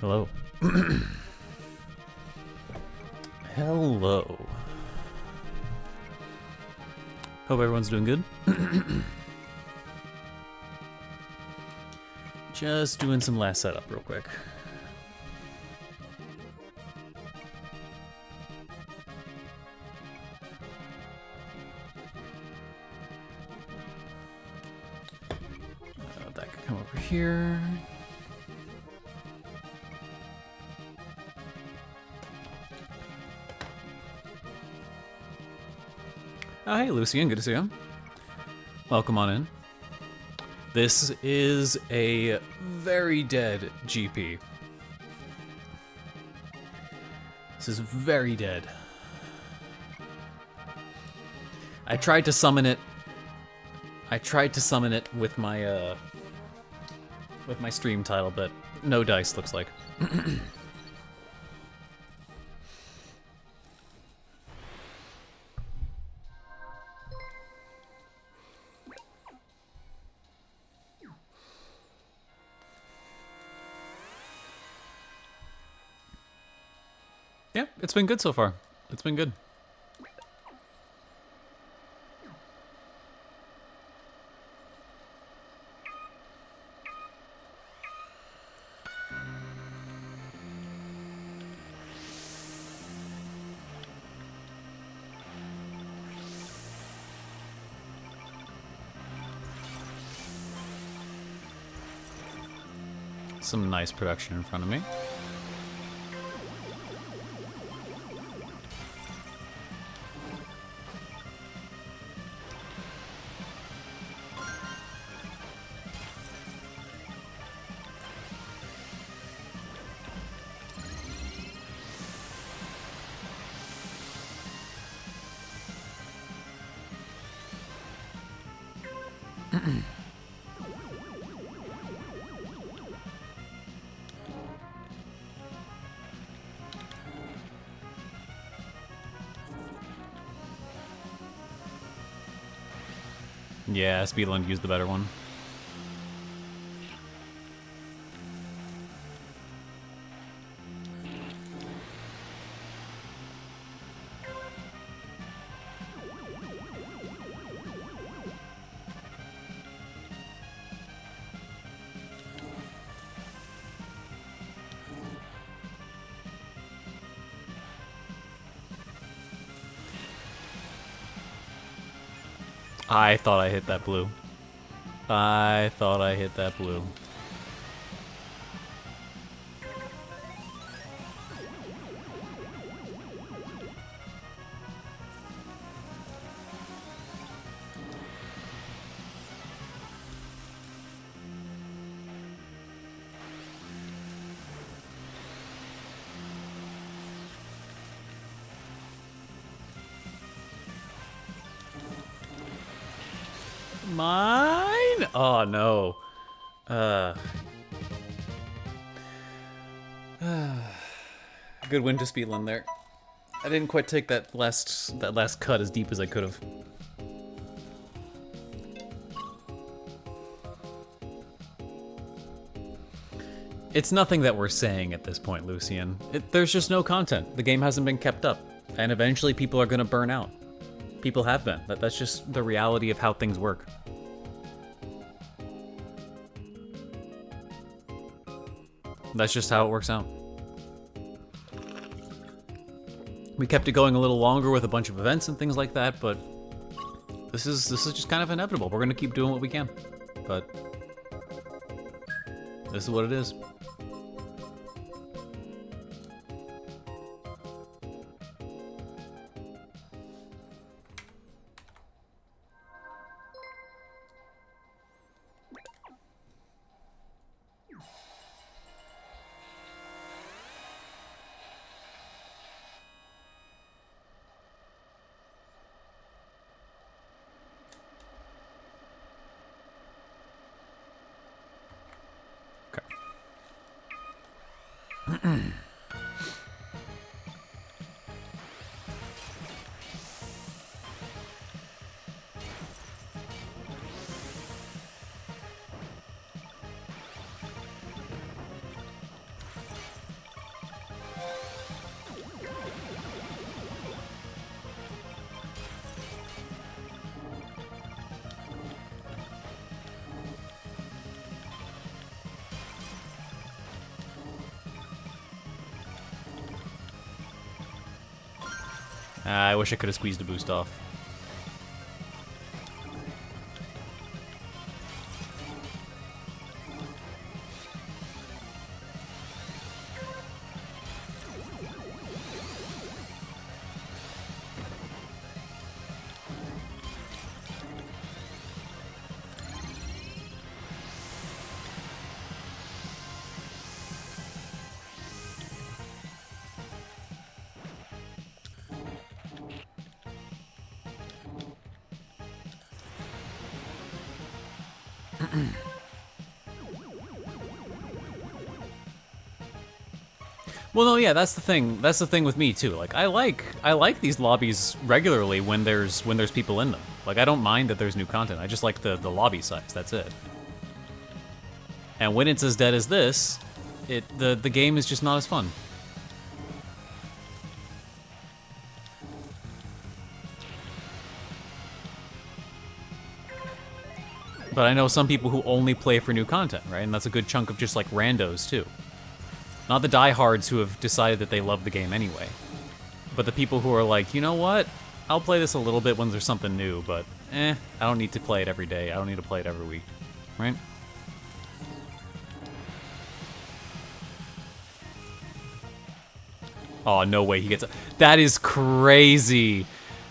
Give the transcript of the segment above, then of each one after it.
Hello. Hello. Hope everyone's doing good. Just doing some last setup real quick. That could come over here. Oh, hey, Lucian, good to see you. Welcome on in. This is a very dead GP. This is very dead. I tried to summon it. With my stream title, but no dice, looks like. Yeah, it's been good so far. It's been good. Some nice production in front of me. Yeah, Speedland used the better one. I thought I hit that blue. I thought I hit that blue. Mine? Oh no. Good win to Speedland there. I didn't quite take that last cut as deep as I could have. It's nothing that we're saying at this point, Lucian. There's just no content. The game hasn't been kept up, and eventually people are gonna burn out. People have been. That's just the reality of how things work. That's just how it works out. We kept it going a little longer with a bunch of events and things like that, but this is just kind of inevitable. We're gonna keep doing what we can, but this is what it is. I wish I could have squeezed a boost off. Well, no, yeah, that's the thing. That's the thing with me too. Like, I like these lobbies regularly when there's people in them. Like, I don't mind that there's new content. I just like the lobby size. That's it. And when it's as dead as this, the game is just not as fun. But I know some people who only play for new content, right? And that's a good chunk of just like randos too. Not the diehards who have decided that they love the game anyway. But the people who are like, you know what? I'll play this a little bit when there's something new, but I don't need to play it every day. I don't need to play it every week, right? Oh, no way he gets it. That is crazy.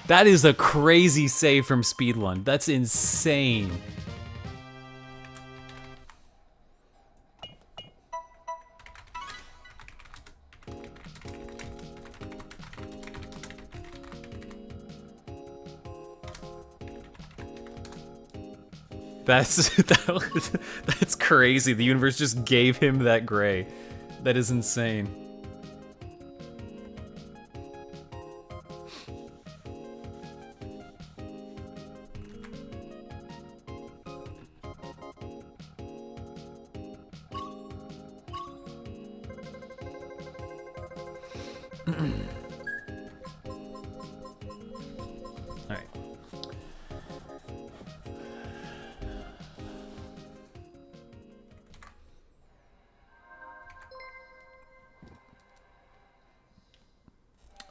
That is a crazy save from Speedlund. That's insane. That's crazy. The universe just gave him that gray. That is insane.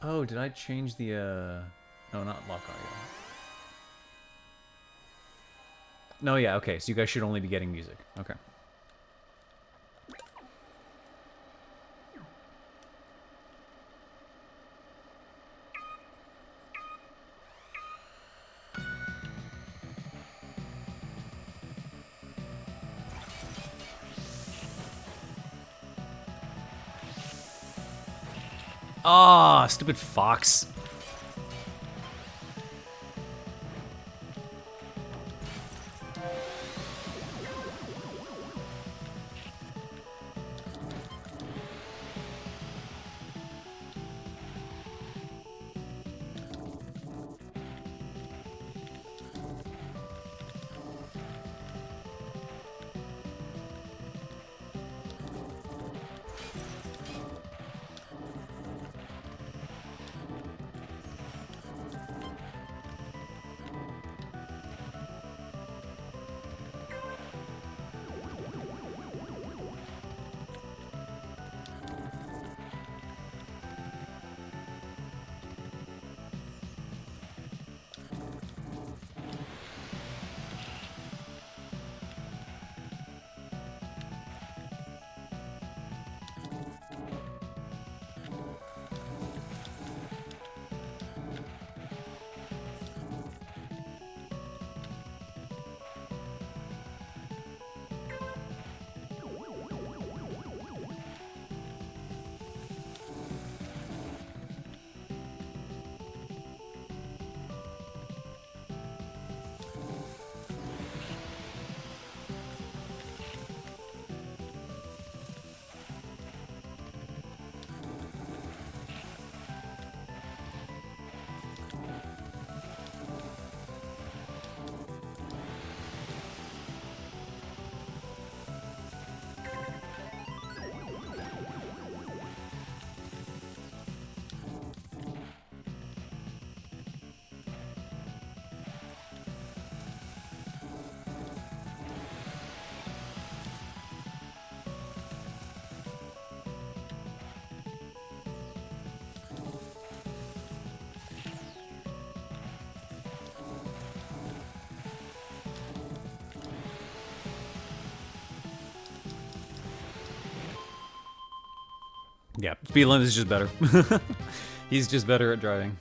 Oh, did I change the, No, not lock audio. No, yeah, okay, so you guys should only be getting music. Okay. Ah, stupid fox. Yeah, Speedland is just better. He's just better at driving.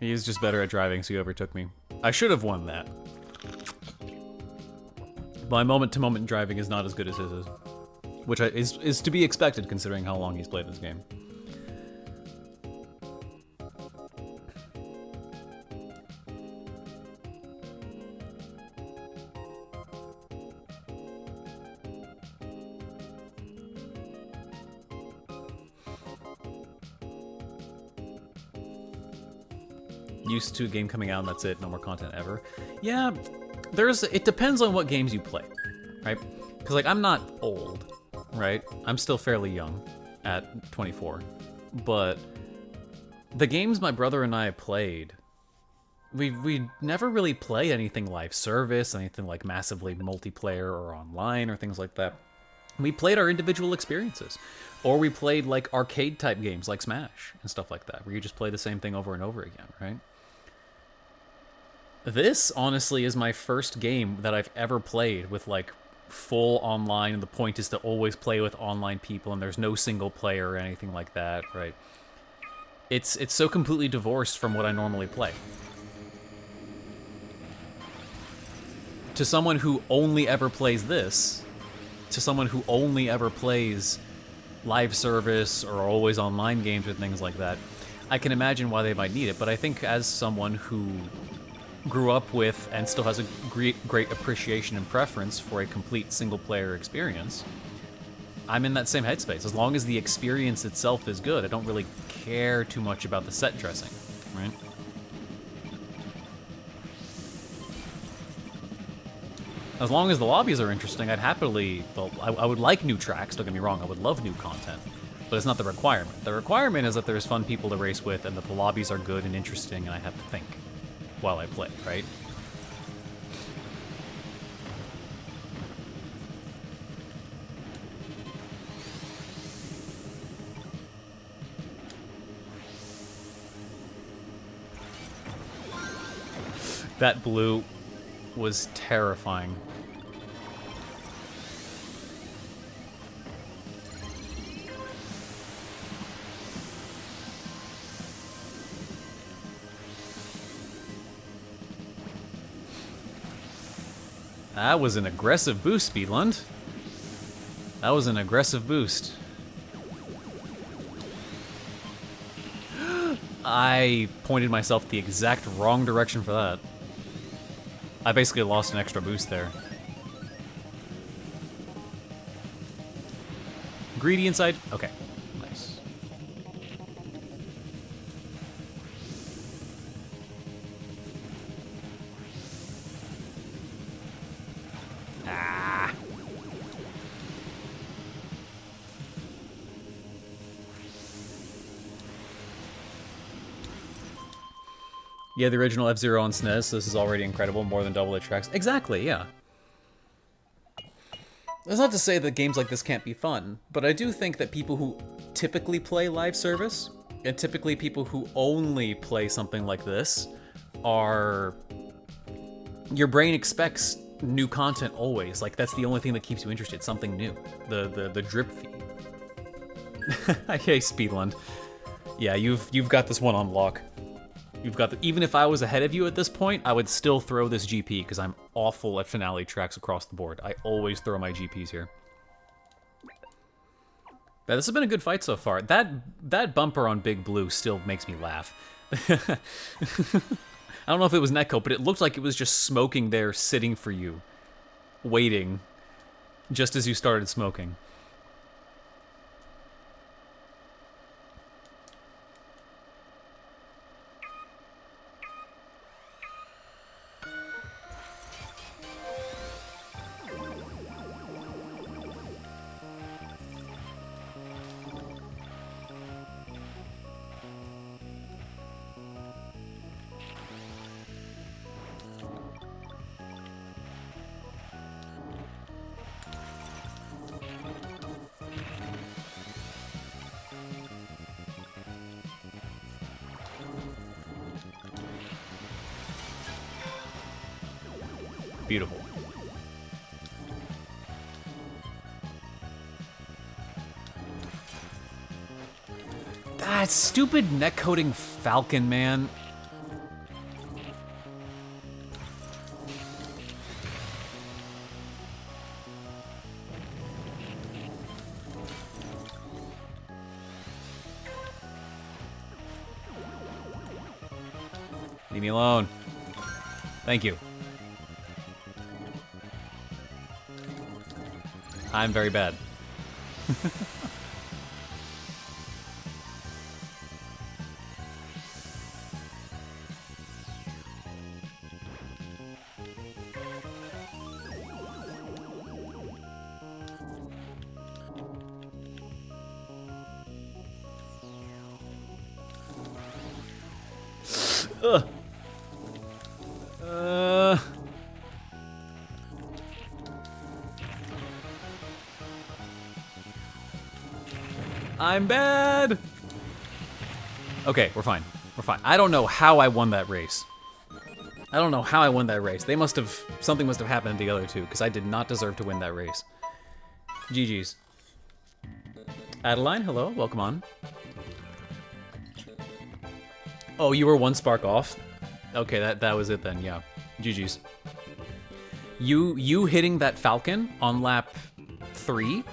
He is just better at driving, so he overtook me. I should have won that. My moment-to-moment driving is not as good as his is. Which is to be expected, considering how long he's played this game. Used to a game coming out and that's it, no more content ever. Yeah, it depends on what games you play, right? Because, like, I'm not old, right? I'm still fairly young at 24. But the games my brother and I played, we never really play anything live service, anything like massively multiplayer or online or things like that. We played our individual experiences. Or we played, like, arcade-type games like Smash and stuff like that, where you just play the same thing over and over again, right? This, honestly, is my first game that I've ever played with, like, full online, and the point is to always play with online people, and there's no single player or anything like that, right? It's so completely divorced from what I normally play. To someone who only ever plays this, to someone who only ever plays live service or always online games or things like that, I can imagine why they might need it, but I think as someone who grew up with and still has a great appreciation and preference for a complete single-player experience, I'm in that same headspace. As long as the experience itself is good, I don't really care too much about the set dressing, right? As long as the lobbies are interesting, I'd happily... Well, I would like new tracks, don't get me wrong, I would love new content, but it's not the requirement. The requirement is that there's fun people to race with and that the lobbies are good and interesting and I have to think while I play, right? That blue was terrifying. That was an aggressive boost, Speedland. That was an aggressive boost. I pointed myself the exact wrong direction for that. I basically lost an extra boost there. Greedy inside? Okay, nice. Ah. Yeah, the original F-Zero on SNES, so this is already incredible, more than double the tracks. Exactly, yeah. That's not to say that games like this can't be fun, but I do think that people who typically play live service, and typically people who only play something like this, are... Your brain expects new content always. Like, that's the only thing that keeps you interested, something new. The drip feed. Hey, Speedland. Yeah, you've got this one on lock. You've got even if I was ahead of you at this point, I would still throw this GP because I'm awful at finale tracks across the board. I always throw my GPs here. Yeah, this has been a good fight so far. That bumper on Big Blue still makes me laugh. I don't know if it was netcode, but it looked like it was just smoking there, sitting for you, waiting, just as you started smoking. Beautiful. That stupid netcoding falcon, man. Leave me alone. Thank you. I'm very bad. I'm bad! Okay, we're fine. We're fine. I don't know how I won that race. I don't know how I won that race. They must have... Something must have happened to the other two, because I did not deserve to win that race. GG's. Adeline, hello. Welcome on. Oh, you were one spark off? Okay, that was it then, yeah. GG's. You hitting that falcon on lap 3,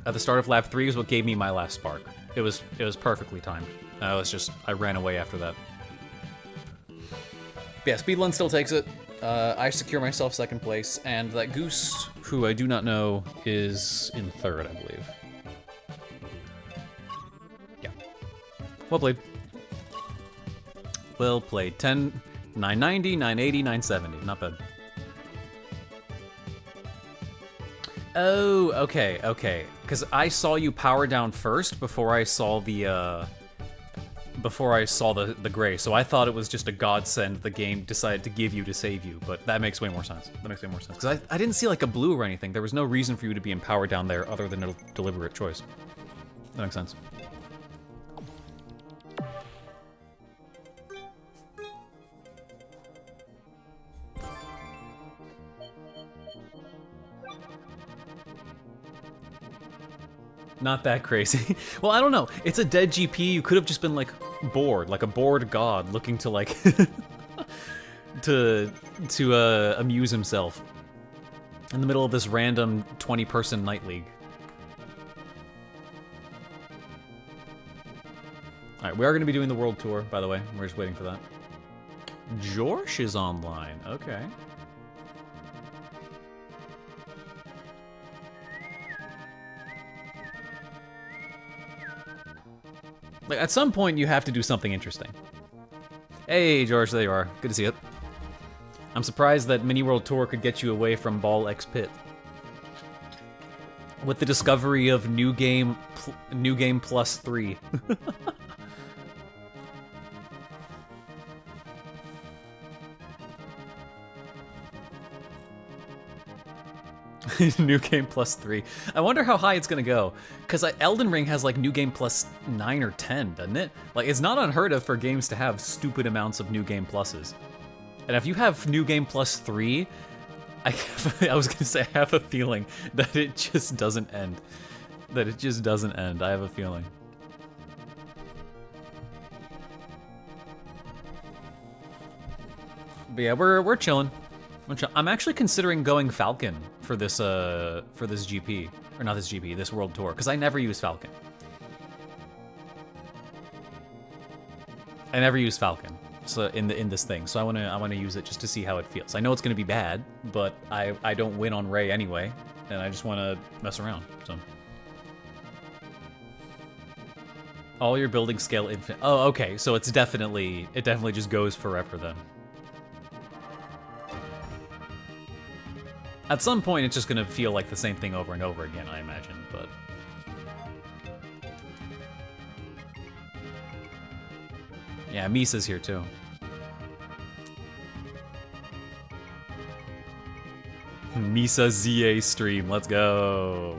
at the start of lap 3, is what gave me my last spark. It was perfectly timed. I ran away after that. But yeah, Speedlun still takes it. I secure myself 2nd place, and that Goose, who I do not know, is in 3rd, I believe. Yeah. Well played. Well played. 10, 990, 980, 970. Not bad. Oh, okay, okay. Because I saw you power down first before I saw the gray. So I thought it was just a godsend the game decided to give you to save you. But that makes way more sense. That makes way more sense. Because I didn't see like a blue or anything. There was no reason for you to be in power down there other than a deliberate choice. That makes sense. Not that crazy. Well, I don't know. It's a dead GP. You could have just been like bored, like a bored god looking to like to amuse himself in the middle of this random 20-person night league. All right, we are going to be doing the world tour, by the way. We're just waiting for that. Jorsh is online. Okay. Like, at some point, you have to do something interesting. Hey, George, there you are. Good to see you. I'm surprised that Mini World Tour could get you away from Ball X Pit. With the discovery of New Game Plus 3. New Game Plus 3. I wonder how high it's gonna go. Because Elden Ring has like New Game Plus 9 or 10, doesn't it? Like, it's not unheard of for games to have stupid amounts of New Game Pluses. And if you have New Game Plus 3, I was gonna say, I have a feeling that it just doesn't end. That it just doesn't end. I have a feeling. But yeah, we're chilling. I'm actually considering going Falcon for this GP, or not this GP, this World Tour, because I never use Falcon. I never use Falcon, so in this thing. So I wanna use it just to see how it feels. I know it's gonna be bad, but I don't win on Ray anyway, and I just wanna mess around. So all your building scale infinite. Oh, okay. So it definitely just goes forever then. At some point, it's just gonna feel like the same thing over and over again, I imagine, but... Yeah, Misa's here too. Misa ZA stream, let's go!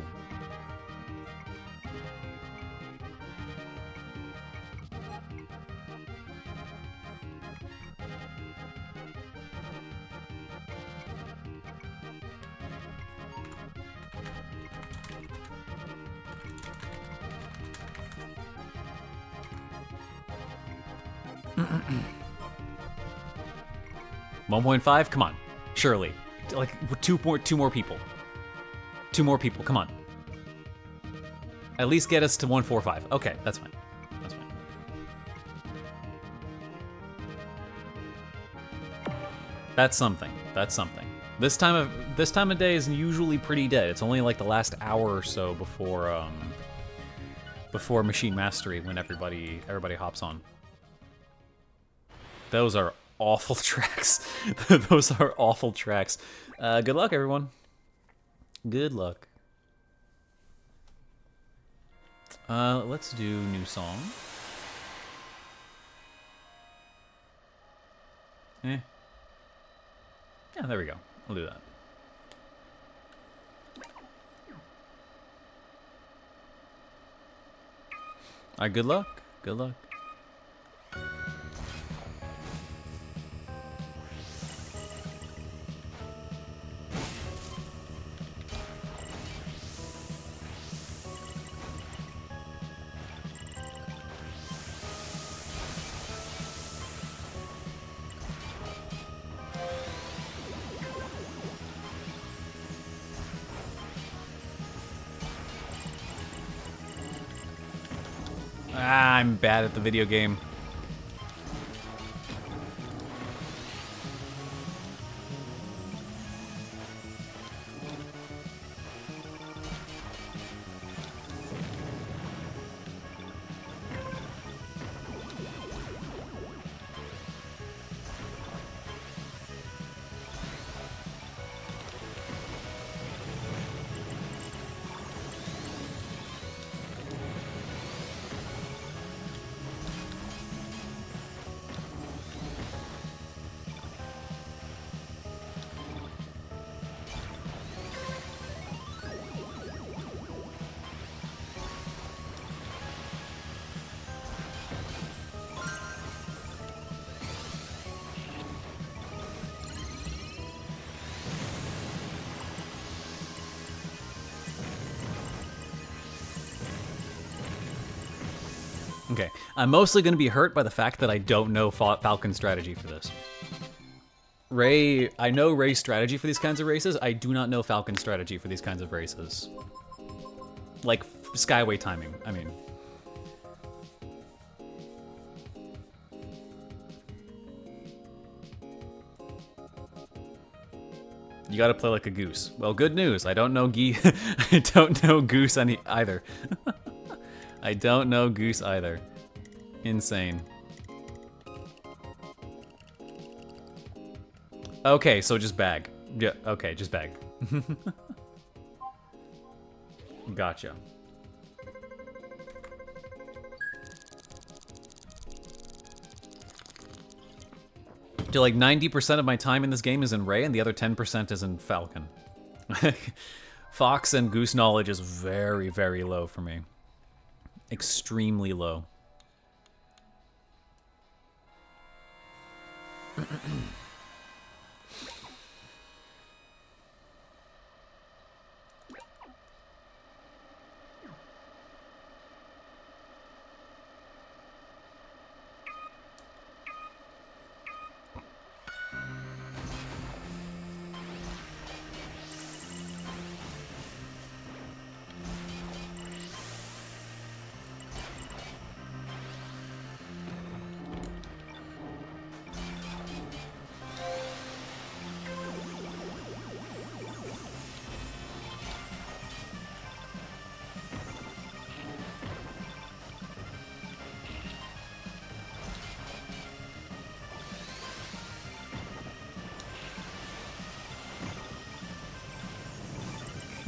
1.5? Come on. Surely. Like, two more people. 2 more people, come on. At least get us to 145. Okay, that's fine. That's fine. That's something. That's something. This time of day is usually pretty dead. It's only like the last hour or so before Machine Mastery when everybody hops on. Those are awful tracks. Those are awful tracks. Good luck, everyone. Good luck. Let's do new song. Yeah, there we go. We'll do that. Alright, good luck. Good luck. I'm bad at the video game. Okay, I'm mostly going to be hurt by the fact that I don't know Falcon's strategy for this. I know Ray's strategy for these kinds of races. I do not know Falcon's strategy for these kinds of races. Like, Skyway timing, I mean. You gotta play like a goose. Well, good news. I don't know I don't know Goose either. I don't know Goose either. Insane. Okay, so just bag. Yeah, okay, just bag. Gotcha. So like 90% of my time in this game is in Ray and the other 10% is in Falcon. Fox and Goose knowledge is very, very low for me. Extremely low.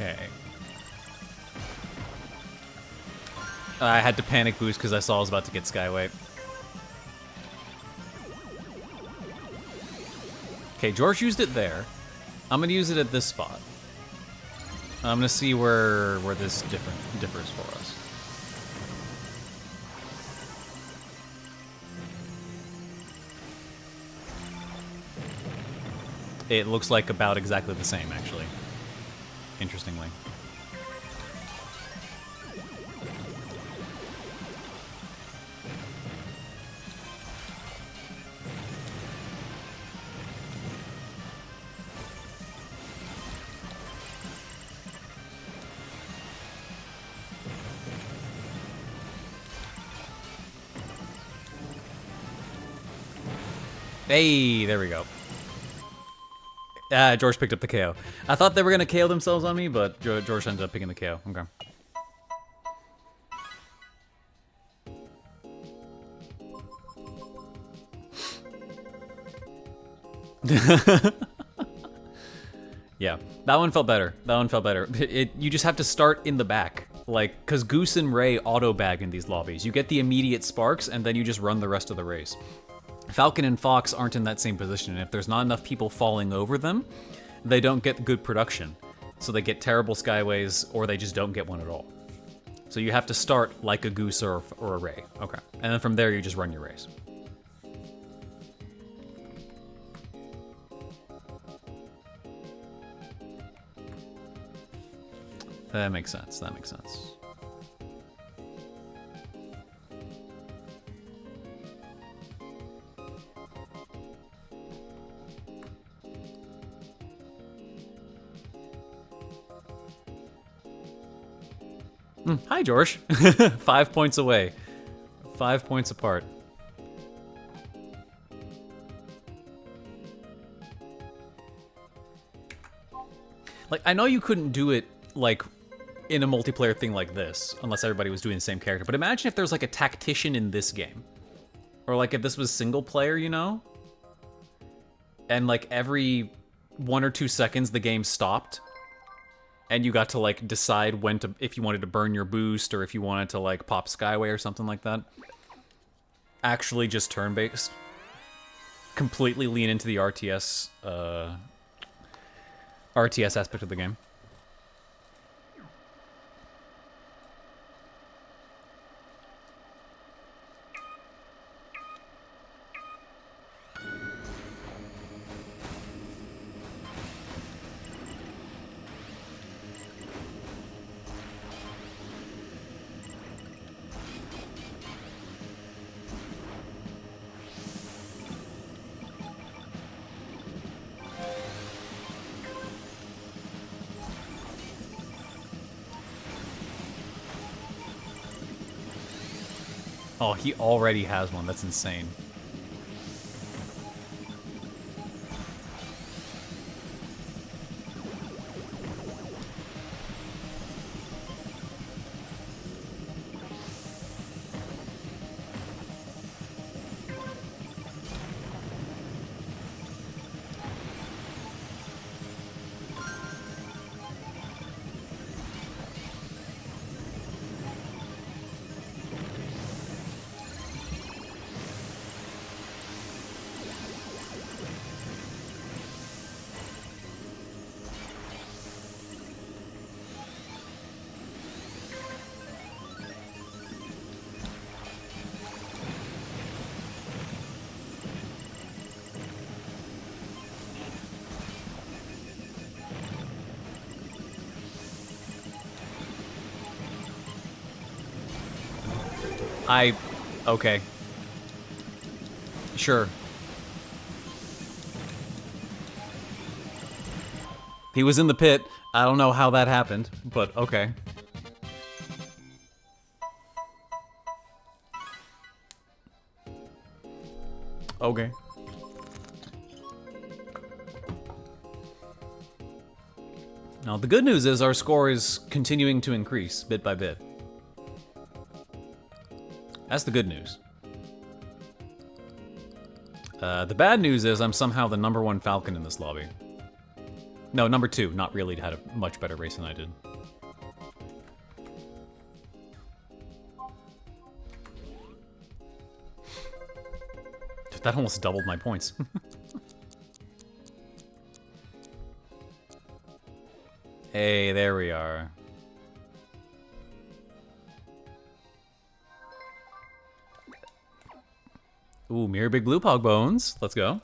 Okay. I had to panic boost because I saw I was about to get Skyway. Okay, George used it there. I'm gonna use it at this spot. I'm gonna see where this differs for us. It looks like about exactly the same, actually. Interestingly. Hey, there we go. George picked up the KO. I thought they were going to KO themselves on me, but George ended up picking the KO. Okay. Yeah, that one felt better. You just have to start in the back. Like, because Goose and Ray auto-bag in these lobbies. You get the immediate sparks, and then you just run the rest of the race. Falcon and Fox aren't in that same position, and if there's not enough people falling over them, they don't get good production. So they get terrible skyways, or they just don't get one at all. So you have to start like a Goose or a Ray. Okay. And then from there, you just run your race. That makes sense. Hi, George. 5 points away. 5 points apart. Like, I know you couldn't do it, like, in a multiplayer thing like this, unless everybody was doing the same character. But imagine if there's, like, a tactician in this game. Or, like, if this was single player, you know? And, like, every 1 or 2 seconds the game stopped. And you got to, like, decide when to, if you wanted to burn your boost, or if you wanted to, like, pop Skyway or something like that. Actually just turn-based. Completely lean into the RTS, RTS aspect of the game. Oh, he already has one. That's insane. Okay. Sure. He was in the pit. I don't know how that happened, but okay. Okay. Now, the good news is our score is continuing to increase bit by bit. That's the good news. The bad news is I'm somehow the #1 Falcon in this lobby. No, #2. Not really. Had a much better race than I did. That almost doubled my points. Hey, there we are. Ooh, Mirror Big Blue Pog Bones. Let's go.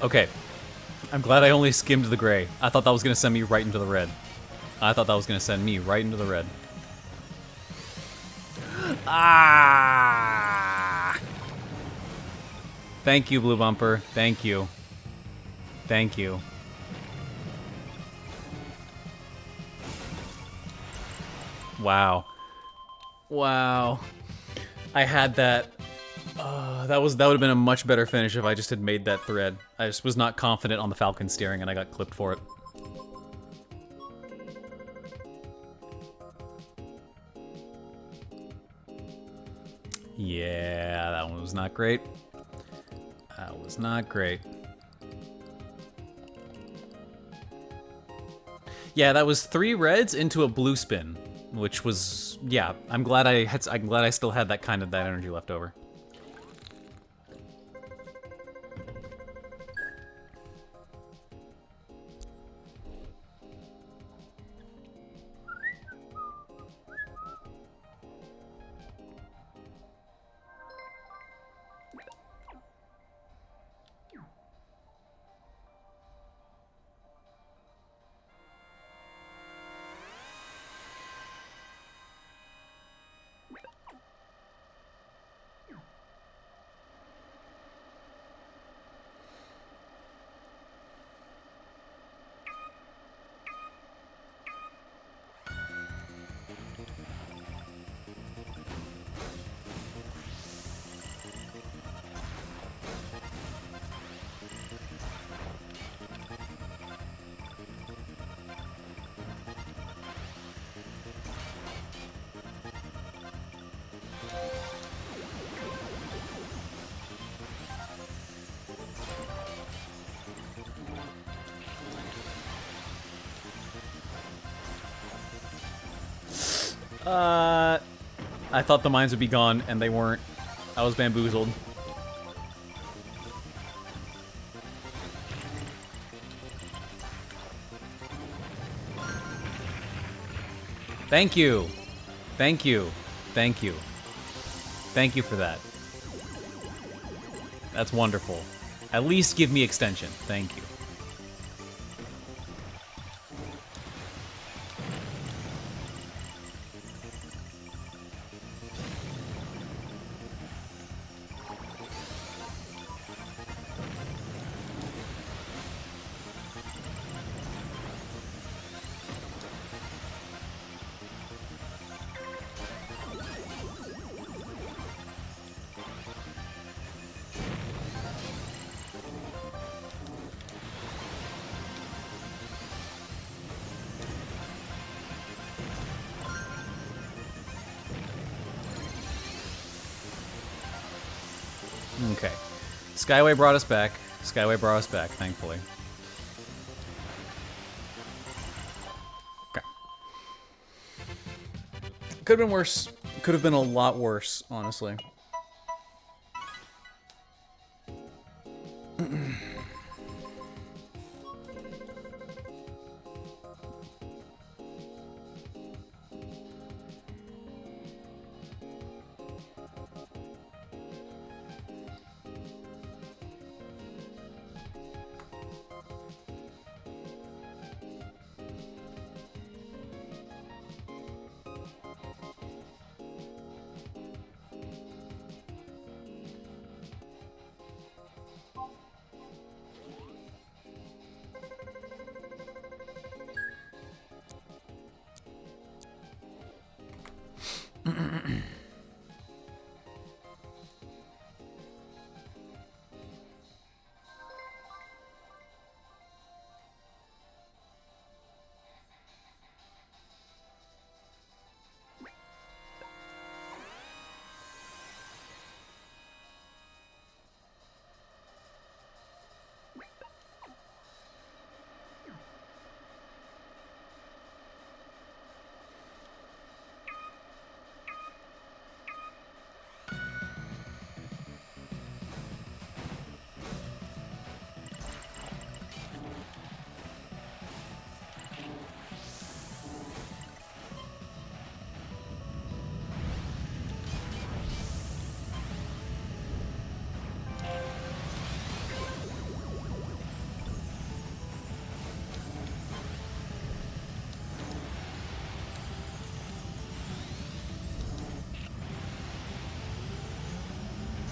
Okay. I'm glad I only skimmed the gray. I thought that was going to send me right into the red. I thought that was going to send me right into the red. Ah! Thank you, Blue Bumper. Thank you. Thank you. Wow. Wow. I had that. That would have been a much better finish if I just had made that thread. I just was not confident on the Falcon steering and I got clipped for it. Yeah, that one was not great. That was not great. Yeah, that was 3 reds into a blue spin, which was, yeah. I'm glad I still had that energy left over. I thought the mines would be gone, and they weren't. I was bamboozled. Thank you. Thank you. Thank you. Thank you for that. That's wonderful. At least give me extension. Thank you. Okay. Skyway brought us back. Skyway brought us back, thankfully. Okay. Could have been worse. Could have been a lot worse, honestly.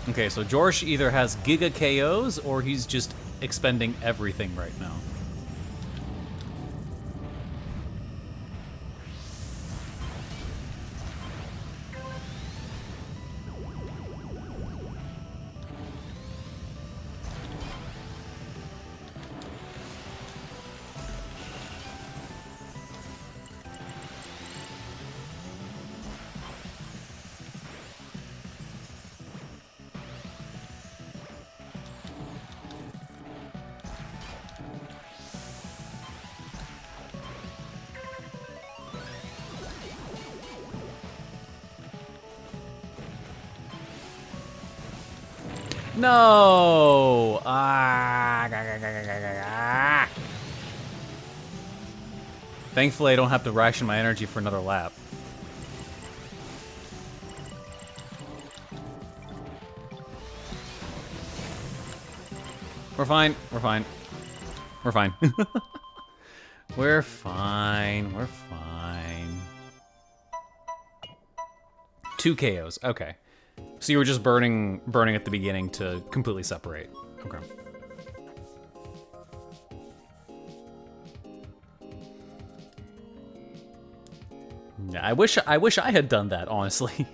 Okay, so Jorsh either has Giga KOs or he's just expending everything right now. No! Thankfully, I don't have to ration my energy for another lap. We're fine. We're fine. We're fine. We're fine. We're fine. 2 KOs. Okay. So you were just burning at the beginning to completely separate. Okay. Yeah, I wish I had done that, honestly.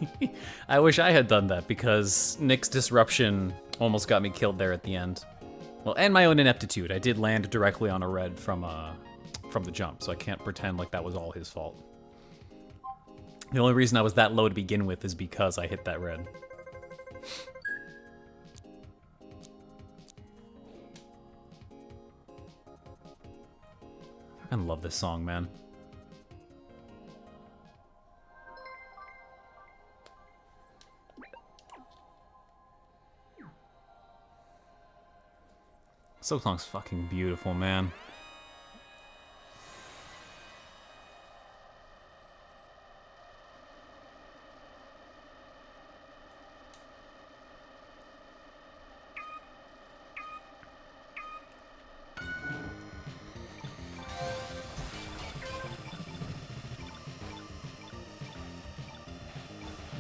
I wish I had done that because Nick's disruption almost got me killed there at the end. Well, and my own ineptitude. I did land directly on a red from the jump, so I can't pretend like that was all his fault. The only reason I was that low to begin with is because I hit that red. I love this song, man. This song's fucking beautiful, man.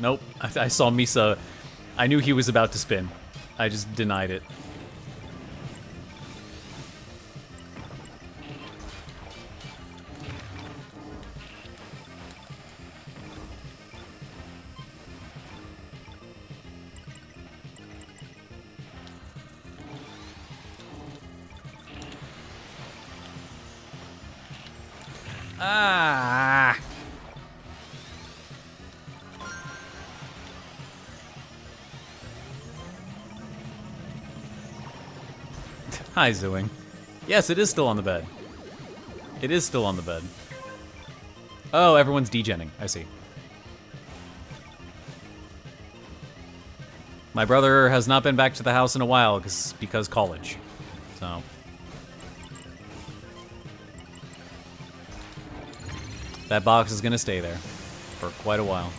Nope, I saw Misa. I knew he was about to spin. I just denied it. Ah! Hi, Zooing. Yes, it is still on the bed. It is still on the bed. Oh, everyone's degenning. I see. My brother has not been back to the house in a while because college. So. That box is gonna stay there for quite a while.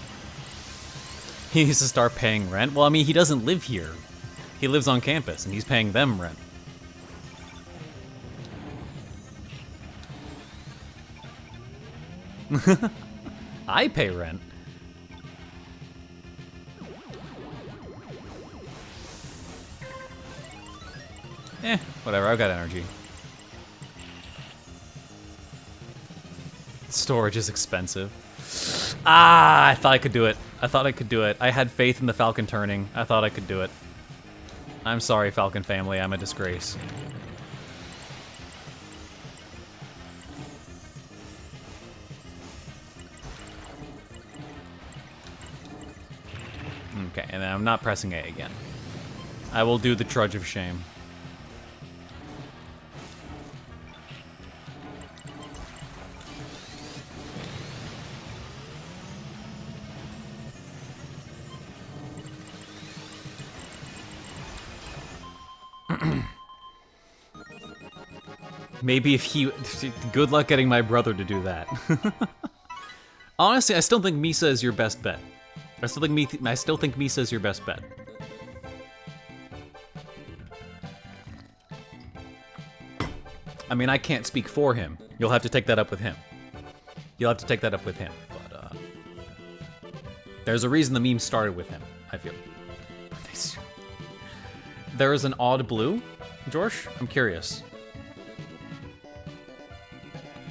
He needs to start paying rent. Well, I mean, he doesn't live here. He lives on campus, and he's paying them rent. I pay rent. Whatever, I've got energy. Storage is expensive. Ah, I thought I could do it. I thought I could do it. I had faith in the Falcon turning. I thought I could do it. I'm sorry, Falcon family. I'm a disgrace. Okay, and then I'm not pressing A again. I will do the trudge of shame. Maybe if he... Good luck getting my brother to do that. Honestly, I still think Misa is your best bet. I still think Misa is your best bet. I mean, I can't speak for him. You'll have to take that up with him. You'll have to take that up with him. But, there's a reason the meme started with him, I feel. there is an odd blue, George? I'm curious.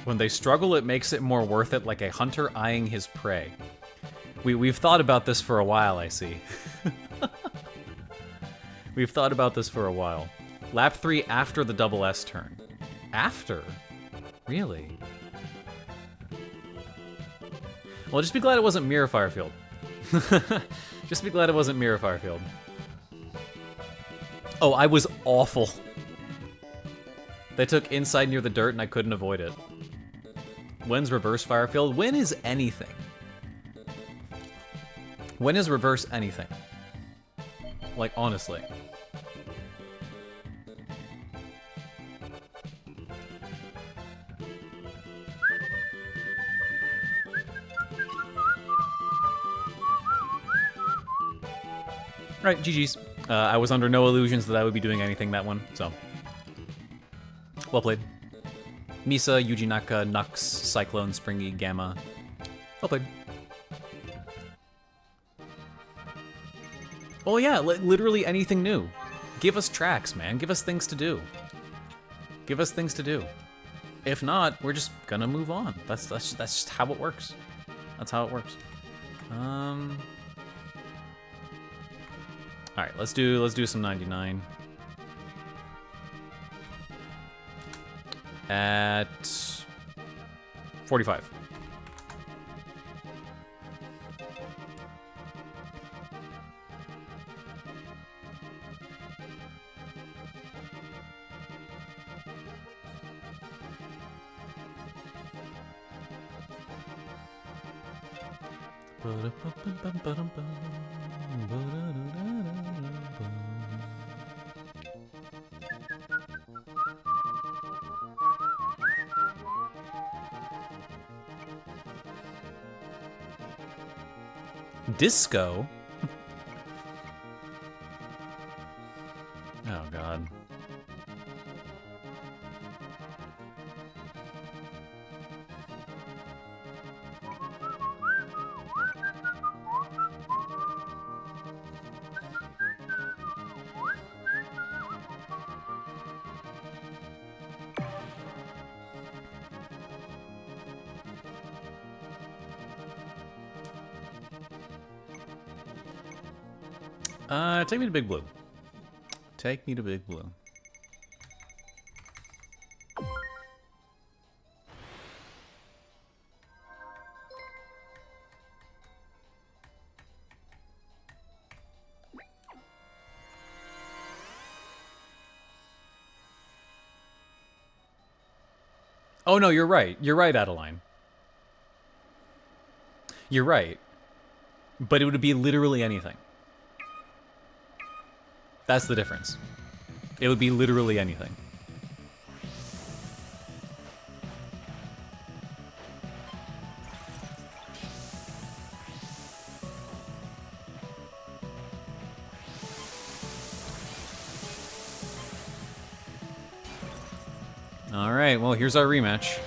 When they struggle, it makes it more worth it, like a hunter eyeing his prey. We've thought about this for a while, I see. We've thought about this for a while. Lap 3 after the double S turn. After? Really? Well, just be glad it wasn't Mirror Firefield. Just be glad it wasn't Mirror Firefield. Oh, I was awful. They took inside near the dirt and I couldn't avoid it. When's reverse Firefield? When is anything? When is reverse anything? Like, honestly. Right, GG's. I was under no illusions that I would be doing anything that one, so. Well played. Misa, Yuji Naka, Nux, Cyclone, Springy, Gamma. Well played. Oh yeah, literally anything new. Give us tracks, man. Give us things to do. Give us things to do. If not, we're just gonna move on. That's just how it works. That's how it works. All right, let's do some 99. At 45. Disco? Oh, God. Take me to Big Blue. Take me to Big Blue. Oh no, you're right. You're right, Adeline. You're right. But it would be literally anything. That's the difference. It would be literally anything. All right, well, here's our rematch.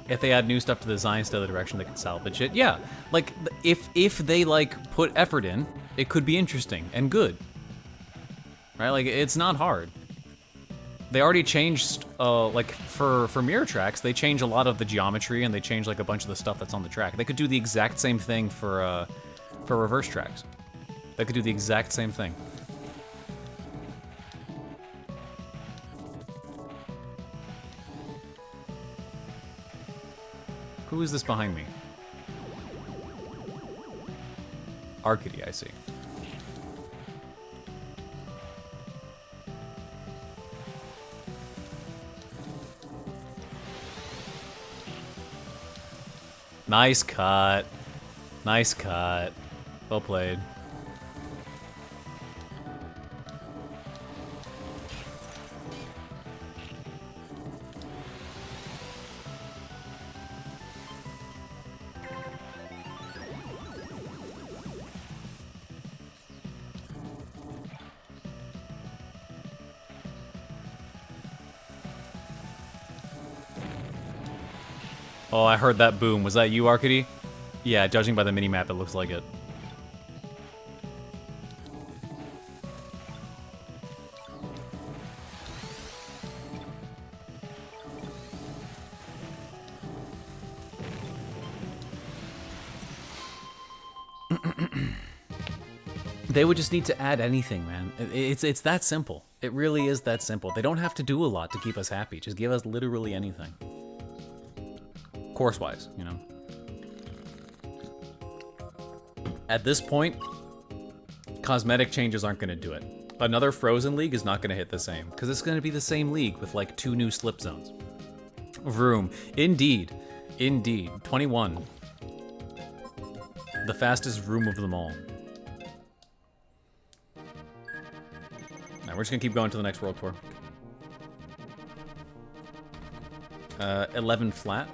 If they add new stuff to the design style, the direction they could salvage it. Yeah, like, if they, like, put effort in, it could be interesting and good. Right? Like, it's not hard. They already changed, like, for mirror tracks, they change a lot of the geometry and they change, like, a bunch of the stuff that's on the track. They could do the exact same thing for reverse tracks. They could do the exact same thing. Who is this behind me? Arcady, I see. Nice cut. Nice cut. Well played. Oh, I heard that boom. Was that you, Arkady? Yeah, judging by the minimap, it looks like it. They would just need to add anything, man. It's that simple. It really is that simple. They don't have to do a lot to keep us happy. Just give us literally anything. Course-wise, you know. At this point, cosmetic changes aren't going to do it. Another Frozen League is not going to hit the same, because it's going to be the same league with like 2 new slip zones. Vroom. Indeed. Indeed. 21. The fastest vroom of them all. We're just gonna keep going to the next World Tour. 11 flat.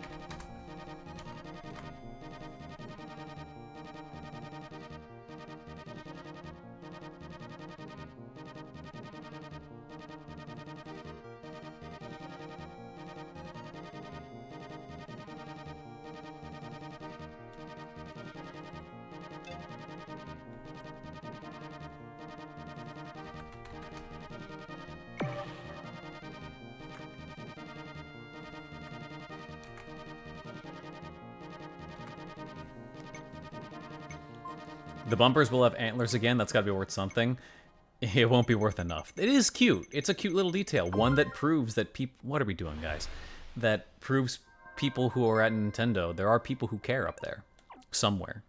The bumpers will have antlers again. That's got to be worth something. It won't be worth enough. It is cute. It's a cute little detail. One that proves that people... What are we doing, guys? That proves people who are at Nintendo, there are people who care up there. Somewhere.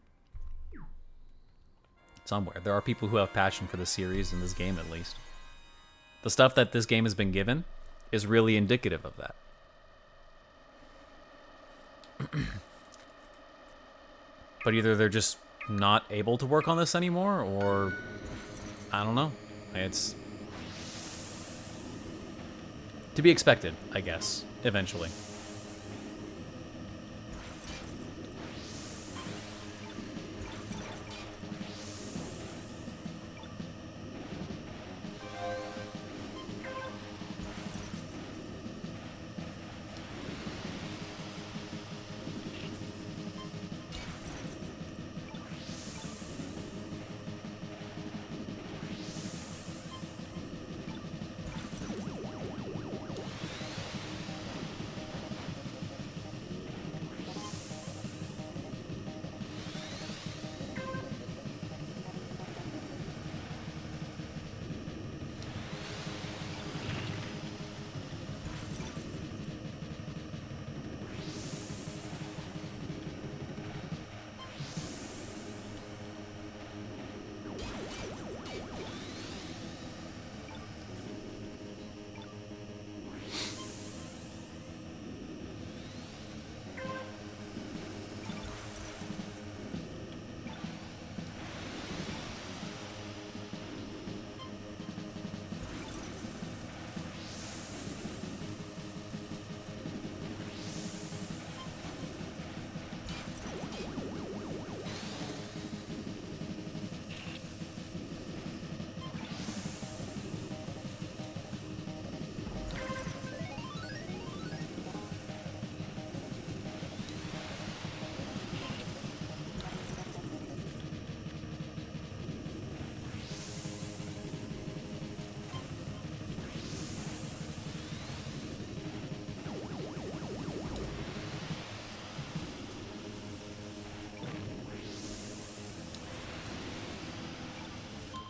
Somewhere. There are people who have passion for the series, in this game at least. The stuff that this game has been given is really indicative of that. But either they're just not able to work on this anymore, or I don't know. It's to be expected, I guess, eventually.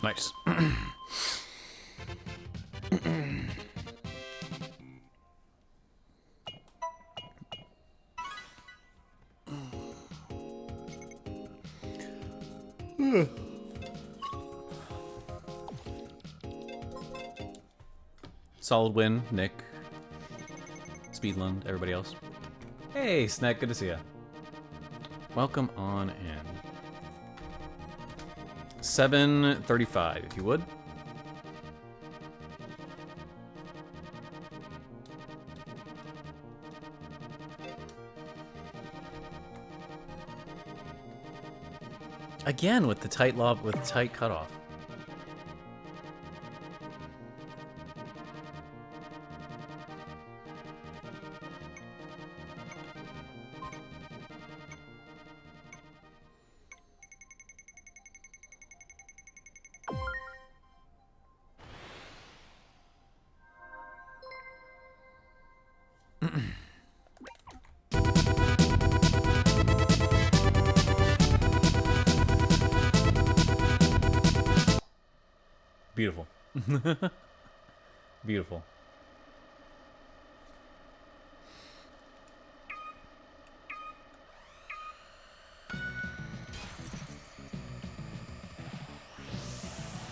Nice. Solid win, Nick. Speedland, everybody else. Hey, Snack, good to see ya. Welcome on in. 7:35, if you would. Again with the tight lob, with tight cutoff. Beautiful. Beautiful.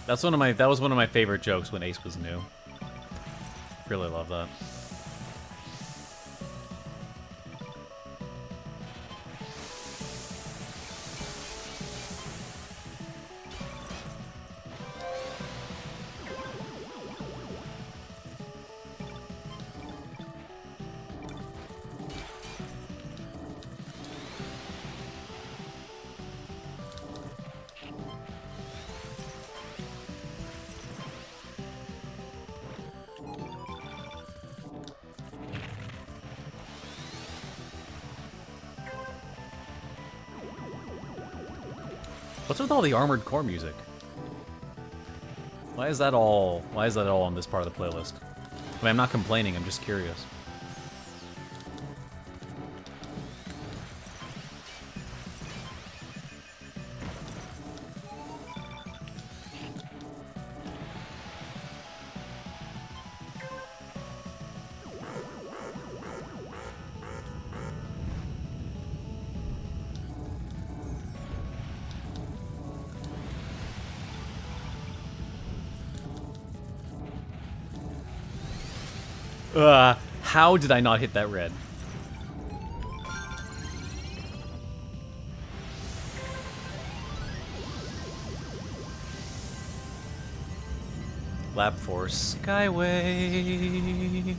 That was one of my favorite jokes when Ace was new. Really love that. What's with all the Armored Core music? Why is that all on this part of the playlist? I mean, I'm not complaining, I'm just curious. How did I not hit that red? Lap Force Skyway.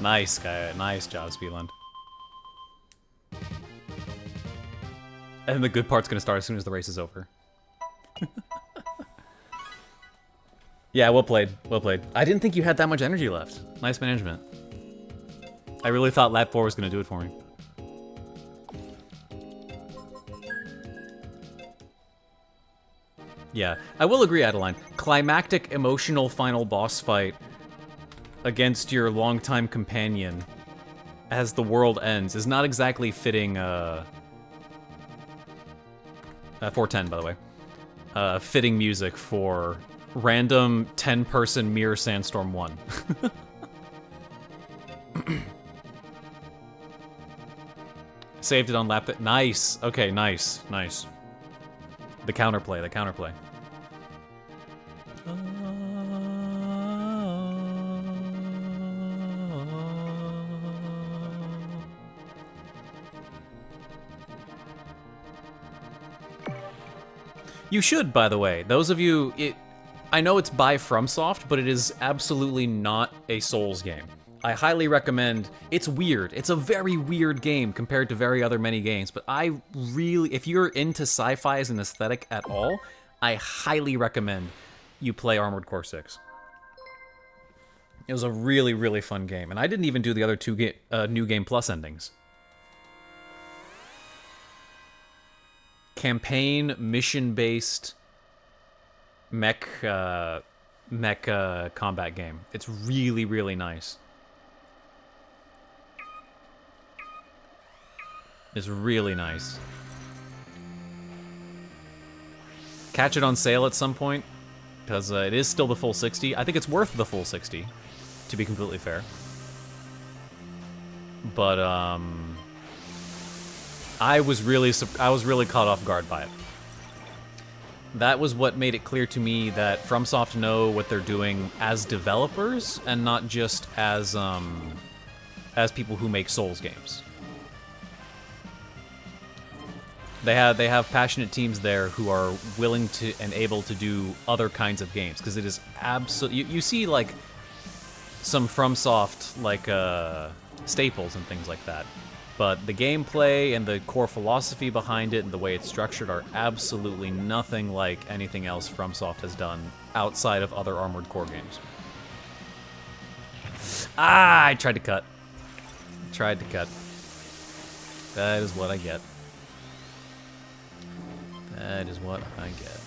Nice, guy. Nice job, Speedland. And the good part's gonna start as soon as the race is over. Yeah, well played. Well played. I didn't think you had that much energy left. Nice management. I really thought lap 4 was gonna do it for me. Yeah, I will agree, Adeline. Climactic, emotional final boss fight against your longtime companion as the world ends is not exactly fitting, 410, by the way. Fitting music for random 10-person Mirror Sandstorm 1. Saved it on lap... Nice! Okay, nice, nice. The counterplay, the counterplay. You should, by the way. Those of you... I know it's by FromSoft, but it is absolutely not a Souls game. I highly recommend... It's weird. It's a very weird game compared to very other many games, but I really... If you're into sci-fi as an aesthetic at all, I highly recommend you play Armored Core 6. It was a really, really fun game, and I didn't even do the other two New Game Plus endings. Campaign, mission-based mech combat game. It's really, really nice. It's really nice. Catch it on sale at some point, because it is still the full 60. I think it's worth the full 60, to be completely fair. But, I was really caught off guard by it. That was what made it clear to me that FromSoft know what they're doing as developers and not just as people who make Souls games. They have passionate teams there who are willing to and able to do other kinds of games, because it is absolutely... You see, like, some FromSoft, like, staples and things like that. But the gameplay and the core philosophy behind it and the way it's structured are absolutely nothing like anything else FromSoft has done outside of other Armored Core games. Ah, I tried to cut. Tried to cut. That is what I get. That is what I get.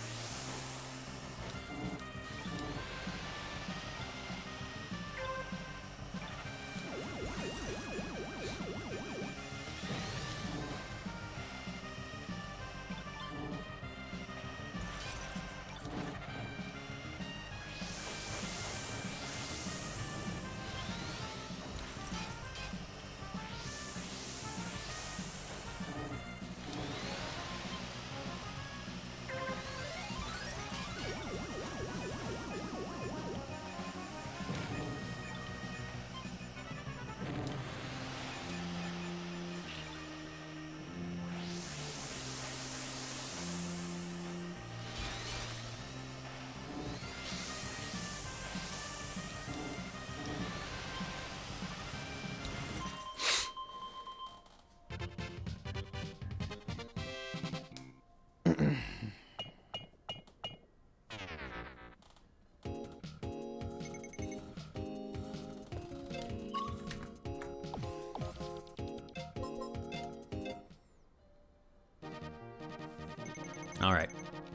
All right.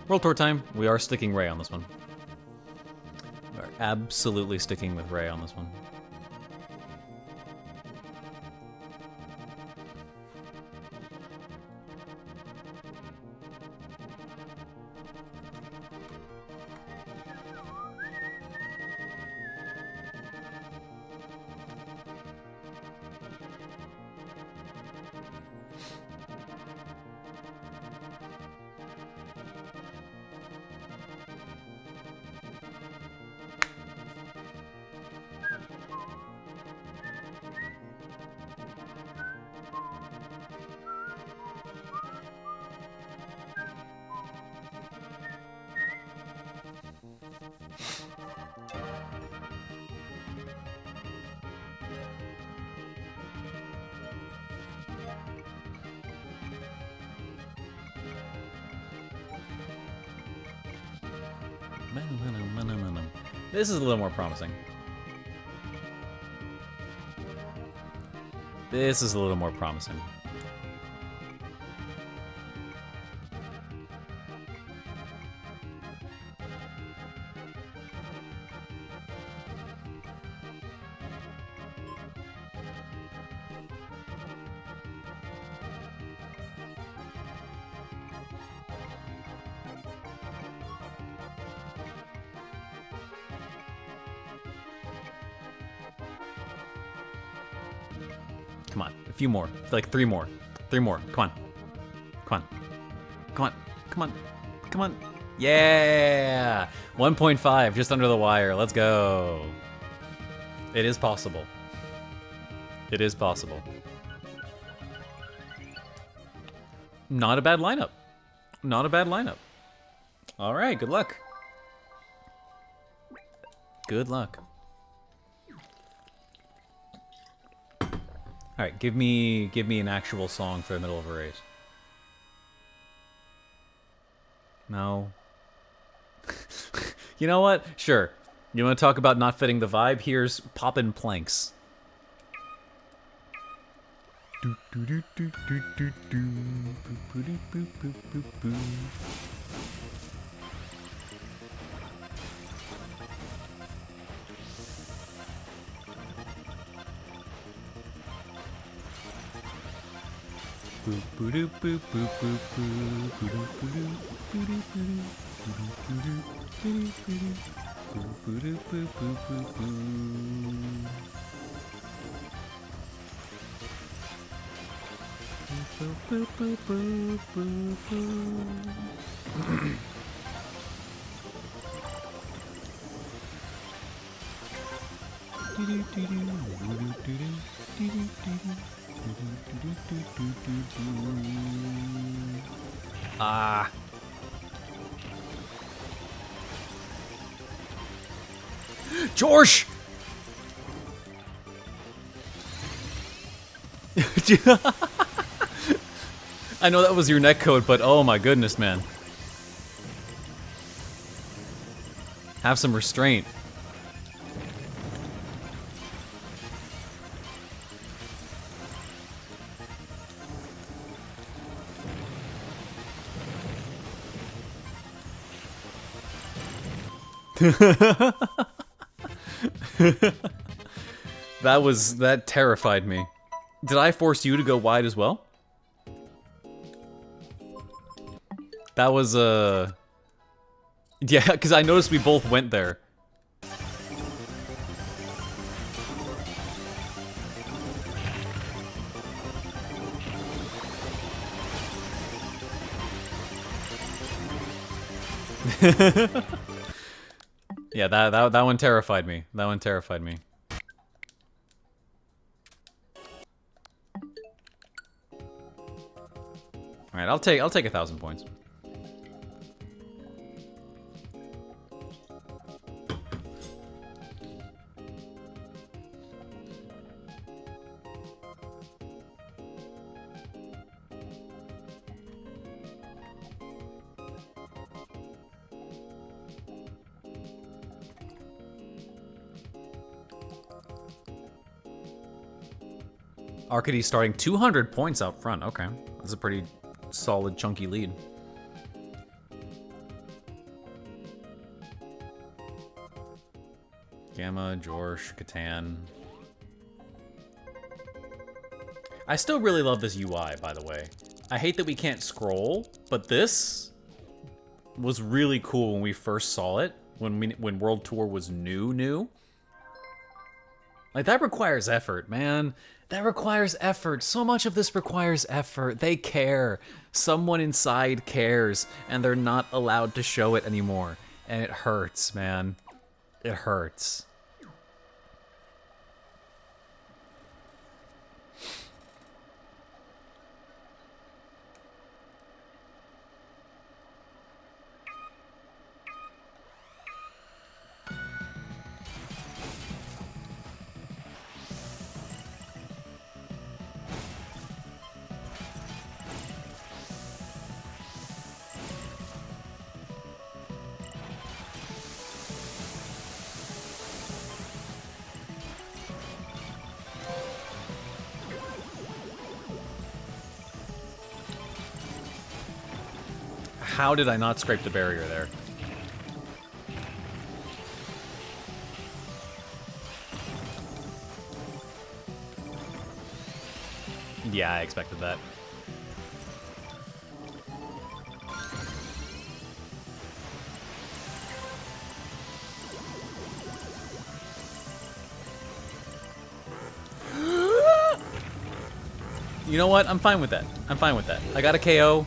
World Tour time. We are sticking Ray on this one. We are absolutely sticking with Ray on this one. This is a little more promising. This is a little more promising. Come on, a few more. Like 3 more. 3 more. Come on. Come on. Come on. Come on. Come on. Yeah! 1.5, just under the wire. Let's go. It is possible. It is possible. Not a bad lineup. Not a bad lineup. All right, good luck. Good luck. All right, give me an actual song for the middle of a race. No. You know what? Sure. You want to talk about not fitting the vibe? Here's Poppin' Planks. Ah. George! I know that was your netcode, but oh my goodness, man. Have some restraint. That terrified me. Did I force you to go wide as well? That was yeah, because I noticed we both went there. Yeah, that one terrified me. That one terrified me. All right, I'll take 1,000 points. Arcady starting 200 points out front. Okay, that's a pretty solid, chunky lead. Gamma, Jorsh, Catan. I still really love this UI, by the way. I hate that we can't scroll, but this was really cool when we first saw it, when World Tour was new. Like, that requires effort, man. That requires effort. So much of this requires effort. They care. Someone inside cares, and they're not allowed to show it anymore. And it hurts, man. It hurts. How did I not scrape the barrier there? Yeah, I expected that. You know what? I'm fine with that. I'm fine with that. I got a KO.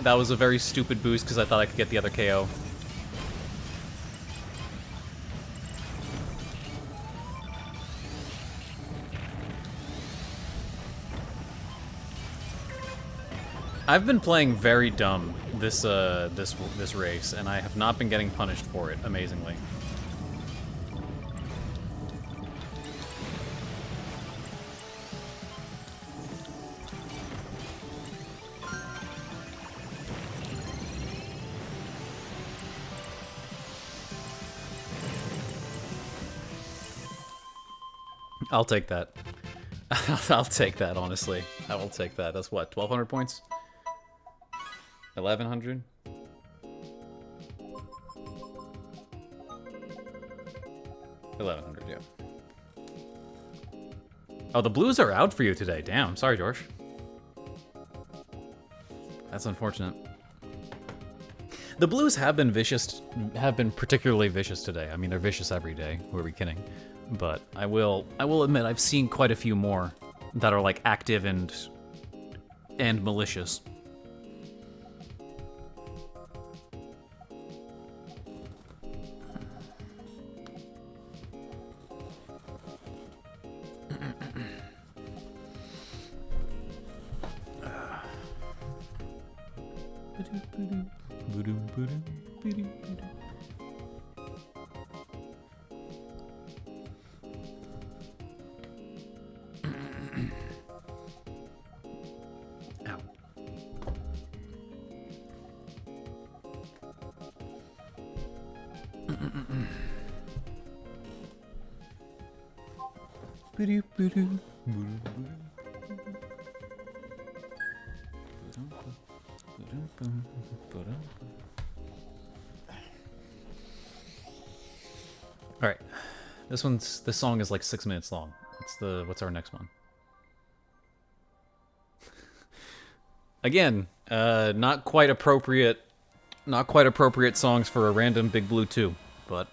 That was a very stupid boost because I thought I could get the other KO. I've been playing very dumb this race, and I have not been getting punished for it, amazingly. I'll take that. I'll take that, honestly. I will take that. That's what, 1,200 points? 1,100? $1,100, yeah. Oh, the blues are out for you today. Damn, sorry, George. That's unfortunate. The blues have been vicious, have been particularly vicious today. I mean, they're vicious every day. Who are we kidding? But I will admit I've seen quite a few more that are like active and malicious. All right, this song is like 6 minutes long. What's our next one? Again, not quite appropriate songs for a random Big Blue 2, but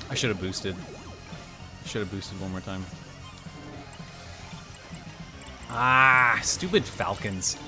I should have boosted. Should have boosted one more time. Ah, stupid falcons.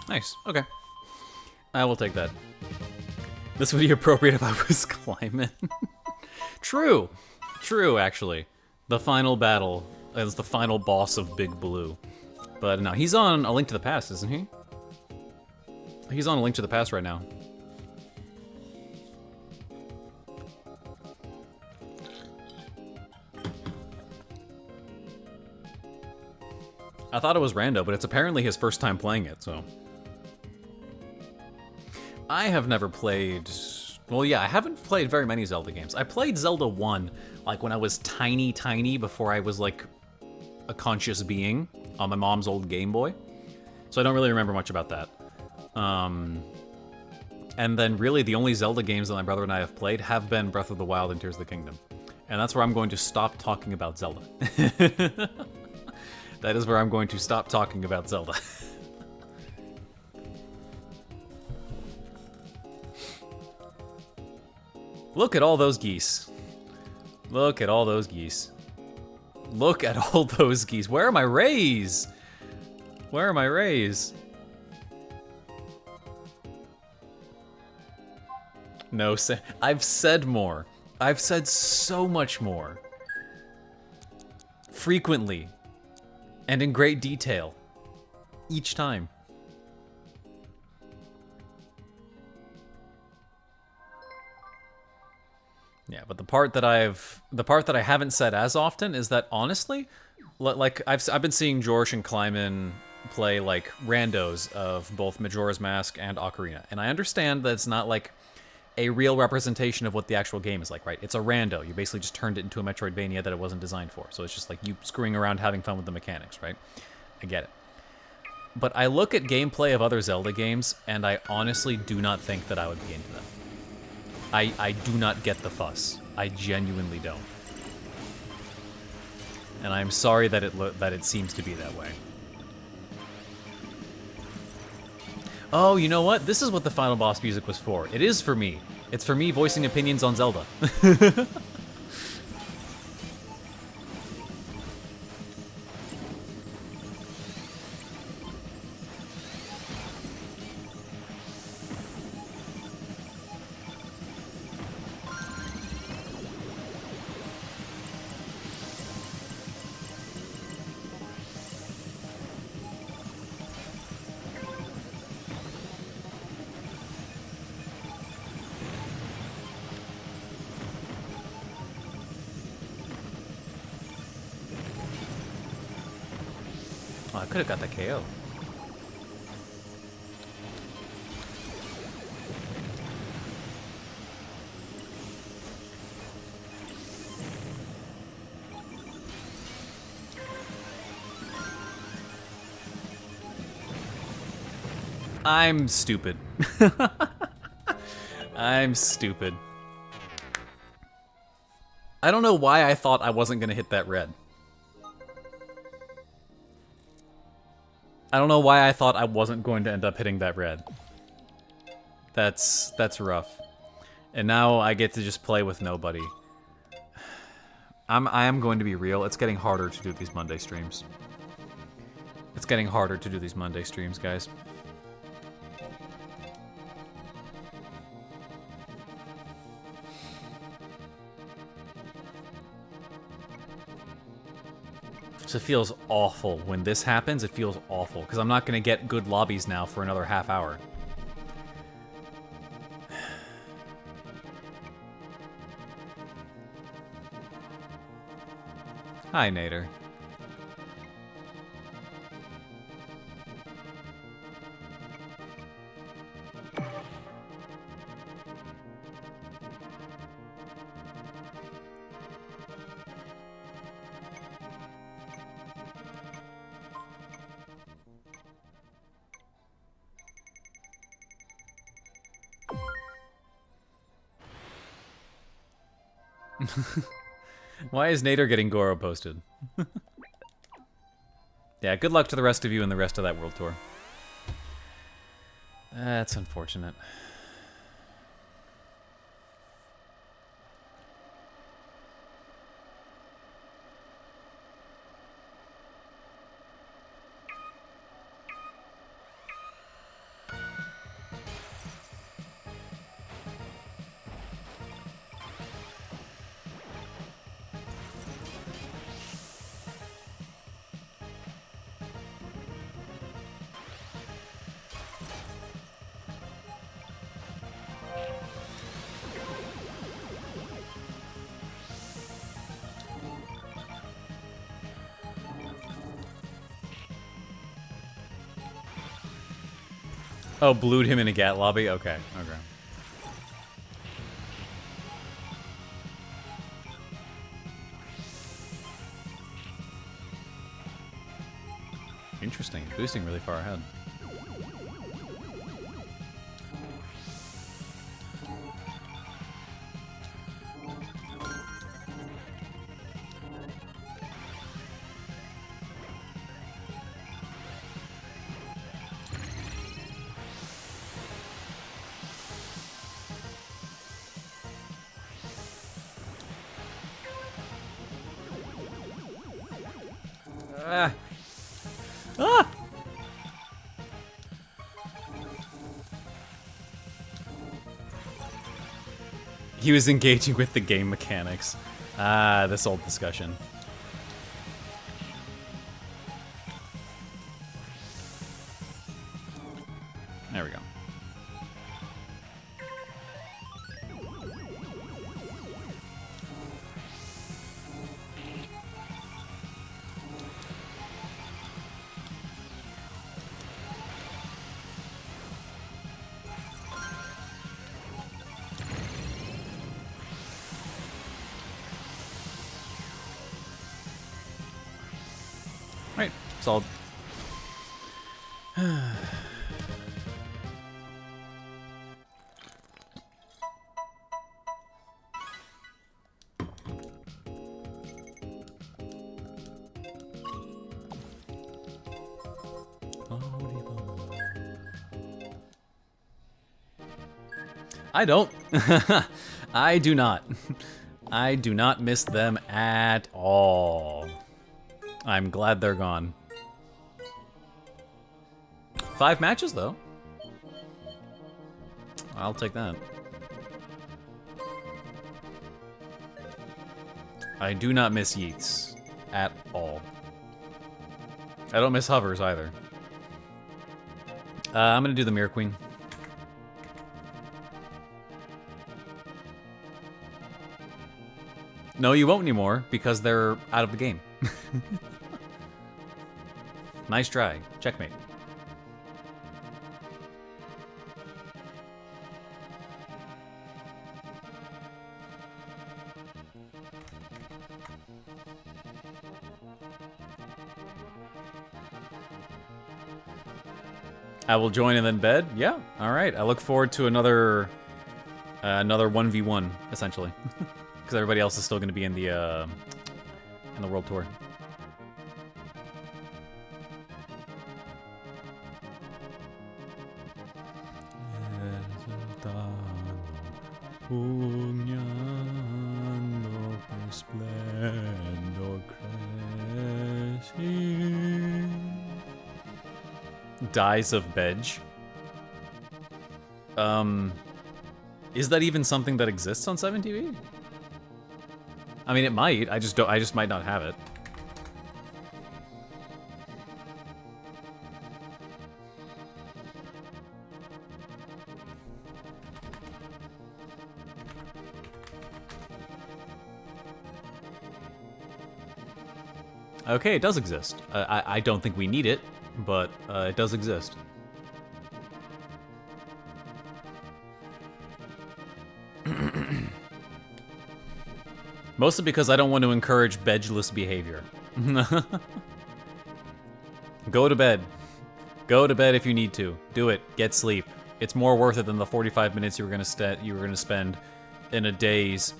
Nice. Okay. I will take that. This would be appropriate if I was climbing. True. True, actually. The final battle is the final boss of Big Blue. But no, he's on A Link to the Past, isn't he? He's on A Link to the Past right now. I thought it was rando, but it's apparently his first time playing it, so... I have never played... Well, yeah, I haven't played very many Zelda games. I played Zelda 1, like, when I was tiny, before I was, like, a conscious being on my mom's old Game Boy. So I don't really remember much about that. And then, really, the only Zelda games that my brother and I have played have been Breath of the Wild and Tears of the Kingdom. And that's where I'm going to stop talking about Zelda. That is where I'm going to stop talking about Zelda. Look at all those geese. Look at all those geese. Look at all those geese. Where are my rays? Where are my rays? No, I've said more. I've said so much more. Frequently. And in great detail. Each time. Yeah, but the part that I haven't said as often is that honestly, like I've been seeing George and Kleiman play like randos of both Majora's Mask and Ocarina, and I understand that it's not like a real representation of what the actual game is like, right? It's a rando. You basically just turned it into a Metroidvania that it wasn't designed for. So it's just like you screwing around having fun with the mechanics, right? I get it. But I look at gameplay of other Zelda games, and I honestly do not think that I would be into them. I do not get the fuss. I genuinely don't. And I'm sorry that it seems to be that way. Oh, you know what? This is what the final boss music was for. It is for me. It's for me voicing opinions on Zelda. Oh, I could have got the KO. I'm stupid. I'm stupid. I don't know why I thought I wasn't gonna hit that red. I don't know why I thought I wasn't going to end up hitting that red. That's rough. And now I get to just play with nobody. I am going to be real. It's getting harder to do these Monday streams. It's getting harder to do these Monday streams, guys. So it feels awful. When this happens, it feels awful. Because I'm not going to get good lobbies now for another half hour. Hi, Nader. Why is Nader getting Goro posted? Yeah, good luck to the rest of you and the rest of that world tour. That's unfortunate. Oh, blued him in a GAT lobby? Okay, okay. Interesting. Boosting really far ahead. Ah! Ah! He was engaging with the game mechanics. Ah, this old discussion. There we go. Right, solid. I don't. I do not. I do not miss them at all. I'm glad they're gone. 5 matches, though. I'll take that. I do not miss Yeats at all. I don't miss hovers either. I'm gonna do the Mirror Queen. No, you won't anymore because they're out of the game. Nice try. Checkmate. I will join and then bed. Yeah. All right. I look forward to another 1v1 essentially, because everybody else is still going to be in the world tour. Dies of Bedge. Is that even something that exists on 7TV? I mean, it might. I just might not have it. Okay, it does exist. I don't think we need it, but it does exist. Mostly because I don't want to encourage bedgeless behavior. Go to bed. Go to bed if you need to. Do it. Get sleep. It's more worth it than the 45 minutes you were gonna spend in a daze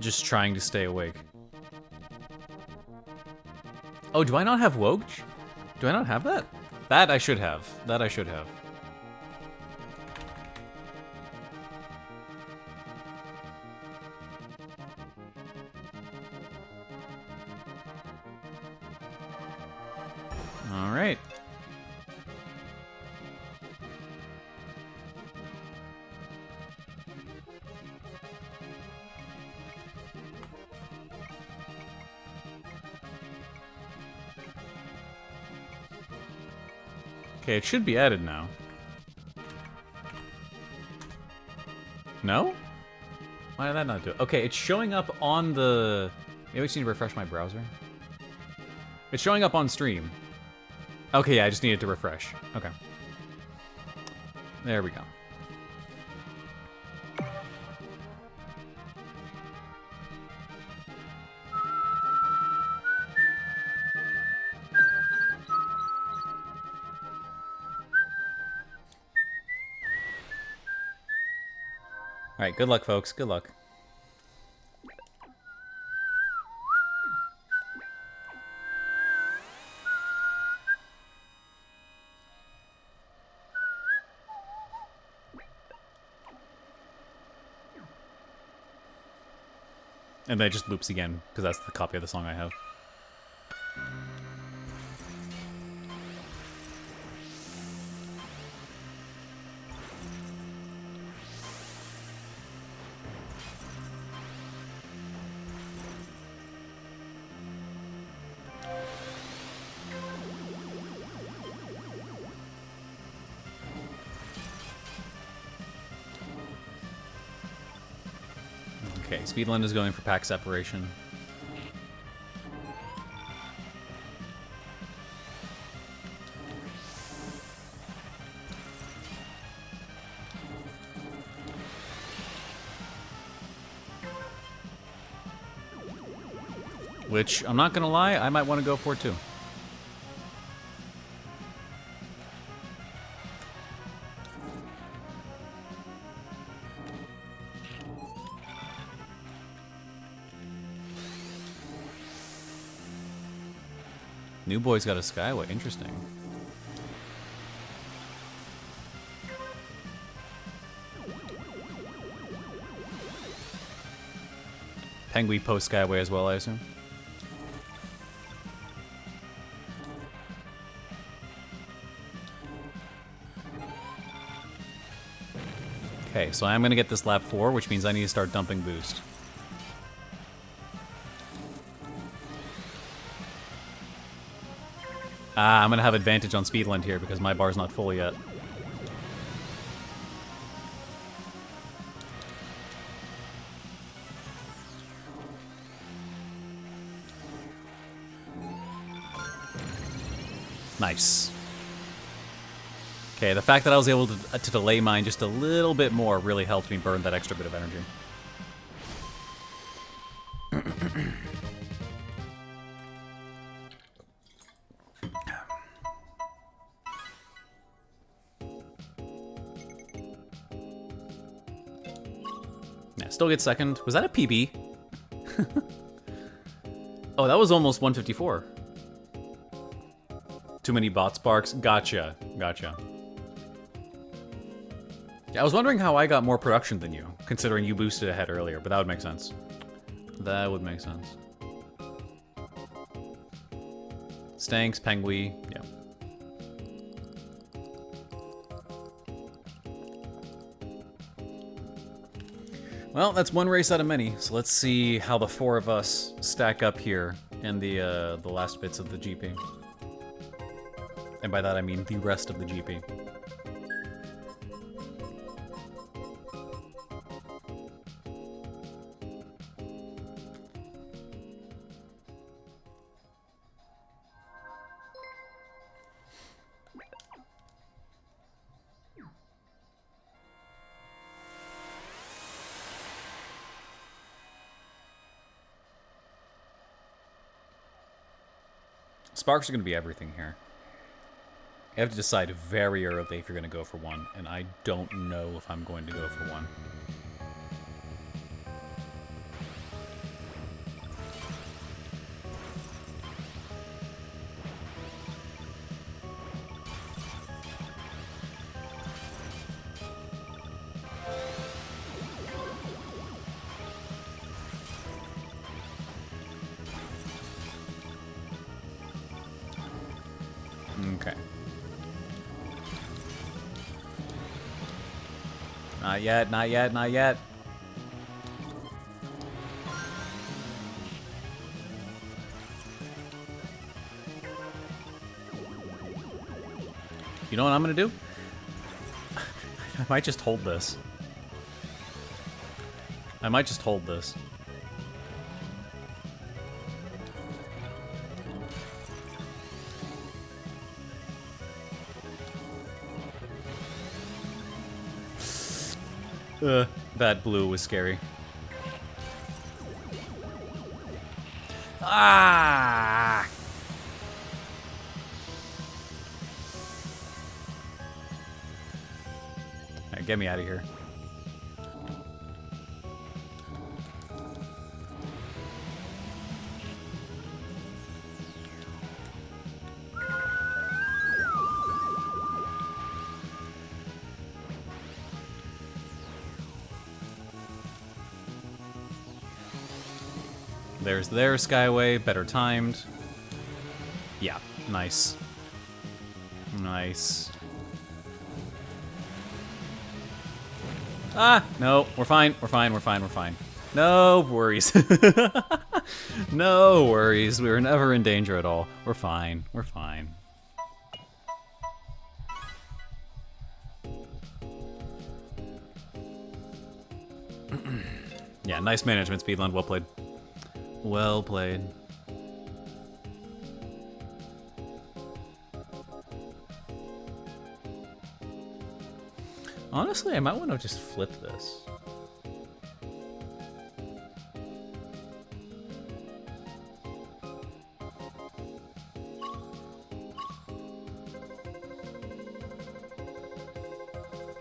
Just trying to stay awake. Oh, do I not have Woj? Do I not have that? That I should have. That I should have. All right. Okay, it should be added now. No? Why did that not do it? Okay, it's showing up on the... Maybe I just need to refresh my browser. It's showing up on stream. Okay, yeah, I just needed to refresh. Okay. There we go. Alright, good luck, folks. Good luck. And then it just loops again, because that's the copy of the song I have. Okay, Speedland is going for pack separation. Which, I'm not gonna lie, I might want to go for too. New boy's got a Skyway, interesting. Penguin post Skyway as well, I assume. Okay, so I'm gonna get this lap 4, which means I need to start dumping boost. I'm gonna have advantage on Speedland here because my bar's not full yet. Nice. Okay, the fact that I was able to delay mine just a little bit more really helped me burn that extra bit of energy. Yeah, still get second. Was that a PB? Oh, that was almost 154. Too many bot sparks. Gotcha. Gotcha. Yeah, I was wondering how I got more production than you, considering you boosted ahead earlier, but that would make sense. That would make sense. Stanks, Pengui, yeah. Well, that's one race out of many, so let's see how the four of us stack up here in the last bits of the GP. And by that I mean the rest of the GP. Sparks are going to be everything here. You have to decide very early if you're going to go for one, and I don't know if I'm going to go for one. Okay. Not yet, not yet, not yet. You know what I'm gonna do? I might just hold this. I might just hold this. That blue was scary. Ah! Alright, get me out of here. There's their Skyway, better timed. Yeah, nice. Nice. Ah, no, we're fine, we're fine, we're fine, we're fine. No worries. No worries, we were never in danger at all. We're fine, we're fine. Yeah, nice management, Speedland, well played. Well played. Honestly, I might want to just flip this.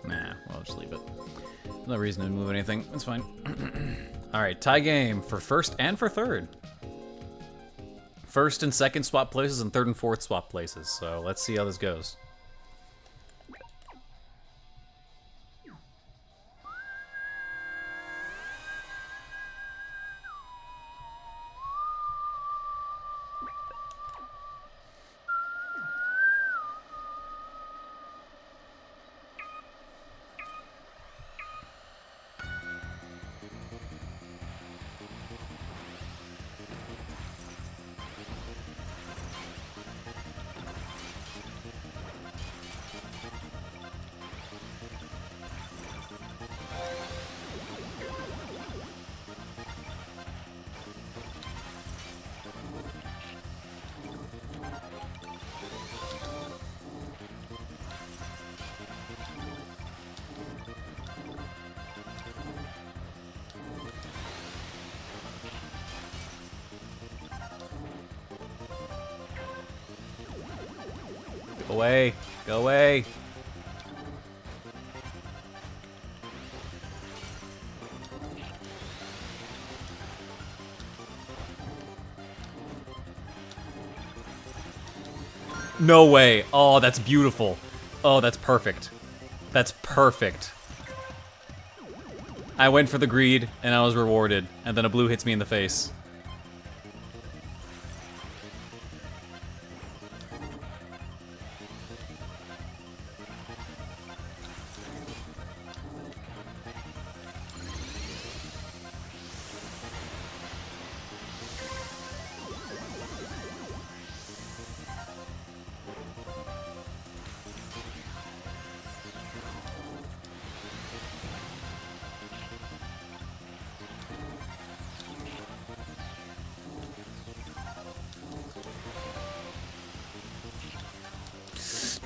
Nah, well, I'll just leave it. No reason to move anything. That's fine. Alright, tie game for first and for third. First and second swap places and third and fourth swap places. So let's see how this goes. Go away. Go away. No way. Oh, that's beautiful. Oh, that's perfect. That's perfect. I went for the greed, and I was rewarded, and then a blue hits me in the face.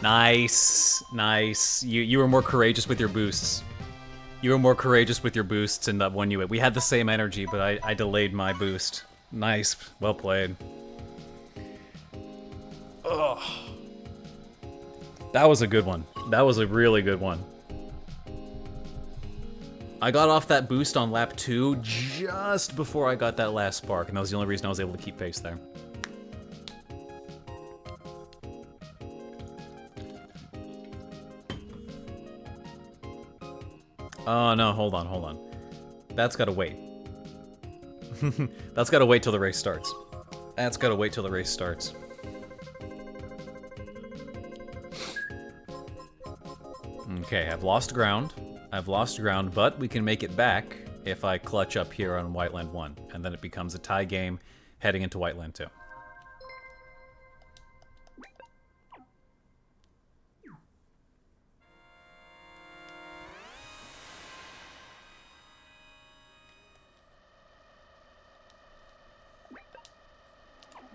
Nice, nice. You were more courageous with your boosts. You were more courageous with your boosts in that one you hit. We had the same energy, but I delayed my boost. Nice, well played. Ugh. That was a good one. That was a really good one. I got off that boost on lap 2 just before I got that last spark, and that was the only reason I was able to keep pace there. Oh no, hold on, hold on. That's gotta wait. That's gotta wait till the race starts. That's gotta wait till the race starts. Okay, I've lost ground. I've lost ground, but we can make it back if I clutch up here on Whiteland 1, and then it becomes a tie game heading into Whiteland 2.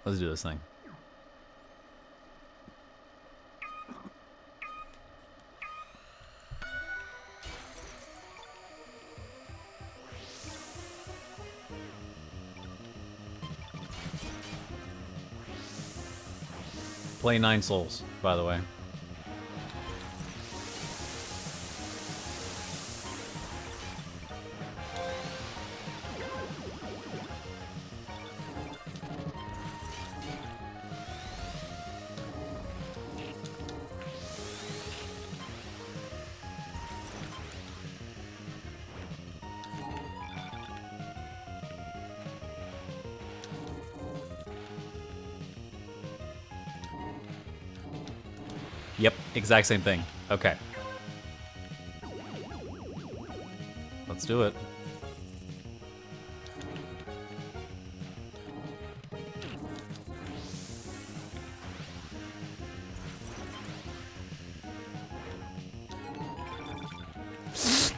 Let's do this thing. Play 9 souls, by the way. Yep, exact same thing. Okay. Let's do it.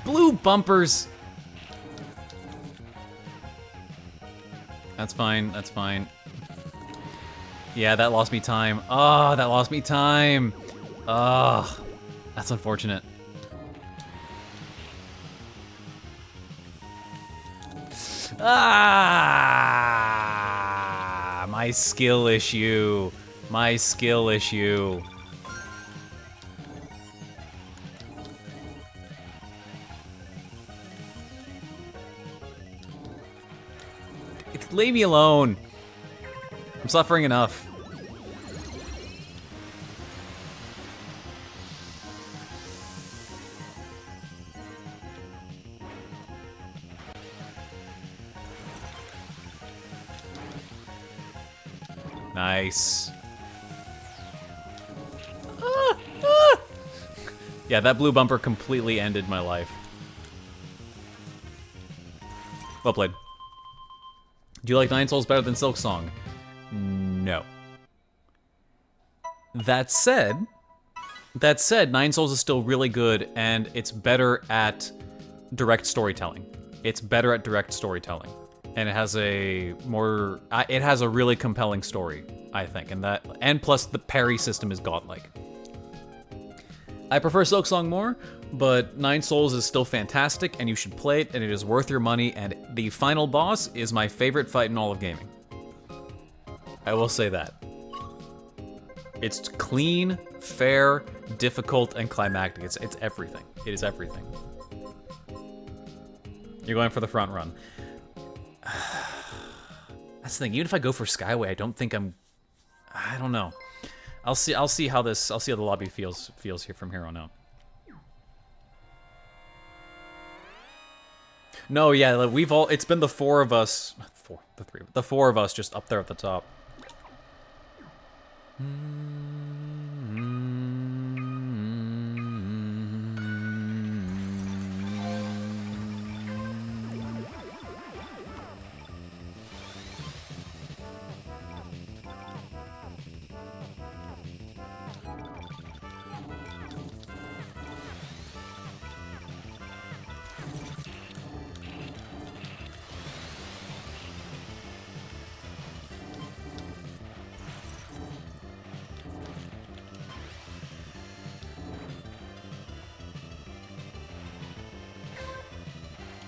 Blue bumpers! That's fine, that's fine. Yeah, that lost me time. Oh, that lost me time! Ugh, that's unfortunate. Ah, my skill issue. My skill issue. Leave me alone. I'm suffering enough. Nice. Yeah, that blue bumper completely ended my life. Well played. Do you like Nine Souls better than Silk Song? No. That said, Nine Souls is still really good, and it's better at direct storytelling. It's better at direct storytelling. And it has a more, it has a really compelling story, I think, and plus the parry system is godlike. I prefer Silk Song more, but Nine Souls is still fantastic, and you should play it, and it is worth your money, and the final boss is my favorite fight in all of gaming. I will say that. It's clean, fair, difficult, and climactic. It's everything. It is everything. You're going for the front run. That's the thing. Even if I go for Skyway, I don't think I'm. I don't know. I'll see how this. I'll see how the lobby feels here from here on out. No, yeah, we've all. It's been the four of us. The four of us just up there at the top.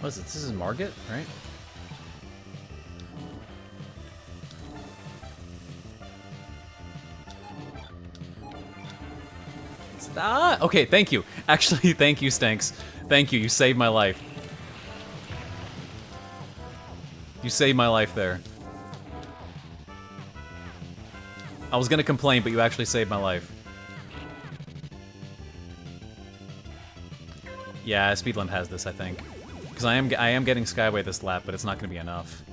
What is it? This is Margit, right? Ah, okay, thank you. Actually, thank you, Stanks. Thank you, you saved my life. You saved my life there. I was gonna complain, but you actually saved my life. Yeah, Speedland has this, I think. Because I am getting Skyway this lap, but it's not going to be enough.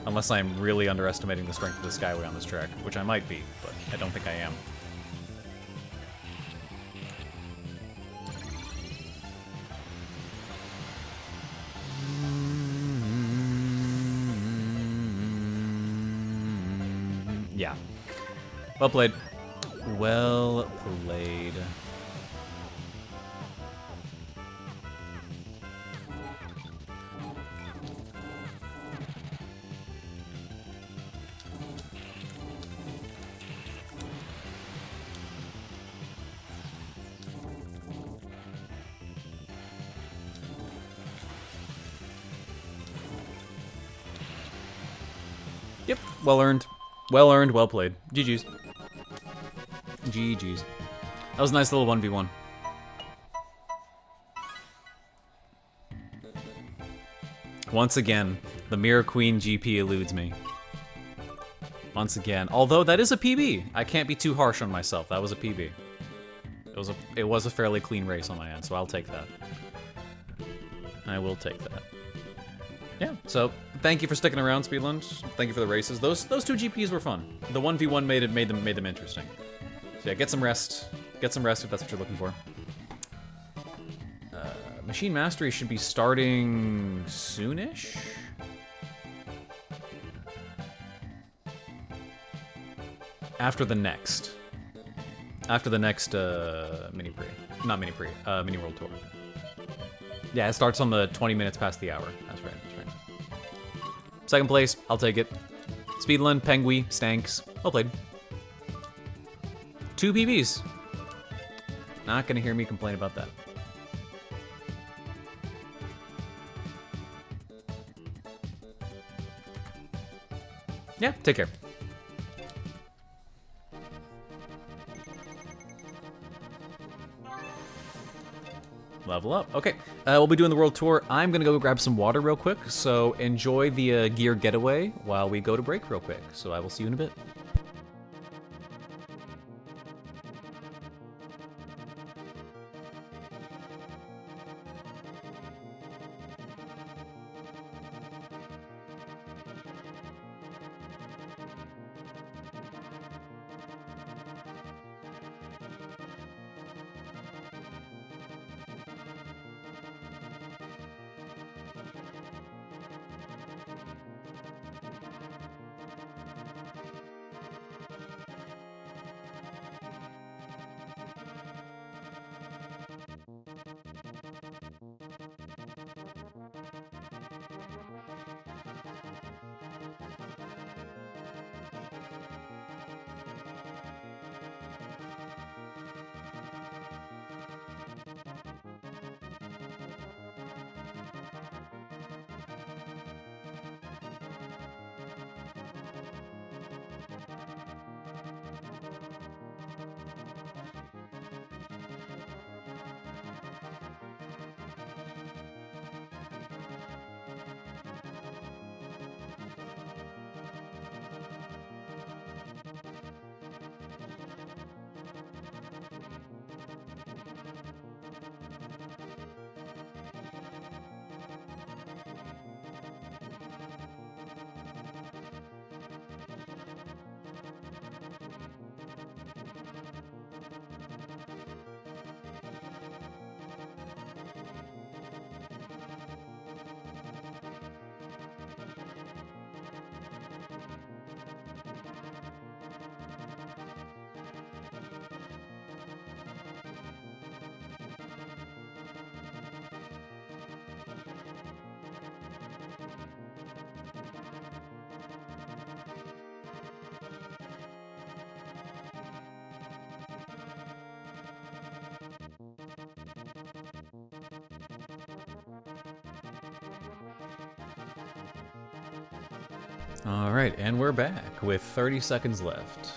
Unless I'm really underestimating the strength of the Skyway on this track, which I might be, but I don't think I am. Yeah. Well played. Well played. Yep, well earned. Well earned, well played. GG's. GG's. That was a nice little 1v1. Once again, the Mirror Queen GP eludes me. Once again. Although that is a PB. I can't be too harsh on myself. That was a PB. It was a fairly clean race on my end, so I'll take that. I will take that. Yeah, so thank you for sticking around, Speedland. Thank you for the races. Those two GPs were fun. The 1v1 made them interesting. So yeah, get some rest. Get some rest if that's what you're looking for. Machine Mastery should be starting soonish. After the next mini pre, not mini pre, mini world tour. Yeah, it starts on the 20 minutes past the hour. That's right. Second place, I'll take it. Speedland, Pengui, Stanks. Well played. 2 PBs. Not gonna hear me complain about that. Yeah, take care. Level up. Okay, we'll be doing the world tour. I'm gonna go grab some water real quick, so enjoy the gear getaway while we go to break real quick. So I will see you in a bit. All right, and we're back with 30 seconds left.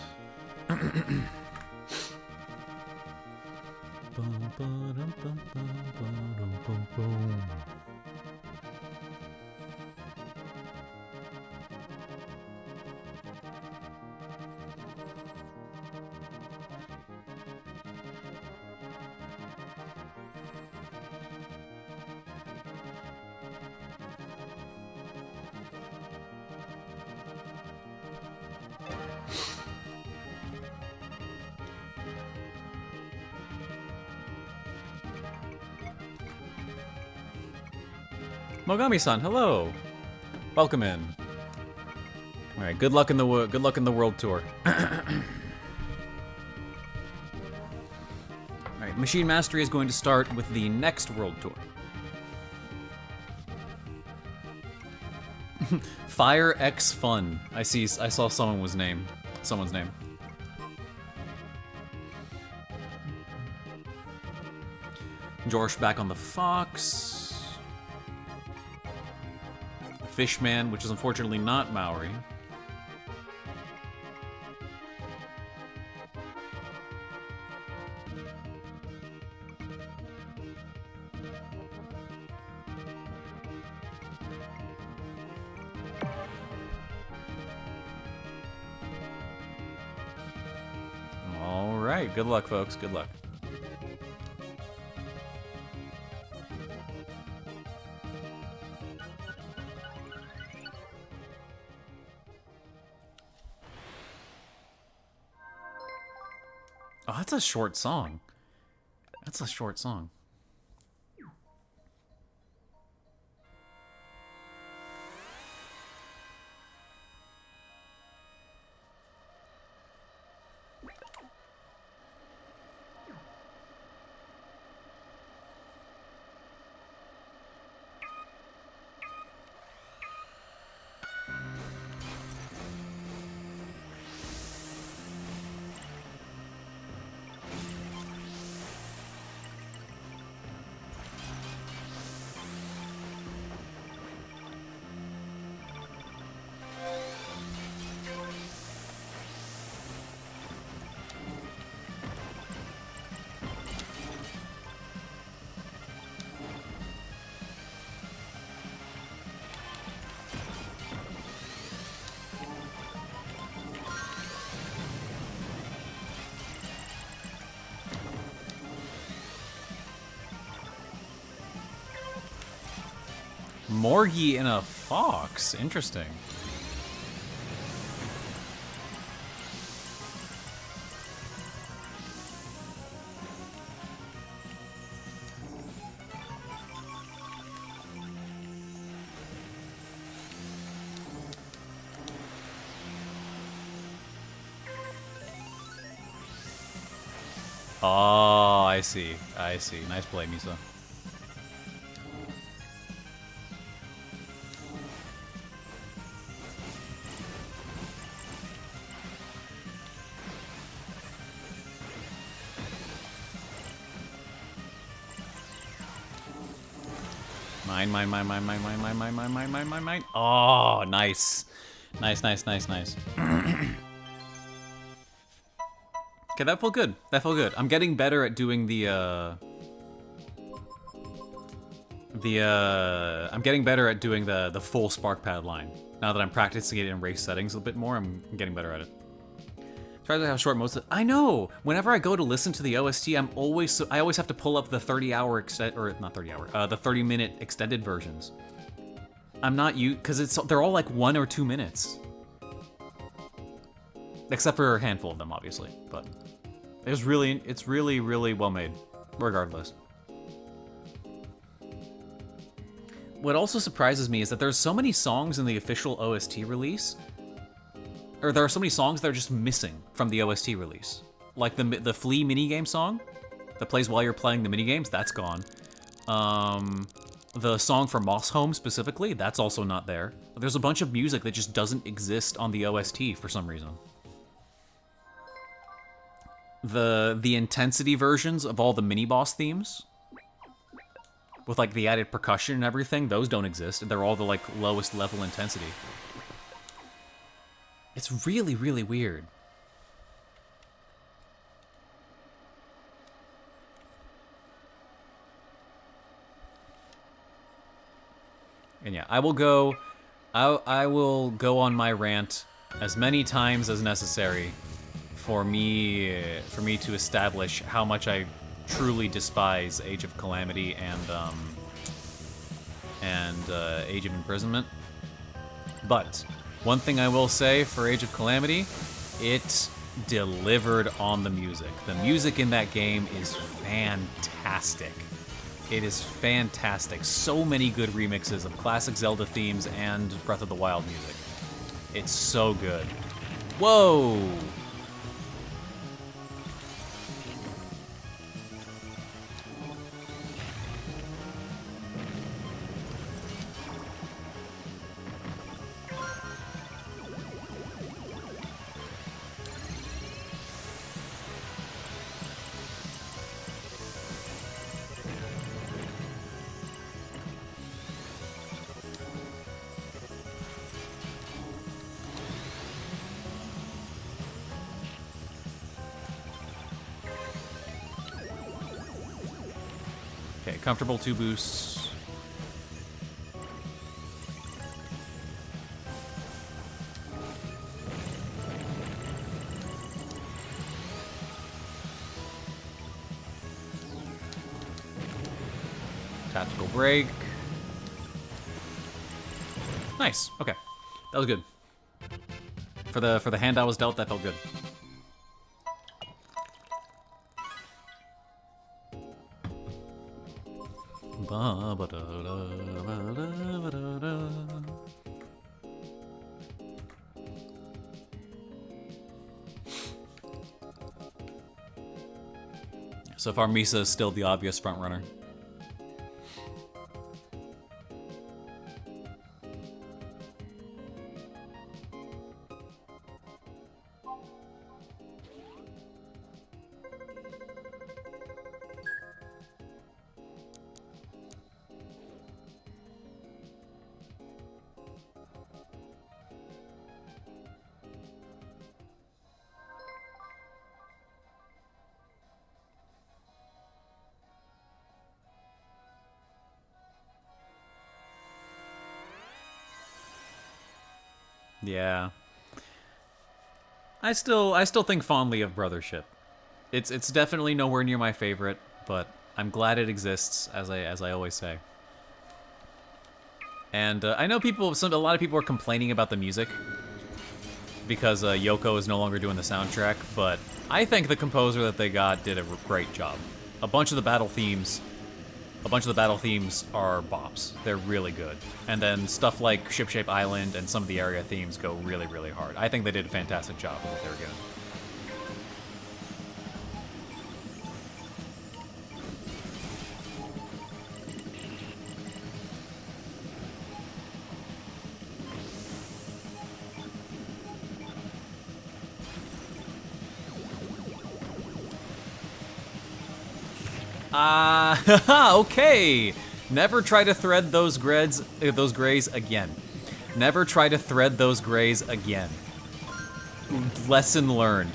Mogami-san, hello! Welcome in. All right, good luck in the world tour. All right, Machine Mastery is going to start with the next world tour. Fire X Fun. I saw someone's name. Jorsh back on the Fox. Fishman, which is unfortunately not Maori. All right, good luck, folks. Good luck. Oh, that's a short song. That's a short song. Morgie and a fox. Interesting. Oh, I see. I see. Nice play, Misa. Mine. Oh, nice. Nice. Okay, that felt good. I'm getting better at doing the full spark pad line. Now that I'm practicing it in race settings a bit more, I'm getting better at it. Try to have short most of it. I know! Whenever I go to listen to the OST, I always have to pull up the 30-hour the 30-minute extended versions. I'm not because they're all like 1 or 2 minutes. Except for a handful of them, obviously, but it's really well made, regardless. What also surprises me is that there's so many songs in the official OST release, or there are so many songs that are just missing from the OST release. Like the Flea minigame song that plays while you're playing the minigames, that's gone. The song for Moss Home specifically, that's also not there. There's a bunch of music that just doesn't exist on the OST for some reason. The intensity versions of all the mini-boss themes, with like the added percussion and everything, those don't exist. They're all the like lowest level intensity. It's really weird. And yeah, I will go on my rant as many times as necessary for me to establish how much I truly despise Age of Calamity and Age of Imprisonment. But one thing I will say for Age of Calamity, it delivered on the music. The music in that game is fantastic. It is fantastic. So many good remixes of classic Zelda themes and Breath of the Wild music. It's so good. Whoa! Okay, comfortable 2 boosts. Tactical break. Nice. Okay, that was good. For the hand I was dealt, that felt good. So far, Misa is still the obvious frontrunner. Yeah. I still think fondly of Brothership. It's definitely nowhere near my favorite, but I'm glad it exists, as I always say. And I know a lot of people are complaining about the music because Yoko is no longer doing the soundtrack, but I think the composer that they got did a great job. A bunch of the battle themes are bops. They're really good. And then stuff like Shipshape Island and some of the area themes go really, really hard. I think they did a fantastic job with what they were doing. Okay. Never try to thread those grays again. Never try to thread those grays again. Lesson learned.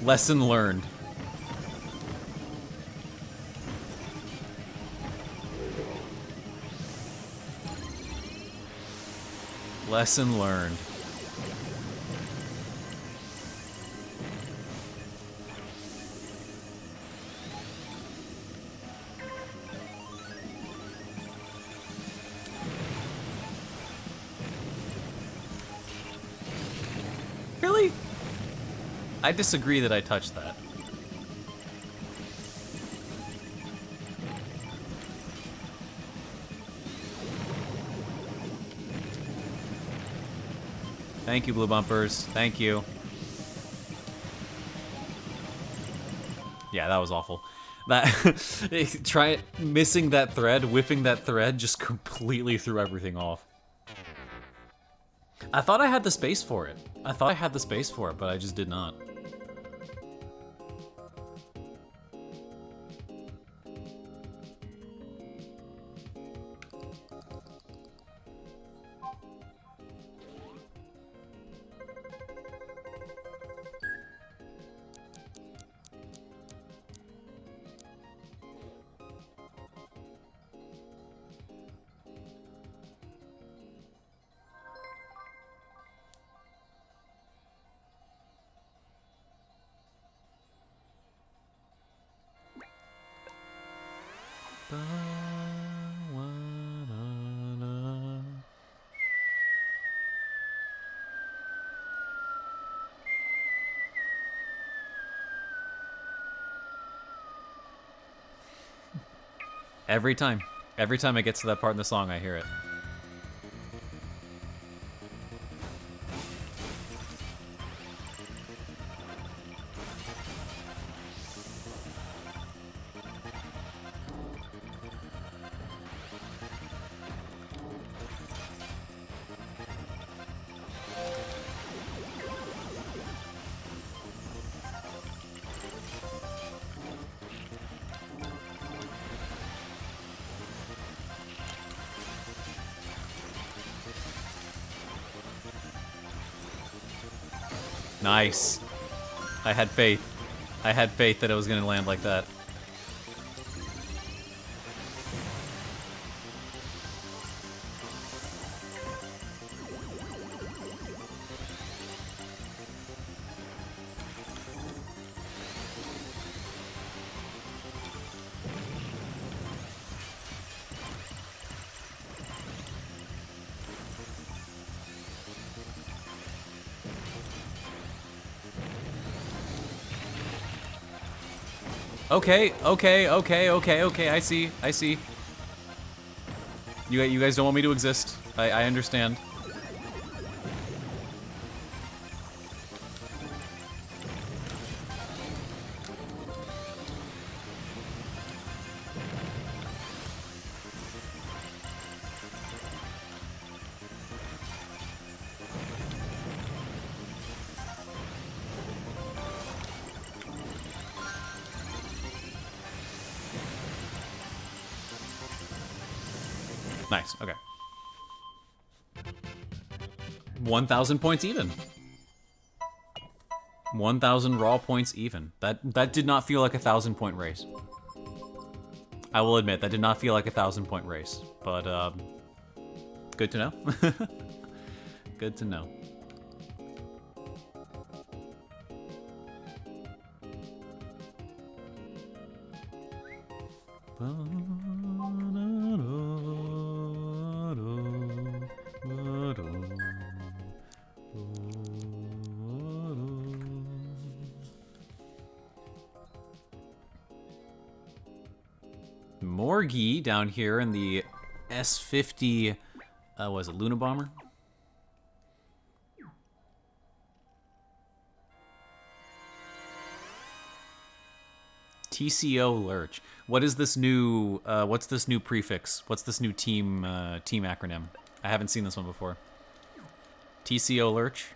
Lesson learned. Lesson learned. Really? I disagree that I touched that. Thank you, Blue Bumpers. Thank you. Yeah, that was awful. Missing that thread, whiffing that thread, just completely threw everything off. I thought I had the space for it. But I just did not. Every time it gets to that part in the song, I hear it. Nice. I had faith. I had faith that it was gonna land like that. Okay, I see. You guys don't want me to exist. I understand. Nice, okay. 1,000 points even. 1,000 raw points even. That did not feel like a 1,000-point race. I will admit, that did not feel like a 1,000-point race. But, good to know. Good to know. Morgie down here in the S50, was it Luna Bomber? TCO Lurch. What is this new, what's this new prefix? What's this new team acronym? I haven't seen this one before. TCO Lurch?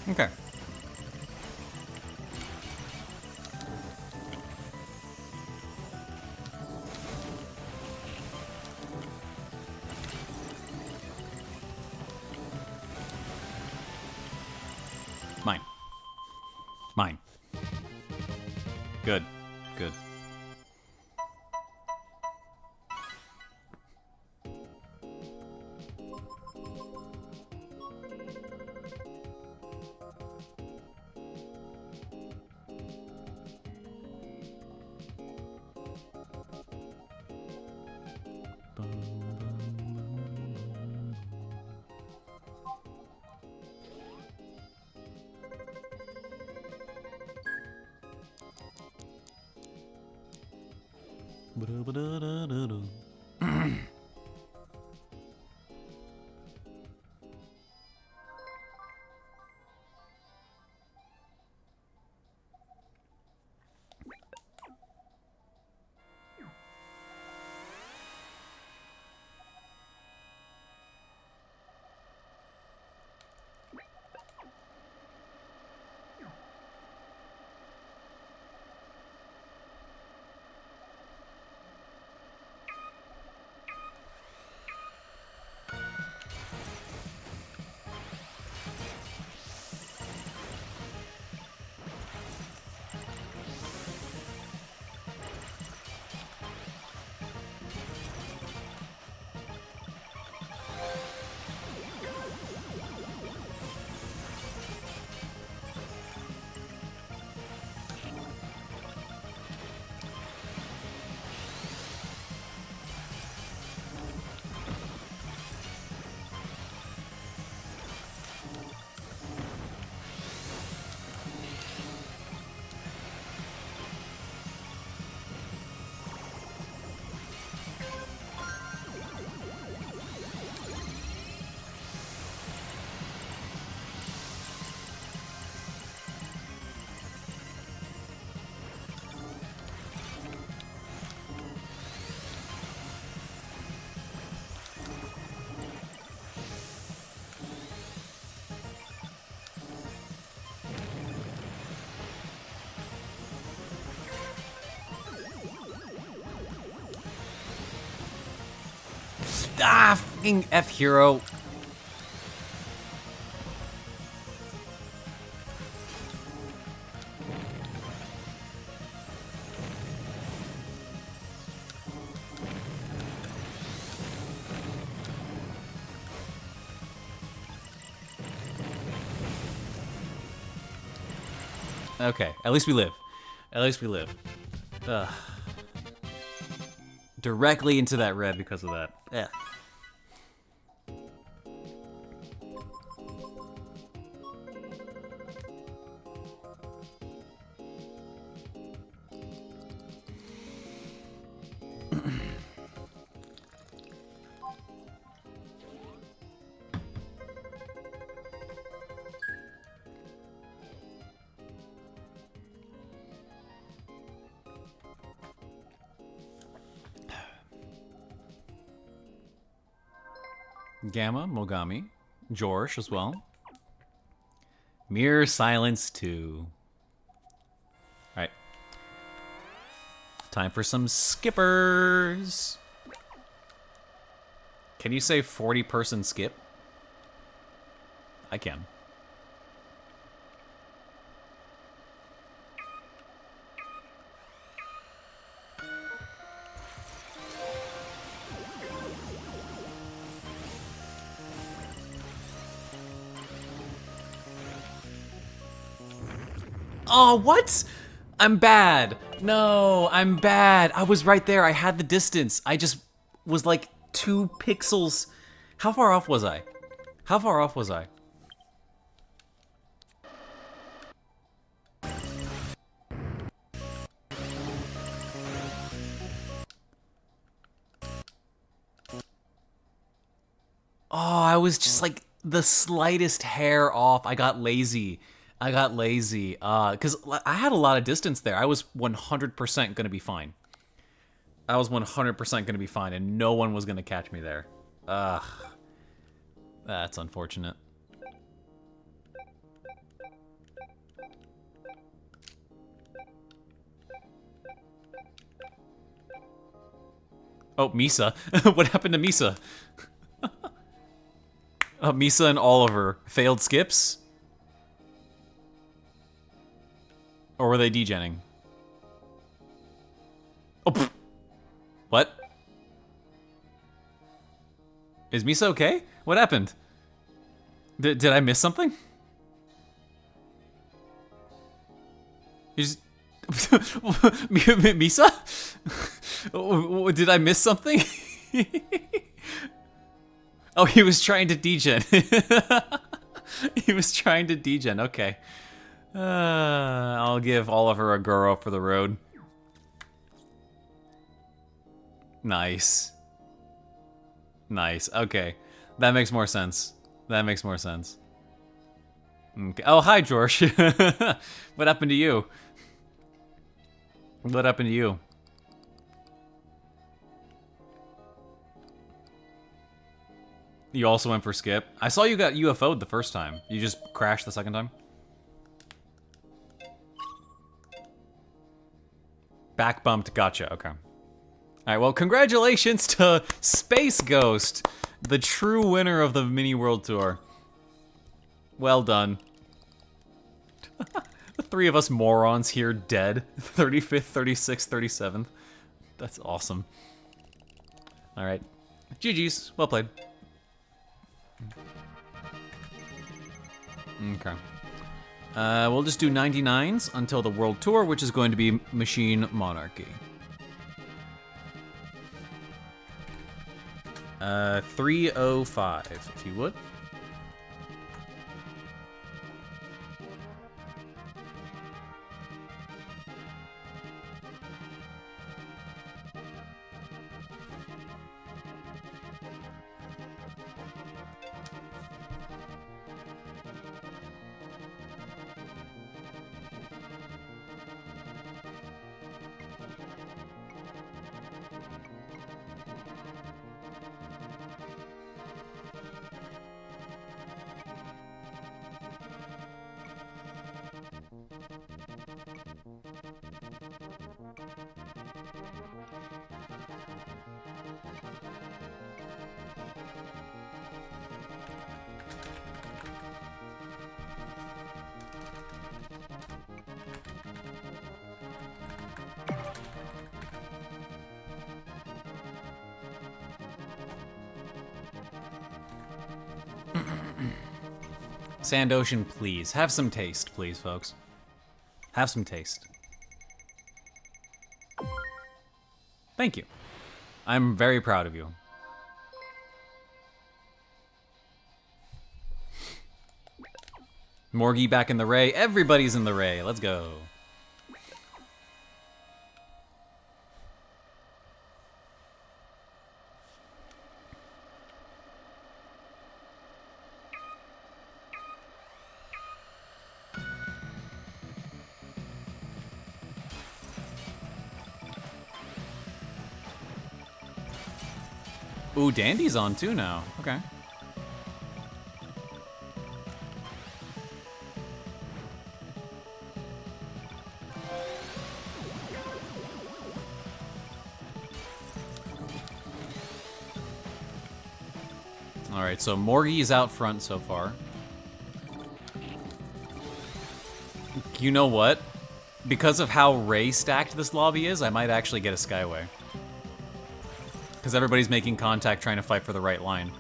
Okay. Mine. Mine. Good. Good. Ah, fucking F hero. Okay, at least we live. At least we live. Ugh. Directly into that red because of that. Yeah. Gamma, Mogami, Jorsh as well. Mirror Silence 2. Alright. Time for some skippers. Can you say 40-person skip? I can. Oh, what? I'm bad. No, I'm bad. I was right there. I had the distance. I just was like 2 pixels. How far off was I? How far off was I? Oh, I was just like the slightest hair off. I got lazy. I got lazy. Because I had a lot of distance there. I was 100% going to be fine. I was 100% going to be fine, and no one was going to catch me there. Ugh. That's unfortunate. Oh, Misa. What happened to Misa? Misa and Oliver failed skips? Or were they degenning? Oh, pfft. What? Is Misa okay? What happened? Did I miss something? You just... Misa? Did I miss something? Oh, he was trying to degen. He was trying to degen, okay. I'll give Oliver a Goro for the road. Nice. Nice, okay. That makes more sense. That makes more sense. Okay. Oh, hi, George. What happened to you? What happened to you? You also went for skip? I saw you got UFO'd the first time. You just crashed the second time? Back bumped, gotcha, okay. Alright, well, congratulations to Space Ghost, the true winner of the Mini World Tour. Well done. The 3 of us morons here dead. 35th, 36th, 37th. That's awesome. Alright. GG's. Well played. Okay. We'll just do 99s until the World Tour, which is going to be Machine Monarchy. 305, if you would. Sand Ocean, please. Have some taste, please, folks. Have some taste. Thank you. I'm very proud of you. Morgie back in the Ray. Everybody's in the Ray. Let's go. Ooh, Dandy's on too now. Okay. Alright, so Morgie's out front so far. You know what? Because of how Ray stacked this lobby is, I might actually get a Skyway. Because everybody's making contact trying to fight for the right line.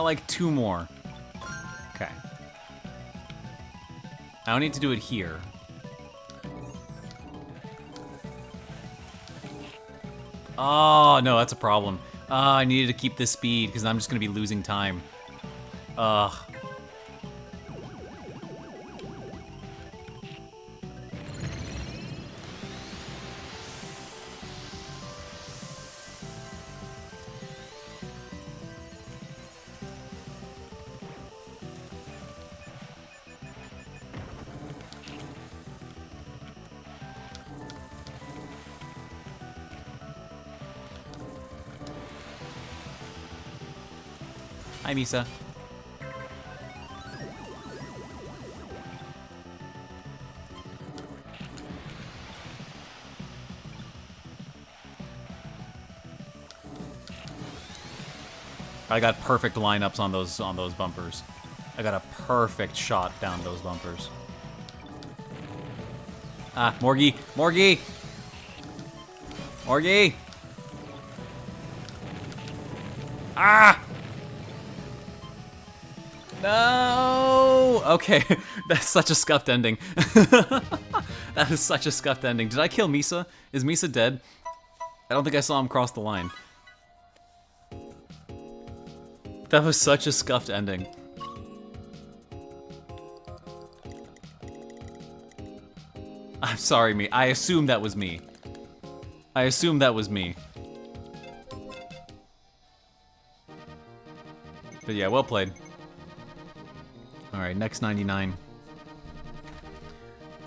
Like 2 more. Okay. I don't need to do it here. Oh, no, that's a problem. I needed to keep this speed because I'm just going to be losing time. Ugh. Hi, Misa. I got perfect lineups on those bumpers. I got a perfect shot down those bumpers. Ah, Morgie! Morgie! Morgie! Ah! No! Okay, that's such a scuffed ending. That was such a scuffed ending. Did I kill Misa? Is Misa dead? I don't think I saw him cross the line. That was such a scuffed ending. I'm sorry, me. I assumed that was me. I assumed that was me. But yeah, well played. Alright, next 99.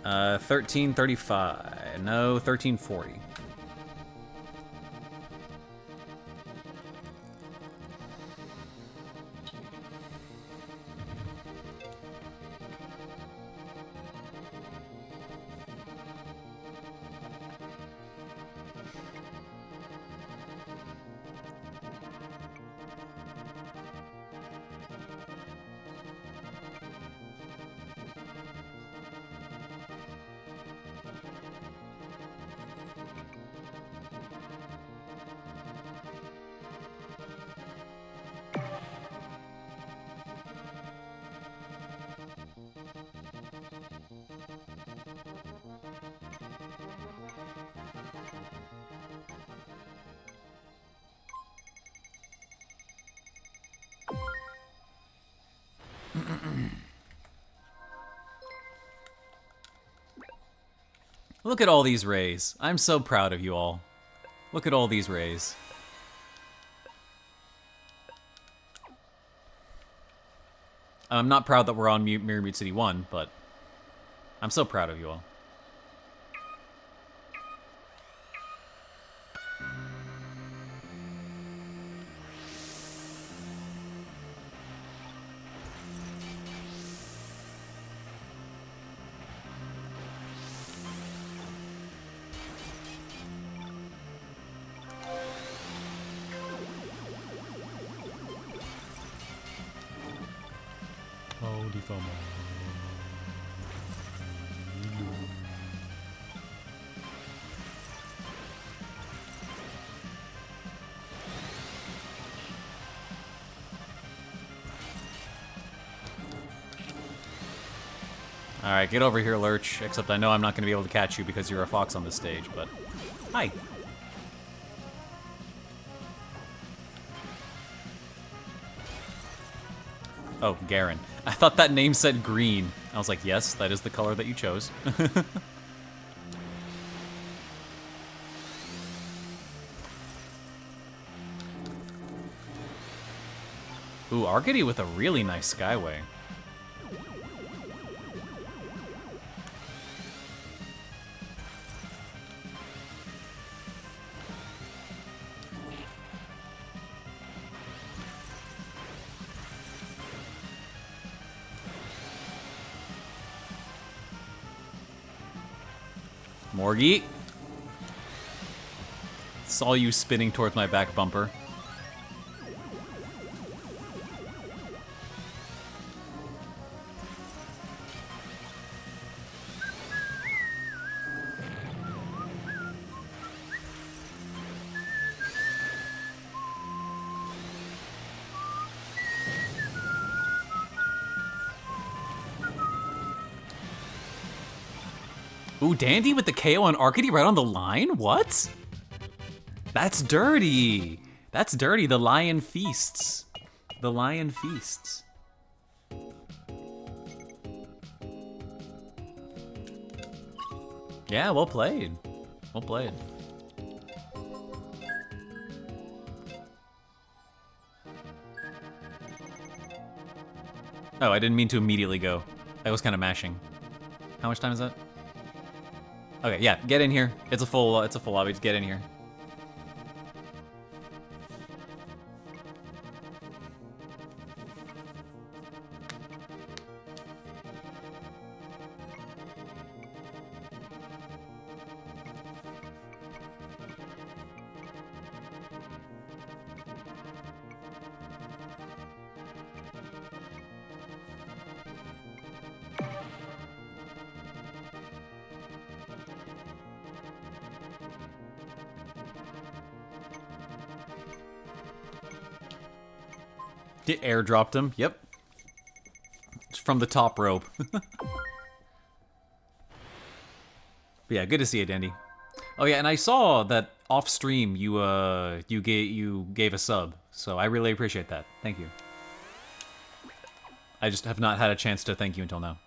1335. No, 1340. Look at all these rays. I'm so proud of you all. Look at all these rays. I'm not proud that we're on Mirror Mute City 1, but I'm so proud of you all. FOMO. Alright, get over here, Lurch. Except I know I'm not going to be able to catch you because you're a fox on this stage, but... Hi! Oh, Garen. I thought that name said green. I was like, yes, that is the color that you chose. Ooh, Arcady with a really nice Skyway. Morgie. Saw you spinning towards my back bumper. Ooh, Dandy with the KO on Arcady right on the line? What? That's dirty. That's dirty. The lion feasts. The lion feasts. Yeah, well played. Well played. Oh, I didn't mean to immediately go. I was kind of mashing. How much time is that? Okay, yeah, get in here. It's a full lobby. Just get in here. It airdropped him. Yep. It's from the top rope. But yeah, good to see you, Dandy. Oh yeah, and I saw that off stream you gave a sub, so I really appreciate that. Thank you. I just have not had a chance to thank you until now.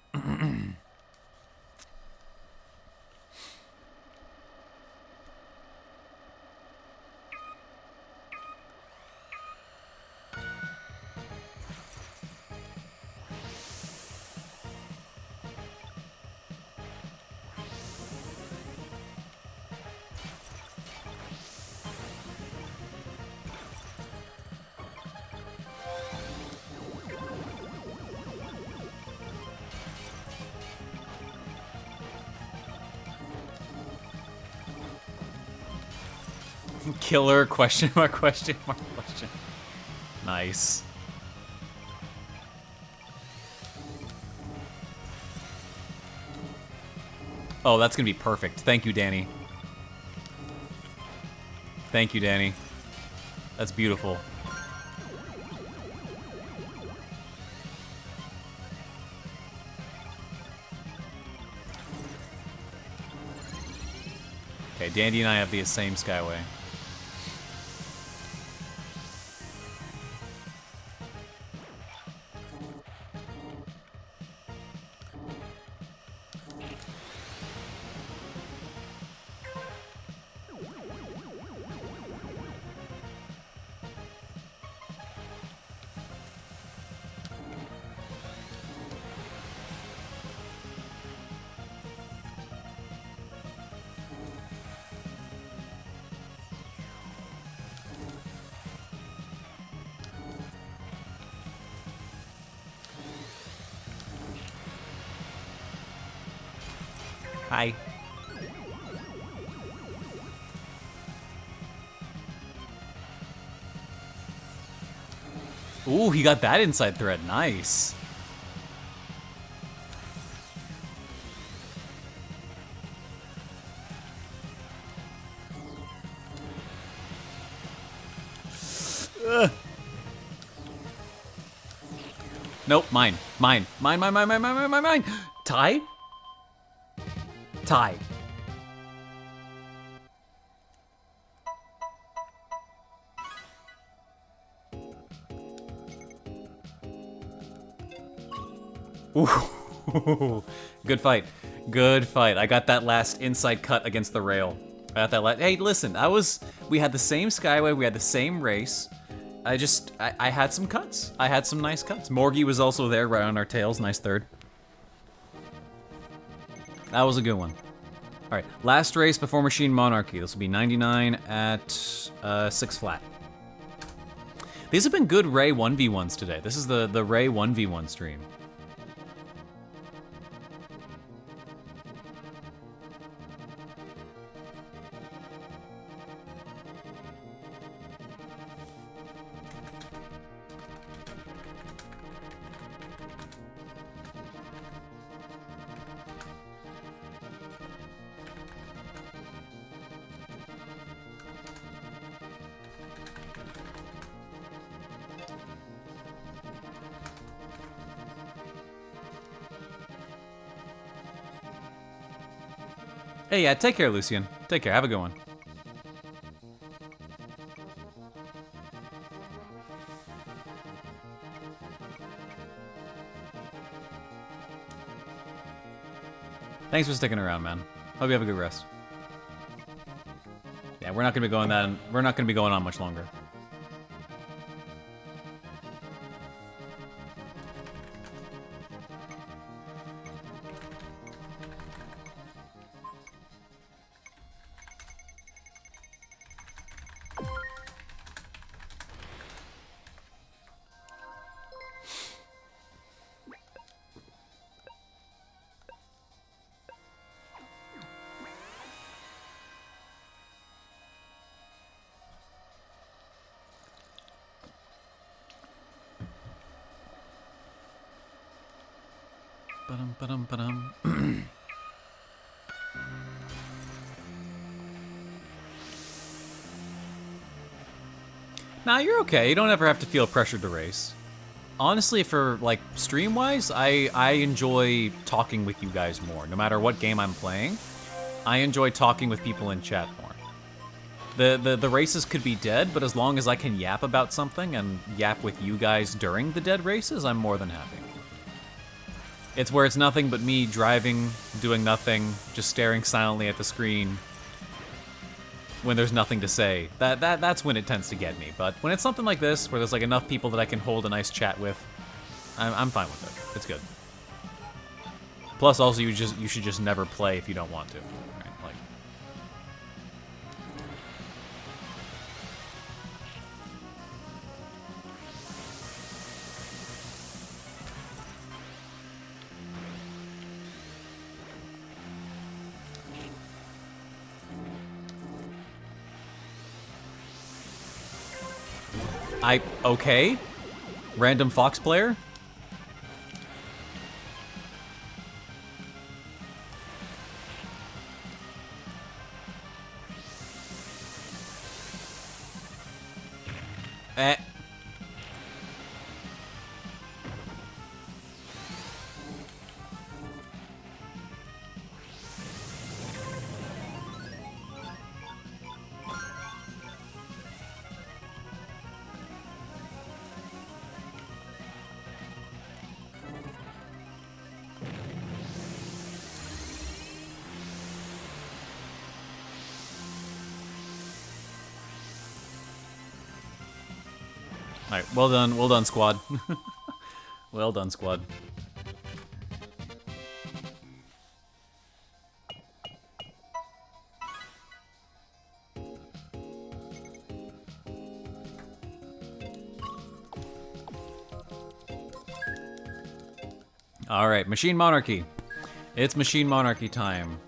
Killer, question mark, question mark, question. Nice. Oh, that's gonna be perfect. Thank you, Danny. Thank you, Danny. That's beautiful. Okay, Dandy and I have the same Skyway. Hi. Ooh, he got that inside thread. Nice. Nope, mine. Mine. Mine, mine, mine, mine, mine, mine, mine, mine. Tie? Tie. Ooh. Good fight. Good fight. I got that last inside cut against the rail. I got that last... Hey, listen, we had the same Skyway, we had the same race. I had some cuts. I had some nice cuts. Morgie was also there right on our tails. Nice third. That was a good one. All right, last race before Machine Monarchy. This will be 99 at 6 flat. These have been good Ray 1v1s today. This is the Ray 1v1 stream. Hey, yeah, take care, Lucian. Take care. Have a good one. Thanks for sticking around, man. Hope you have a good rest. Yeah, we're not gonna be going on much longer. Nah, you're okay. You don't ever have to feel pressured to race. Honestly, for like stream-wise, I enjoy talking with you guys more. No matter what game I'm playing, I enjoy talking with people in chat more. The races could be dead, but as long as I can yap about something and yap with you guys during the dead races, I'm more than happy. It's where it's nothing but me driving, doing nothing, just staring silently at the screen when there's nothing to say. That's when it tends to get me. But when it's something like this, where there's like enough people that I can hold a nice chat with, I'm fine with it. It's good. Plus, also, you should just never play if you don't want to. Right? Like, okay? Random Fox player? Eh. Alright, well done, squad. Well done, squad. Alright, Machine Monarchy. It's Machine Monarchy time.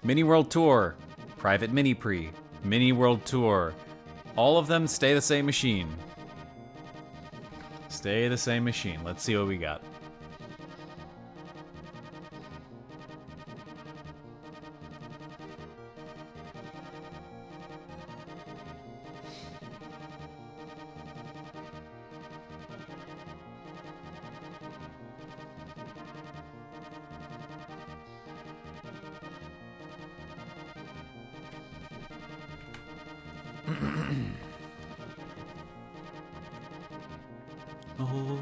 Mini World Tour, Private Mini Pre, Mini World Tour. All of them stay the same machine. Stay the same machine. Let's see what we got. Oh.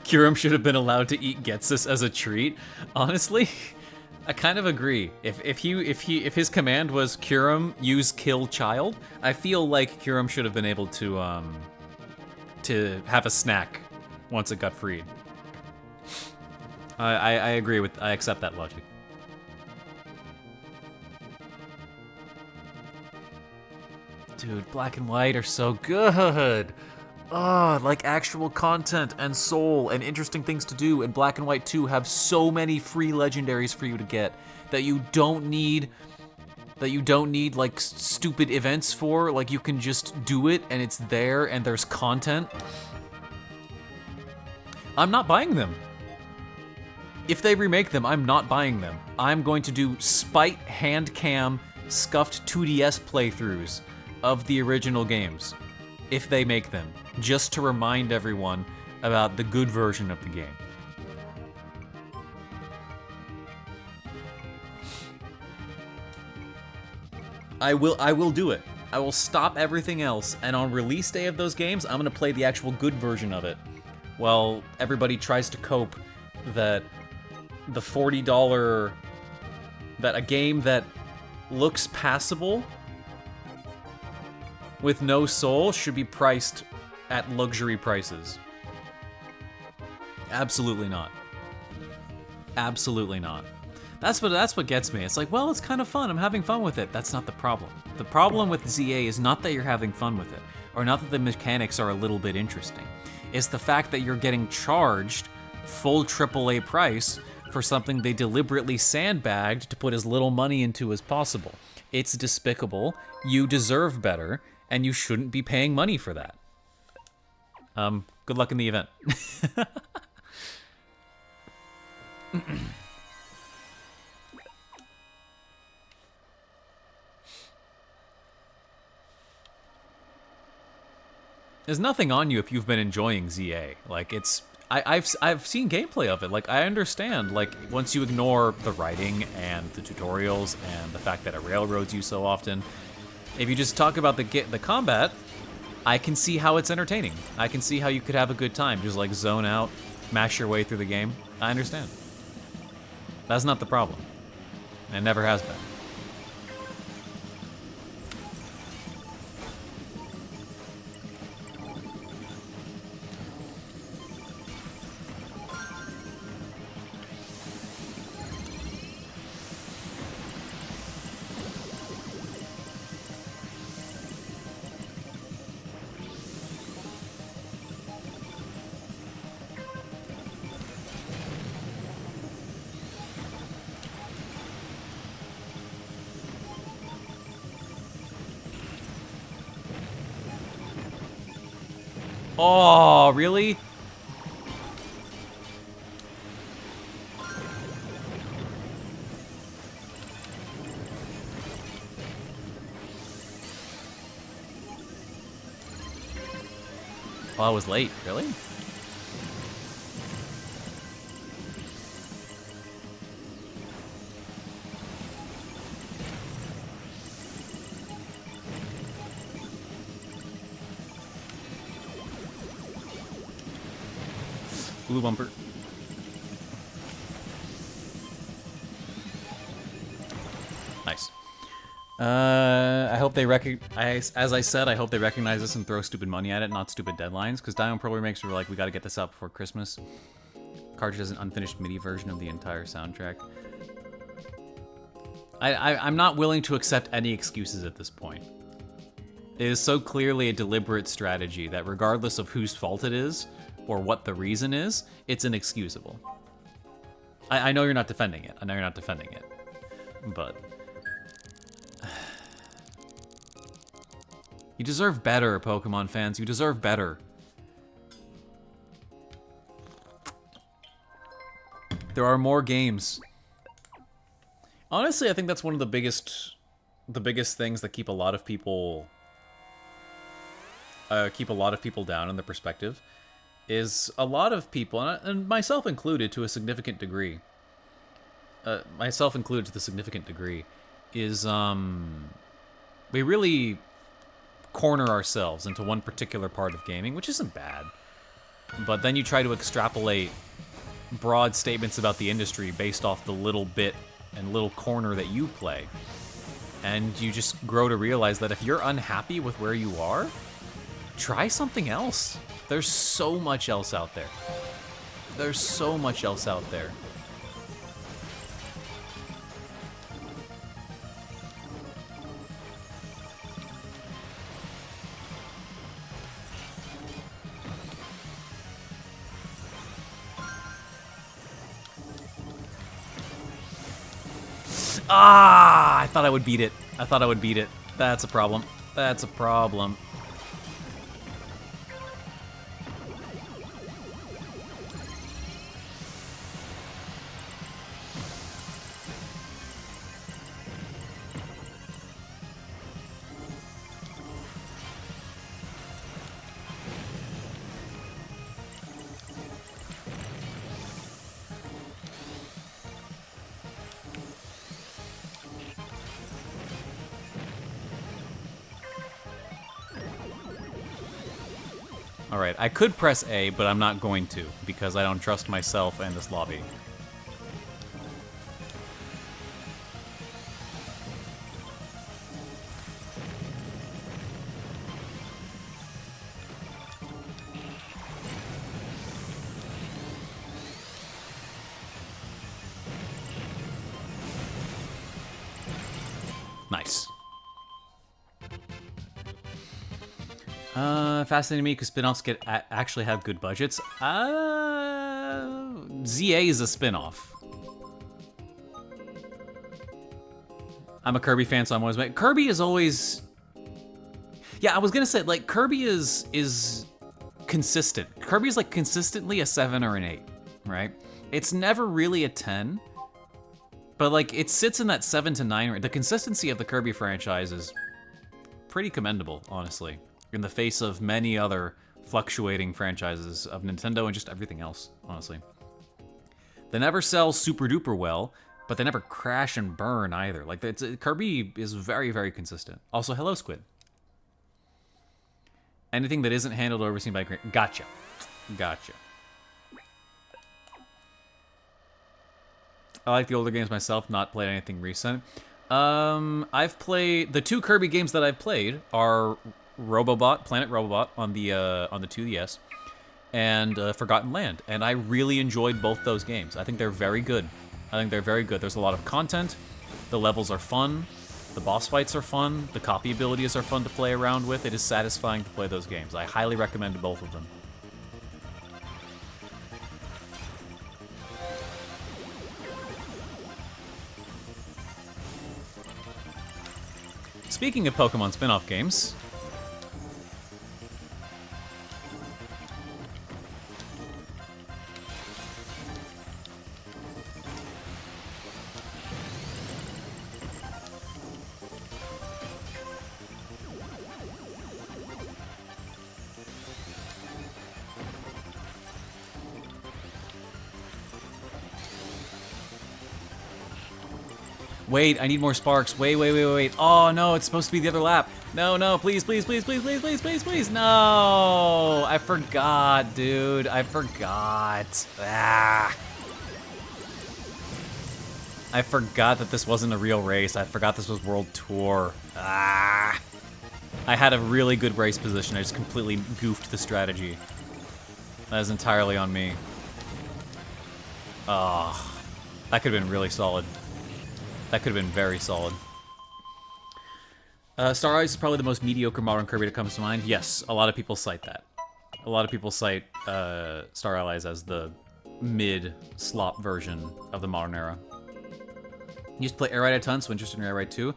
Kurum should have been allowed to eat Getsus as a treat. Honestly, I kind of agree. If his command was Kurum use kill child, I feel like Kurum should have been able to have a snack once it got freed. I agree with. I accept that logic. Dude, Black and White are so good. Oh, like actual content and soul and interesting things to do. And Black and White 2 have so many free legendaries for you to get that you don't need like stupid events for. Like you can just do it and it's there and there's content. I'm not buying them. If they remake them, I'm not buying them. I'm going to do spite hand cam scuffed 2DS playthroughs of the original games if they make them, just to remind everyone about the good version of the game. I will do it. I will stop everything else, and on release day of those games, I'm gonna play the actual good version of it, while everybody tries to cope that the $40, that a game that looks passable with no soul should be priced at luxury prices. Absolutely not. Absolutely not. That's what gets me. It's like, well, it's kind of fun. I'm having fun with it. That's not the problem. The problem with ZA is not that you're having fun with it, or not that the mechanics are a little bit interesting. It's the fact that you're getting charged full AAA price for something they deliberately sandbagged to put as little money into as possible. It's despicable. You deserve better. And you shouldn't be paying money for that. Good luck in the event. There's nothing on you if you've been enjoying ZA. Like I've seen gameplay of it. Like I understand. Like once you ignore the writing and the tutorials and the fact that it railroads you so often. If you just talk about the combat, I can see how it's entertaining. I can see how you could have a good time. Just like zone out, mash your way through the game. I understand. That's not the problem. And it never has been. Oh, really? Oh, I was late. Really? Blue bumper. Nice. I hope they as I said, I hope they recognize this and throw stupid money at it, not stupid deadlines, because Diamond probably makes sure, like, we gotta get this out before Christmas. Cartridge has an unfinished MIDI version of the entire soundtrack. I'm not willing to accept any excuses at this point. It is so clearly a deliberate strategy that regardless of whose fault it is, or what the reason is, it's inexcusable. I know you're not defending it. I know you're not defending it. But... you deserve better, Pokemon fans. You deserve better. There are more games. Honestly, I think that's one of the biggest things that keep a lot of people down in the perspective, is a lot of people, and myself included to a significant degree, is we really corner ourselves into one particular part of gaming, which isn't bad. But then you try to extrapolate broad statements about the industry based off the little bit and little corner that you play. And you just grow to realize that if you're unhappy with where you are, try something else. There's so much else out there. There's so much else out there. Ah! I thought I would beat it. I thought I would beat it. That's a problem. That's a problem. Alright, I could press A, but I'm not going to, because I don't trust myself and this lobby. Nice. Fascinating me because spin-offs actually have good budgets. ZA is a spin-off. I'm a Kirby fan, so I'm always... Kirby is always... Yeah, I was gonna say, like, Kirby is consistent. Kirby is, like, consistently a 7 or an 8, right? It's never really a 10, but, like, it sits in that 7 to 9 range. The consistency of the Kirby franchise is pretty commendable, honestly, in the face of many other fluctuating franchises of Nintendo and just everything else, honestly. They never sell super duper well, but they never crash and burn either. Like, Kirby is very, very consistent. Also, hello, Squid. Anything that isn't handled or overseen by... Gotcha. Gotcha. I like the older games myself, not played anything recent. I've played... The two Kirby games that I've played are Robobot, Planet Robobot on the 2DS, and Forgotten Land, and I really enjoyed both those games. I think they're very good. I think they're very good. There's a lot of content, the levels are fun, the boss fights are fun, the copy abilities are fun to play around with. It is satisfying to play those games. I highly recommend both of them. Speaking of Pokemon spin-off games... Wait, I need more sparks. Wait. Oh, no, it's supposed to be the other lap. No, please. No! I forgot, dude. I forgot. Ah. I forgot that this wasn't a real race. I forgot this was World Tour. Ah! I had a really good race position. I just completely goofed the strategy. That is entirely on me. Oh, that could have been really solid. That could have been very solid. Star Allies is probably the most mediocre modern Kirby that comes to mind. Yes, a lot of people cite that. A lot of people cite Star Allies as the mid-slop version of the modern era. Used to play Air Ride a ton, so interested in Air Ride 2.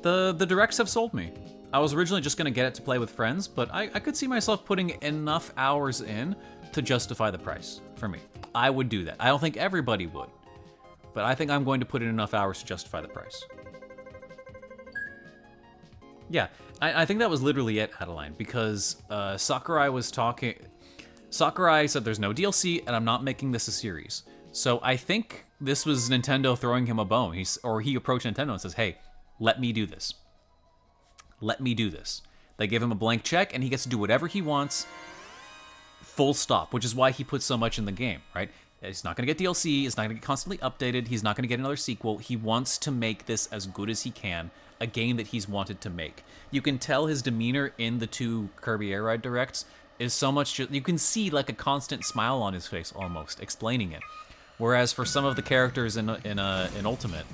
The directs have sold me. I was originally just going to get it to play with friends, but I could see myself putting enough hours in to justify the price for me. I would do that. I don't think everybody would, but I think I'm going to put in enough hours to justify the price. Yeah, I think that was literally it, Adeline, because Sakurai was talking... Sakurai said there's no DLC, and I'm not making this a series. So I think this was Nintendo throwing him a bone. He approached Nintendo and says, hey, let me do this. Let me do this. They give him a blank check, and he gets to do whatever he wants, full stop, which is why he puts so much in the game, right? He's not going to get DLC, it's not going to get constantly updated, he's not going to get another sequel. He wants to make this as good as he can, a game that he's wanted to make. You can tell his demeanor in the 2 Kirby Air Ride Directs is so much... You can see like a constant smile on his face, almost, explaining it. Whereas for some of the characters in Ultimate,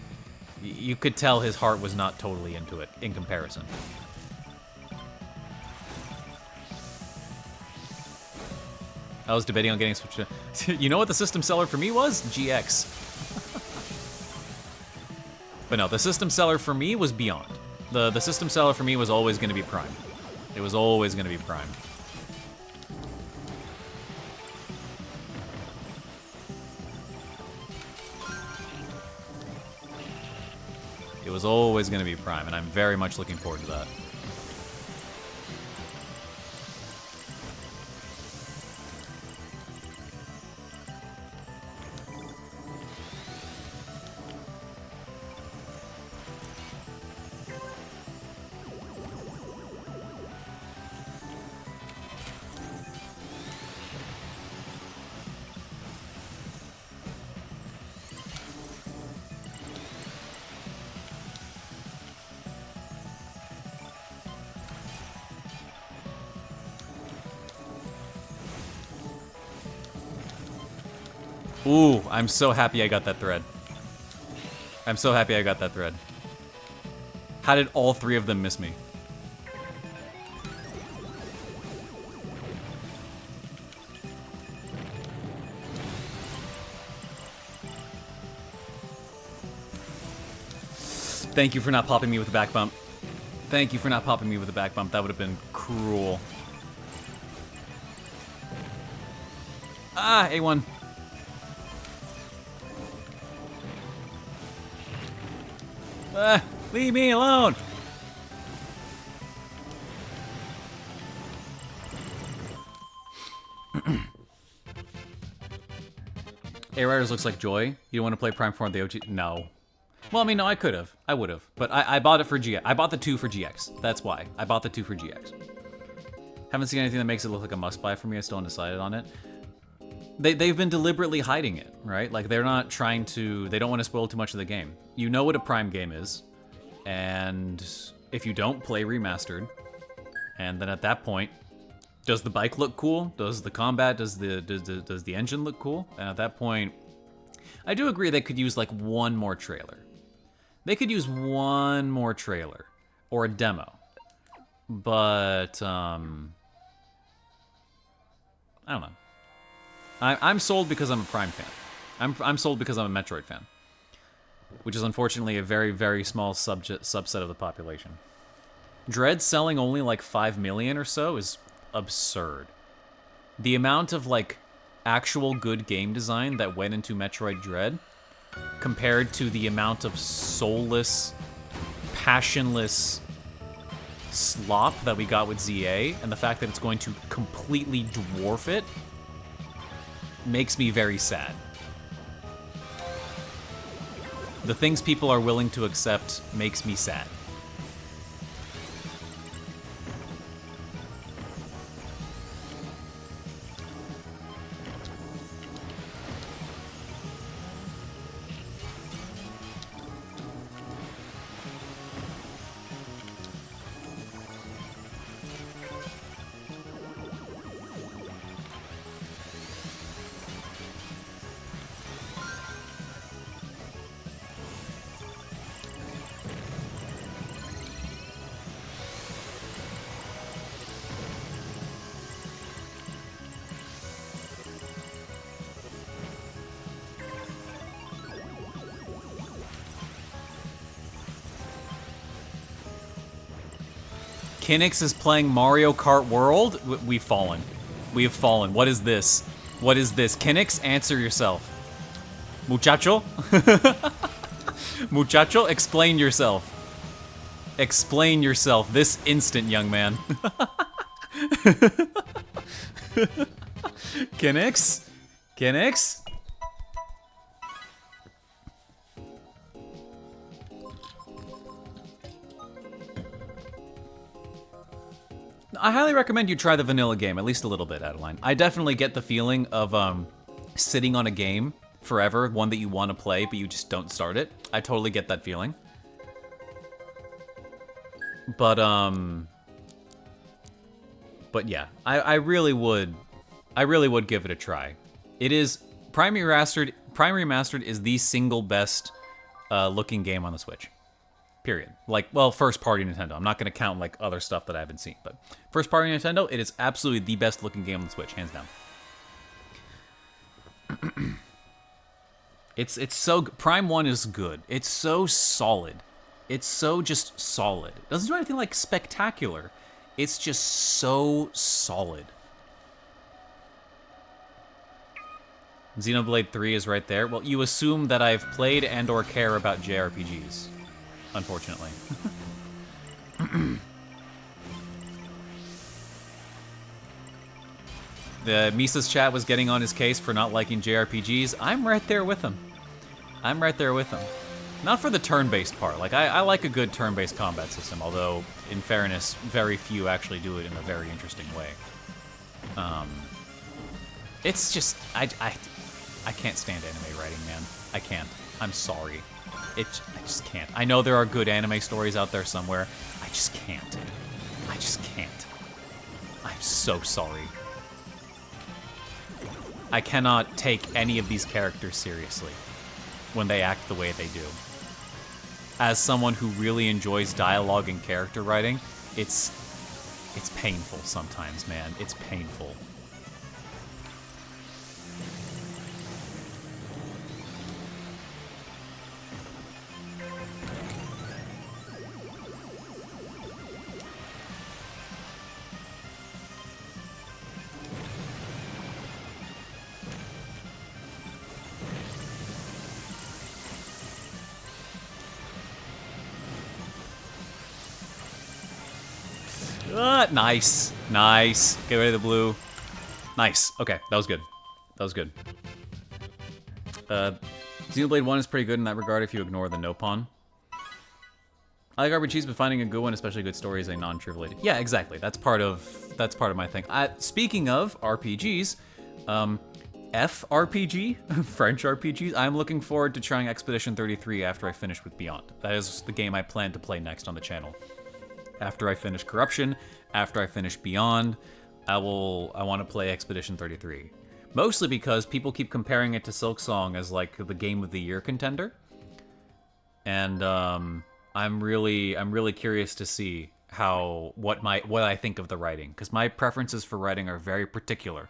you could tell his heart was not totally into it, in comparison. I was debating on getting switched to... You know what the system seller for me was? GX. But no, the system seller for me was Beyond. The system seller for me was always going to be Prime. It was always going to be Prime. It was always going to be Prime, and I'm very much looking forward to that. Ooh, I'm so happy I got that thread. I'm so happy I got that thread. How did all 3 of them miss me? Thank you for not popping me with the back bump. Thank you for not popping me with the back bump. That would have been cruel. Ah, A1. Leave me alone! A-Riders looks like joy. You don't want to play Prime 4 on the OG? No. Well, I mean, no, I could have. I would have. But I bought it for GX. I bought the 2 for GX. That's why. I bought the 2 for GX. Haven't seen anything that makes it look like a must-buy for me. I still undecided on it. They've been deliberately hiding it, right? Like, they're not trying to... They don't want to spoil too much of the game. You know what a Prime game is. And if you don't, play Remastered. And then at that point, does the bike look cool? Does the combat, does the engine look cool? And at that point, I do agree they could use like one more trailer. They could use one more trailer or a demo. But I don't know. I'm sold because I'm a Prime fan. I'm sold because I'm a Metroid fan. Which is unfortunately a very, very small subset of the population. Dread selling only like 5 million or so is absurd. The amount of like actual good game design that went into Metroid Dread compared to the amount of soulless, passionless slop that we got with ZA, and the fact that it's going to completely dwarf it, makes me very sad. The things people are willing to accept makes me sad. Kinix is playing Mario Kart World? We've fallen. We have fallen. What is this? What is this? Kinix, answer yourself. Muchacho? Muchacho, explain yourself. Explain yourself this instant, young man. Kinix? Kinix? I highly recommend you try the vanilla game, at least a little bit, Adeline. I definitely get the feeling of sitting on a game forever, one that you want to play, but you just don't start it. I totally get that feeling. But yeah, I really would give it a try. It is Primary Mastered is the single best looking game on the Switch. Period. Like, well, first party Nintendo. I'm not going to count like other stuff that I haven't seen, but first party Nintendo, it is absolutely the best looking game on the Switch, hands down. It's so Prime 1 is good. It's so solid. It's so just solid. It doesn't do anything like spectacular. It's just so solid. Xenoblade 3 is right there. Well, you assume that I've played and or care about JRPGs. Unfortunately. The Misa's chat was getting on his case for not liking JRPGs. I'm right there with him. I'm right there with him. Not for the turn-based part. Like, I like a good turn-based combat system, although, in fairness, very few actually do it in a very interesting way. It's just... I can't stand anime writing, man. I can't. I'm sorry. I just can't. I know there are good anime stories out there somewhere. I just can't. I just can't. I'm so sorry. I cannot take any of these characters seriously when they act the way they do. As someone who really enjoys dialogue and character writing, it's painful sometimes, man. It's painful. Nice. Nice. Get rid of the blue. Nice. Okay, that was good. That was good. Xenoblade 1 is pretty good in that regard if you ignore the no pawn. I like RPGs, but finding a good one, especially a good story, is a non-trivial. Yeah, exactly. That's part of my thing. Speaking of RPGs, FRPG, French RPGs, I'm looking forward to trying Expedition 33 after I finish with Beyond. That is the game I plan to play next on the channel. After I finish Corruption, after I finish Beyond, I want to play Expedition 33. Mostly because people keep comparing it to Silksong as like the Game of the Year contender. And I'm really curious to see what I think of the writing, because my preferences for writing are very particular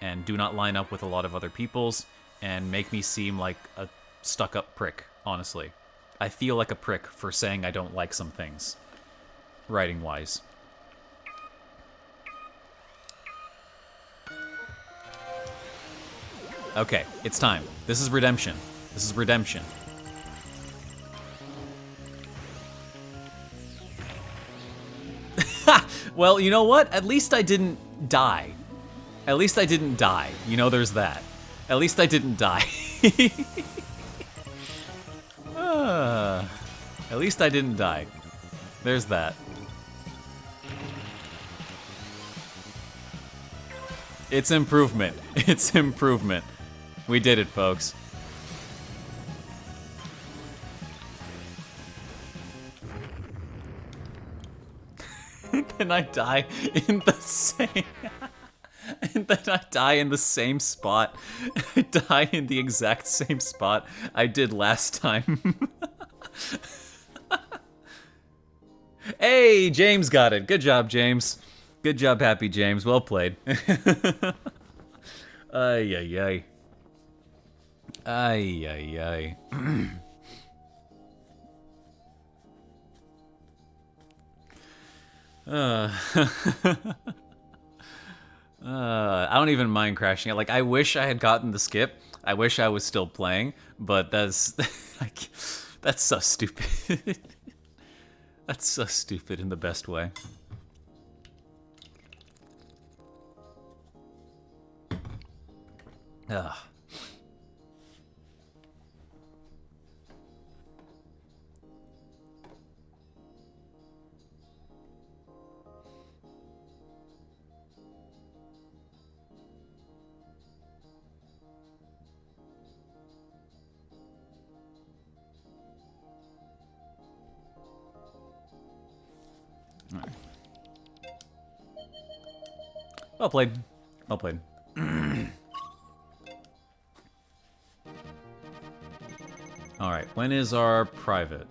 and do not line up with a lot of other people's and make me seem like a stuck-up prick, honestly. I feel like a prick for saying I don't like some things, writing-wise. Okay, it's time. This is redemption. This is redemption. Well, you know what? At least I didn't die. At least I didn't die. You know, there's that. At least I didn't die. At least I didn't die. There's that. It's improvement. It's improvement. We did it, folks. Then I die in the same... and then I die in the same spot. I die in the exact same spot I did last time. Hey, James got it. Good job, James. Good job, Happy James. Well played. Ay, ay, ay. Ay, ay, ay. I don't even mind crashing it. Like, I wish I had gotten the skip. I wish I was still playing, but that's like, that's so stupid. That's so stupid in the best way. Ugh. Right. Well played. Well played. Alright, when is our private?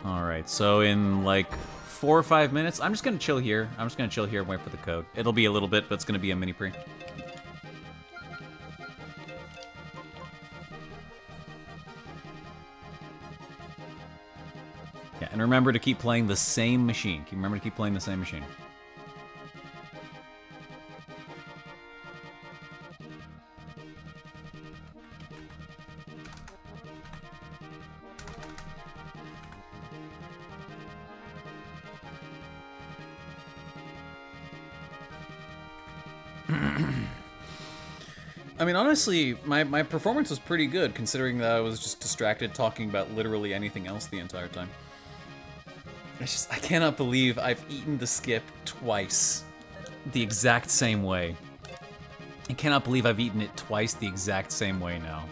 Alright, so in like 4 or 5 minutes, I'm just gonna chill here. I'm just gonna chill here and wait for the code. It'll be a little bit, but it's gonna be a mini pre. Yeah, and remember to keep playing the same machine. Remember to keep playing the same machine. I mean, honestly, my performance was pretty good, considering that I was just distracted talking about literally anything else the entire time. I cannot believe I've eaten the skip twice the exact same way. I cannot believe I've eaten it twice the exact same way now.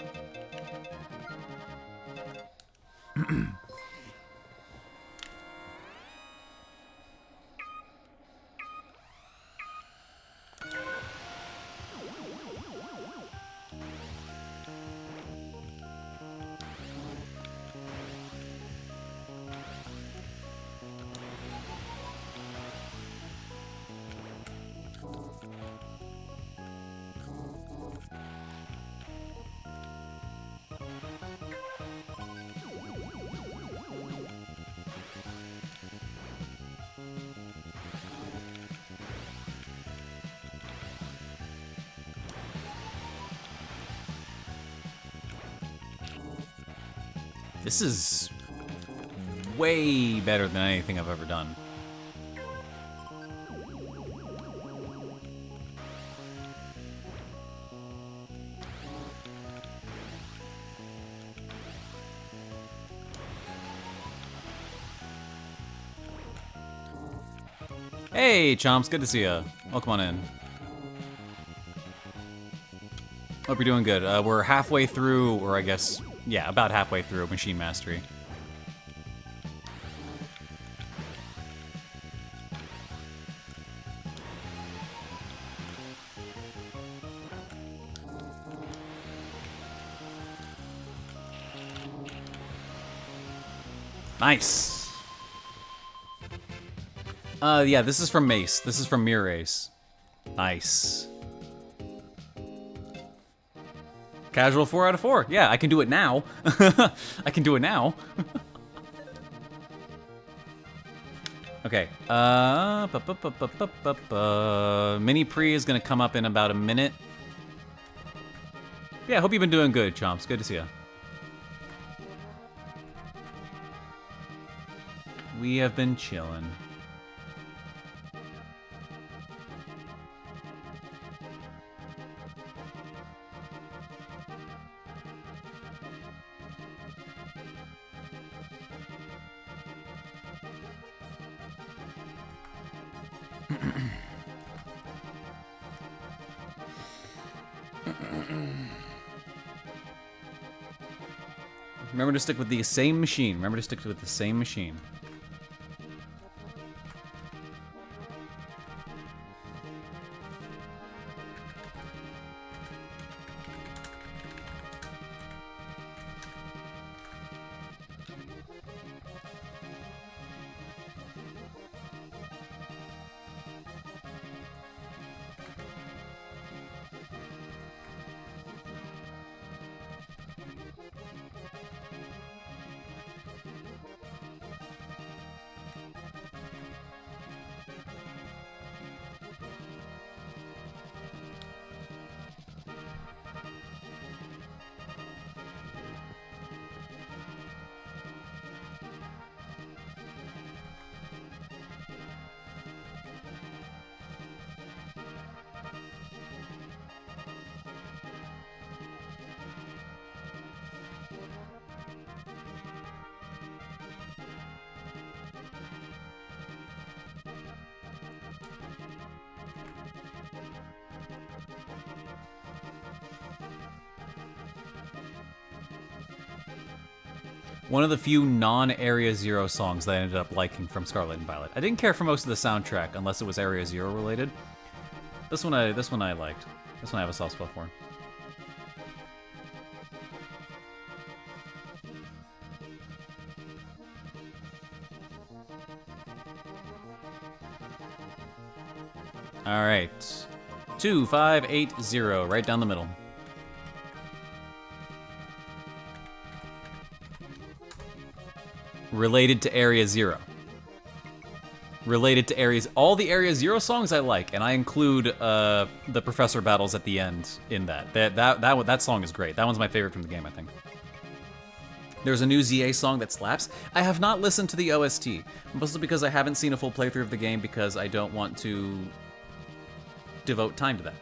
This is way better than anything I've ever done. Hey, Chomps, good to see ya. Welcome on in. Hope you're doing good. We're halfway through, or I guess, yeah, about halfway through Machine Mastery. Nice. Yeah, this is from Mace. This is from Mirror Ace. Nice. Casual 4 out of 4. Yeah, I can do it now. I can do it now. Okay. Mini pre is gonna come up in about a minute. Yeah, hope you've been doing good, Chomps. Good to see you. We have been chilling. Remember to stick with the same machine. Remember to stick with the same machine. One of the few non-Area Zero songs that I ended up liking from Scarlet and Violet. I didn't care for most of the soundtrack unless it was Area Zero related. This one I liked. This one I have a soft spot for. All right, 2580, right down the middle. Related to Area Zero. Related to areas, all the Area Zero songs I like, and I include the Professor battles at the end in that. That song is great. That one's my favorite from the game, I think. There's a new ZA song that slaps. I have not listened to the OST, mostly because I haven't seen a full playthrough of the game because I don't want to devote time to that.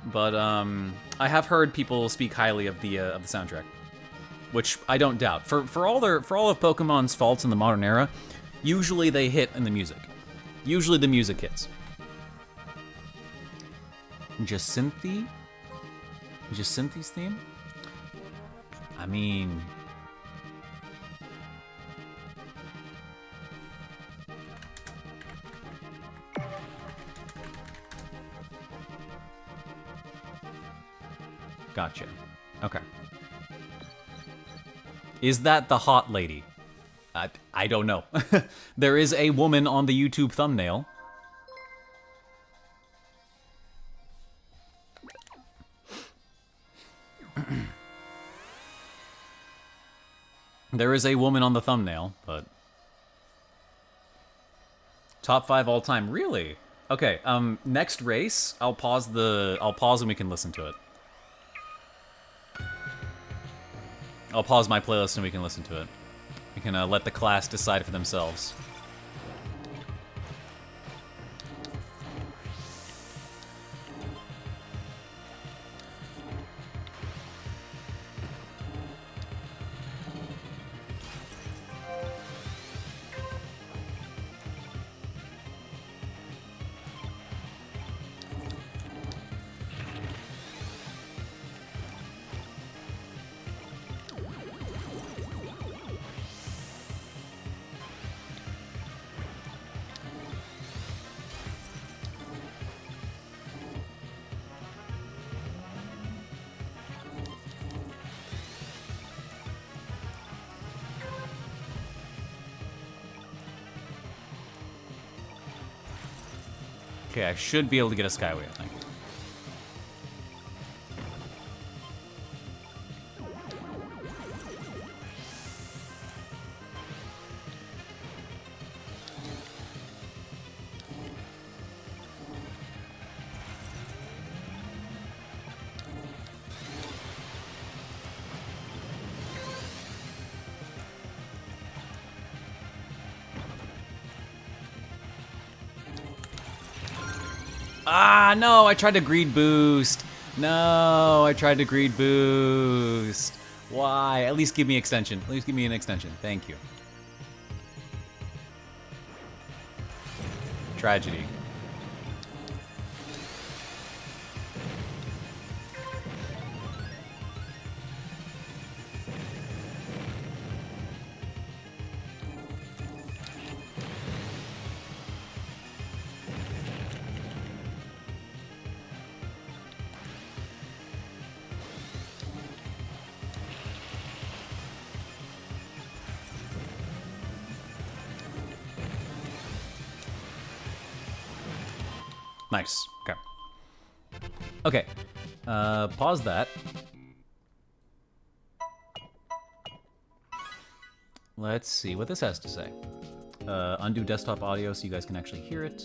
But I have heard people speak highly of the soundtrack, which I don't doubt. For all of Pokemon's faults in the modern era, usually they hit in the music. Usually the music hits. Jacinthy's theme? I mean... Gotcha. Okay. Is that the hot lady? I don't know. There is a woman on the YouTube thumbnail. There is a woman on the thumbnail, but... Top 5 all time, really? Okay, next race, I'll pause and we can listen to it. I'll pause my playlist and we can listen to it. We can let the class decide for themselves. Okay, I should be able to get a Skyway, I think. Ah, no, I tried to greed boost. No, I tried to greed boost. Why? At least give me extension. At least give me an extension. Thank you. Tragedy. Nice. Okay. Okay. Pause that. Let's see what this has to say. Undo desktop audio so you guys can actually hear it.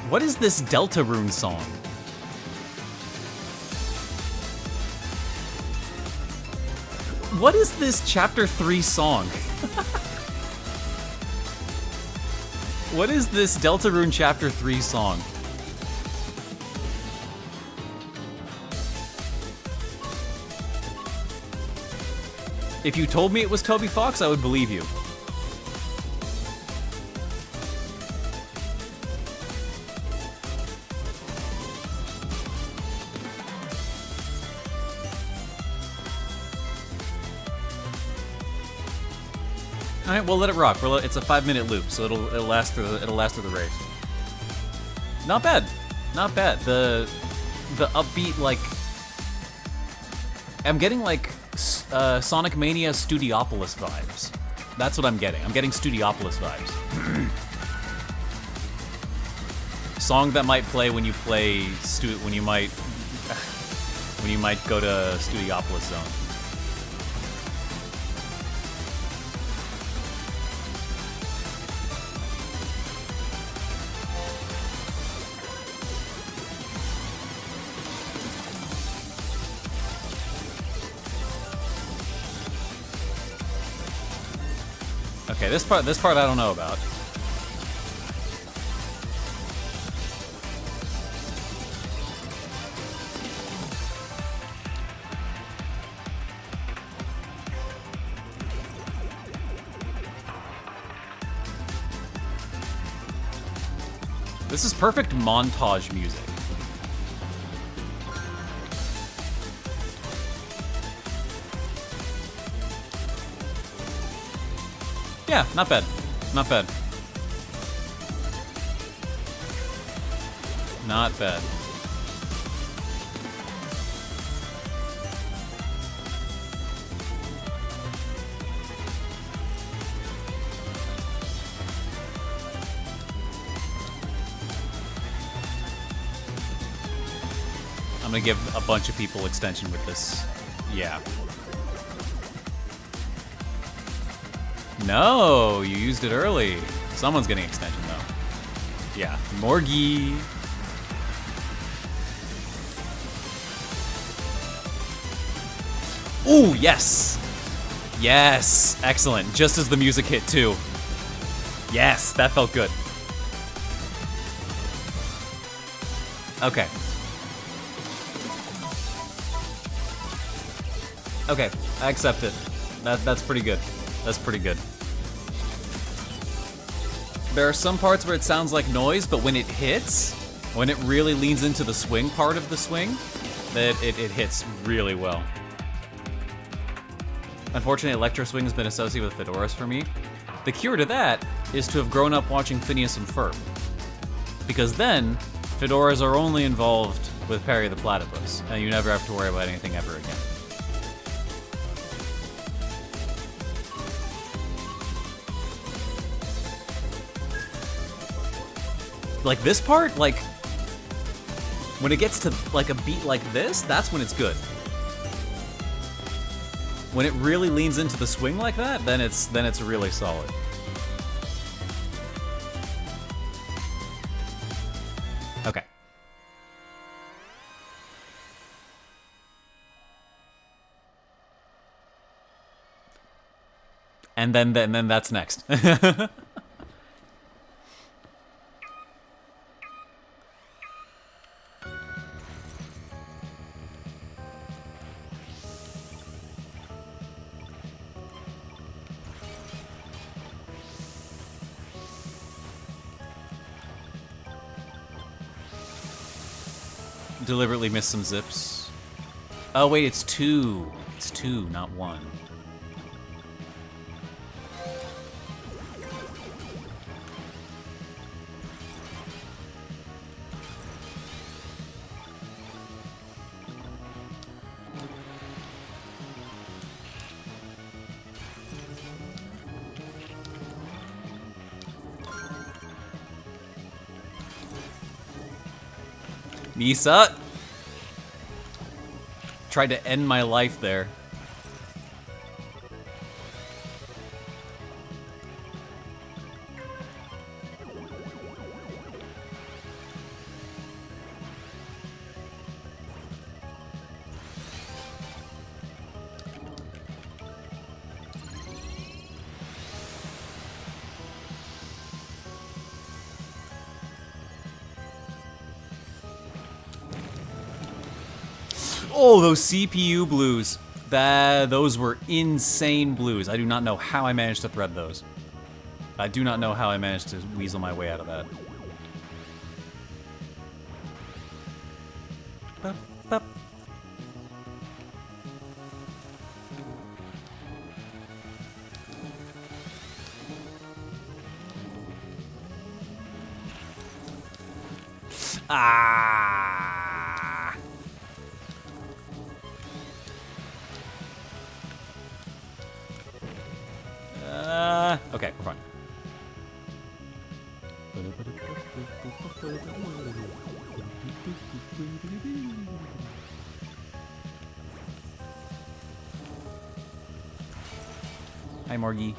What is this Deltarune song? What is this Chapter 3 song? What is this Deltarune Chapter 3 song? If you told me it was Toby Fox, I would believe you. All right, we'll let it rock. It's a 5-minute loop, so it'll last through the race. Not bad, not bad. The upbeat, like, I'm getting like Sonic Mania Studiopolis vibes. That's what I'm getting. I'm getting Studiopolis vibes. Song that might play when you might go to Studiopolis Zone. Okay, this part I don't know about. This is perfect montage music. Yeah, not bad. Not bad. Not bad. I'm gonna give a bunch of people extension with this. Yeah. No, you used it early. Someone's getting extension though. Yeah, Morgie. Ooh, yes. Yes, excellent. Just as the music hit too. Yes, that felt good. Okay. Okay, I accept it. That's pretty good. That's pretty good. There are some parts where it sounds like noise, but when it hits, when it really leans into the swing part of the swing, that it hits really well. Unfortunately, Electro Swing has been associated with fedoras for me. The cure to that is to have grown up watching Phineas and Ferb. Because then, fedoras are only involved with Perry the Platypus, and you never have to worry about anything ever again. Like this part, like when it gets to like a beat like this, that's when it's good. When it really leans into the swing like that, then it's really solid. Okay. And then that's next. Deliberately missed some zips. Oh wait, it's two. It's two, not one. Misa! Tried to end my life there. Oh, those CPU blues. Those were insane blues. I do not know how I managed to thread those. I do not know how I managed to weasel my way out of that. Ah! Okay, we're fine. Hi, Morgie.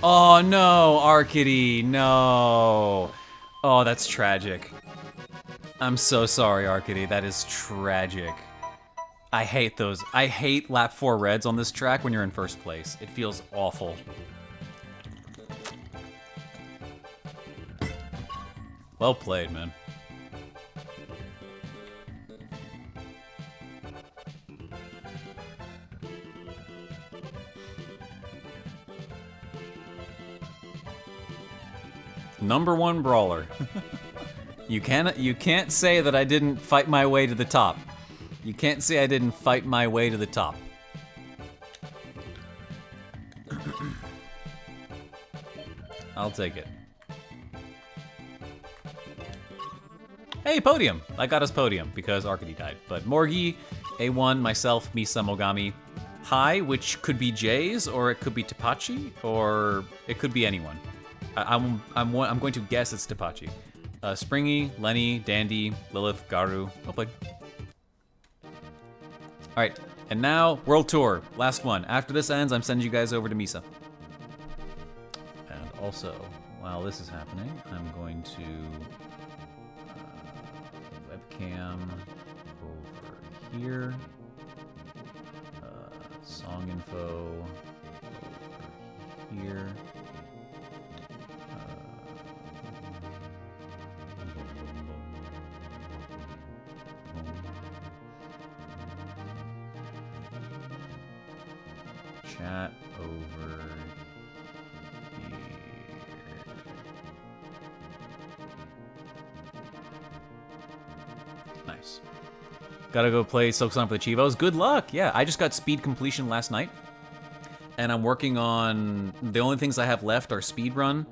Oh no, Arcady, no. Oh, that's tragic. I'm so sorry, Arcady. That is tragic. I hate those. I hate lap 4 reds on this track when you're in first place. It feels awful. Well played, man. #1 brawler. You can't say that I didn't fight my way to the top. You can't say I didn't fight my way to the top. I'll take it. Hey, podium! I got us podium because Arcady died. But Morgie, A1, myself, Misa, Mogami, Hi, which could be Jay's, or it could be Tapachi, or it could be anyone. I'm going to guess it's Tapachi. Springy, Lenny, Dandy, Lilith, Garu. Well played. Alright, and now, World Tour. Last one. After this ends, I'm sending you guys over to Misa. And also, while this is happening, I'm going to... webcam over here. Song info over here. Chat over here. Nice. Gotta go play Silk Song for the Chivos. Good luck! Yeah, I just got speed completion last night. And I'm working on... The only things I have left are speedrun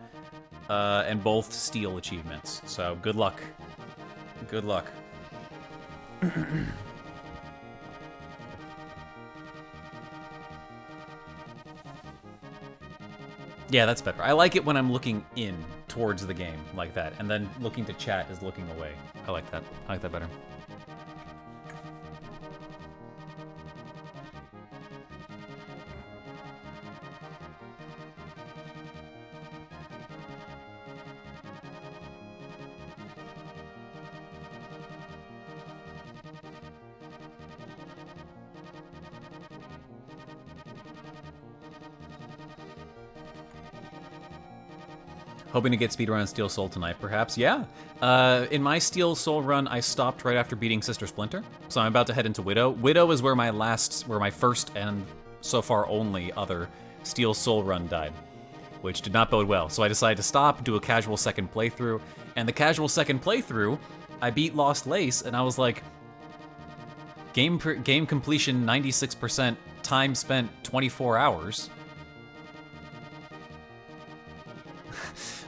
and both steel achievements. So, good luck. Good luck. Yeah, that's better. I like it when I'm looking in towards the game like that, and then looking to chat is looking away. I like that. I like that better. Hoping to get speedrun on Steel Soul tonight, perhaps. Yeah. In my Steel Soul run, I stopped right after beating Sister Splinter, so I'm about to head into Widow. Widow is where my first and so far only other Steel Soul run died, which did not bode well. So I decided to stop, do a casual second playthrough, and the casual second playthrough, I beat Lost Lace, and I was like, game completion 96%, time spent 24 hours.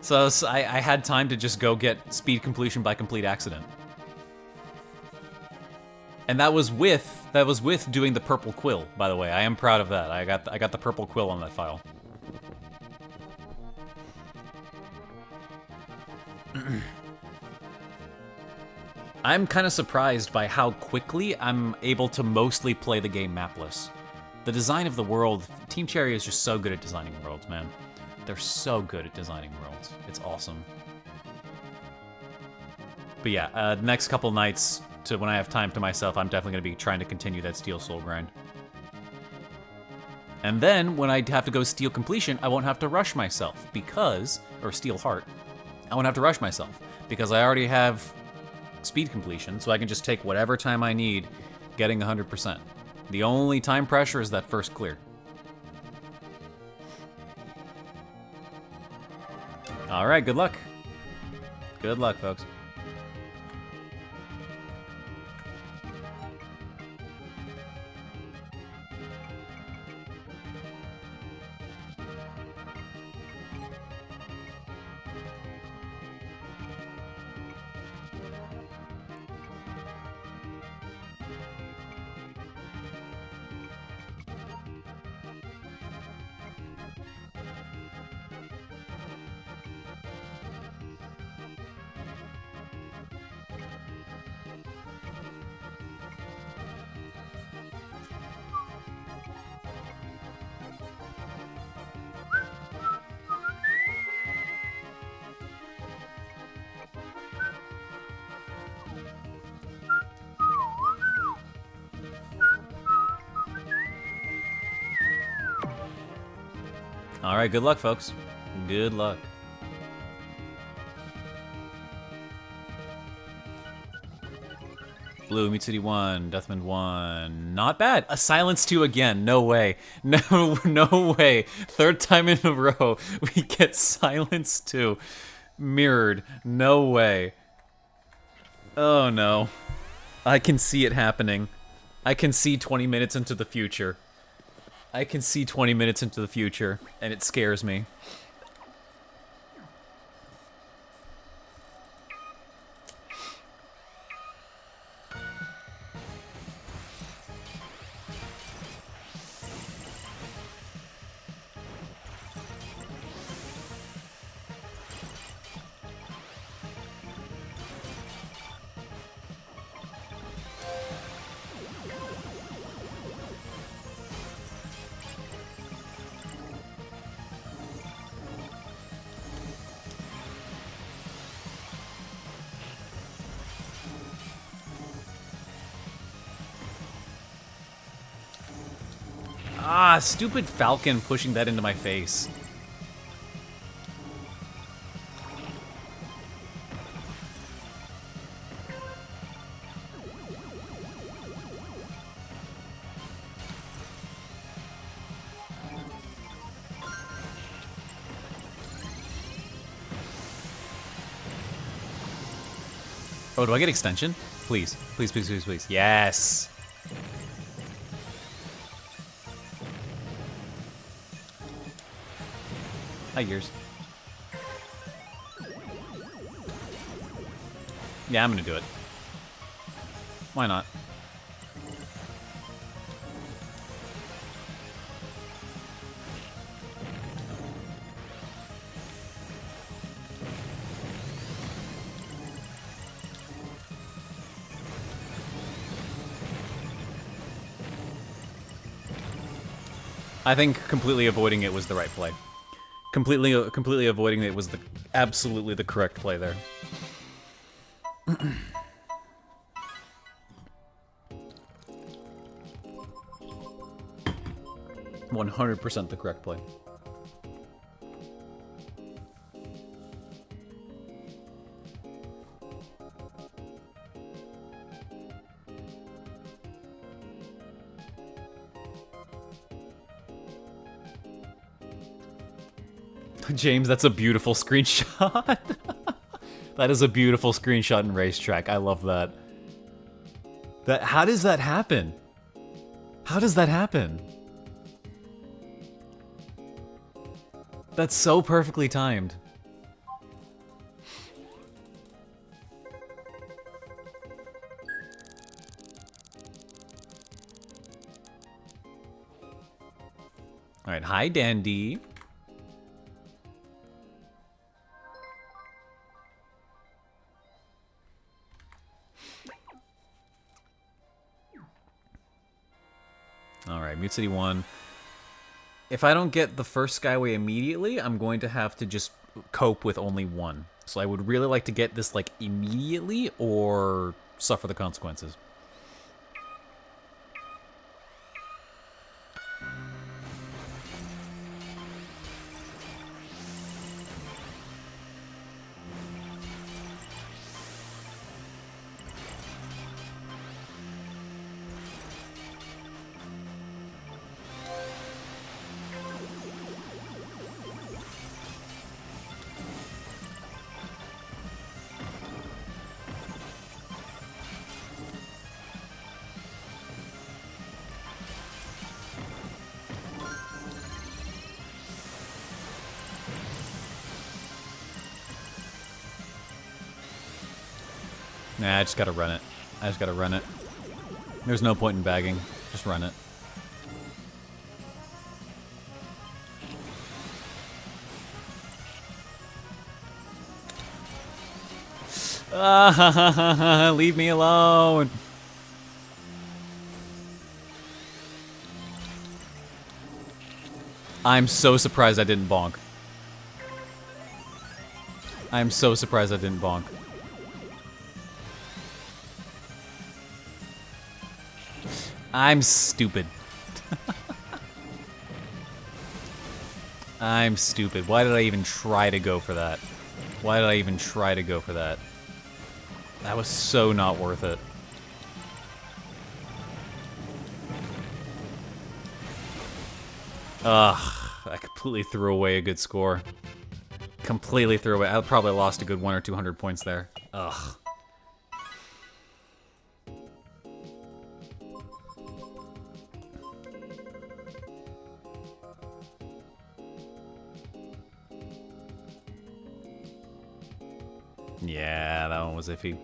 So I had time to just go get speed completion by complete accident. And that was with doing the purple quill, by the way. I am proud of that. I got the purple quill on that file. I'm kind of surprised by how quickly I'm able to mostly play the game mapless. The design of the world, Team Cherry is just so good at designing worlds, man. They're so good at designing worlds. It's awesome. But yeah, next couple nights, to when I have time to myself, I'm definitely going to be trying to continue that Steel Soul grind. And then, when I have to go Steel Completion, I won't have to rush myself, because... Or Steel Heart. I won't have to rush myself, because I already have speed completion, so I can just take whatever time I need getting 100%. The only time pressure is that first clear. Alright, good luck. Good luck, folks. All right, good luck, folks. Good luck. Blue, Meat City 1, Deathman 1. Not bad. A Silence 2 again. No way. No, no way. Third time in a row we get Silence 2 mirrored. No way. Oh, no. I can see it happening. I can see 20 minutes into the future. I can see 20 minutes into the future, and it scares me. Ah, stupid Falcon pushing that into my face. Oh, do I get extension? Please. Please, please, please, please. Yes! Hi, Gears. Yeah, I'm gonna do it. Why not? I think completely avoiding it was the right play. Completely avoiding it was absolutely the correct play there. 100% the correct play. James, that's a beautiful screenshot. That is a beautiful screenshot in Racetrack. I love that. How does that happen? How does that happen? That's so perfectly timed. All right, hi, Dandy. Alright, Mute City 1. If I don't get the first Skyway immediately, I'm going to have to just cope with only one. So I would really like to get this, like, immediately or suffer the consequences. Nah, I just gotta run it. I just gotta run it. There's no point in bagging. Just run it. Ah, leave me alone. I'm so surprised I didn't bonk. I'm so surprised I didn't bonk. I'm stupid. I'm stupid. Why did I even try to go for that? Why did I even try to go for that? That was so not worth it. Ugh, I completely threw away a good score. Completely threw away. I probably lost a good 100 or 200 points there. Ugh. Yeah, that one was iffy.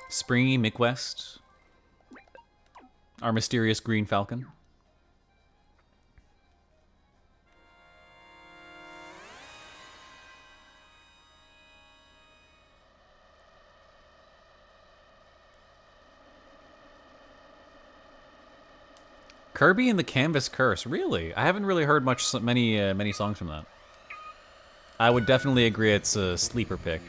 Springy McWest. Our mysterious green falcon. Kirby and the Canvas Curse. Really? I haven't really heard many songs from that. I would definitely agree it's a sleeper pick.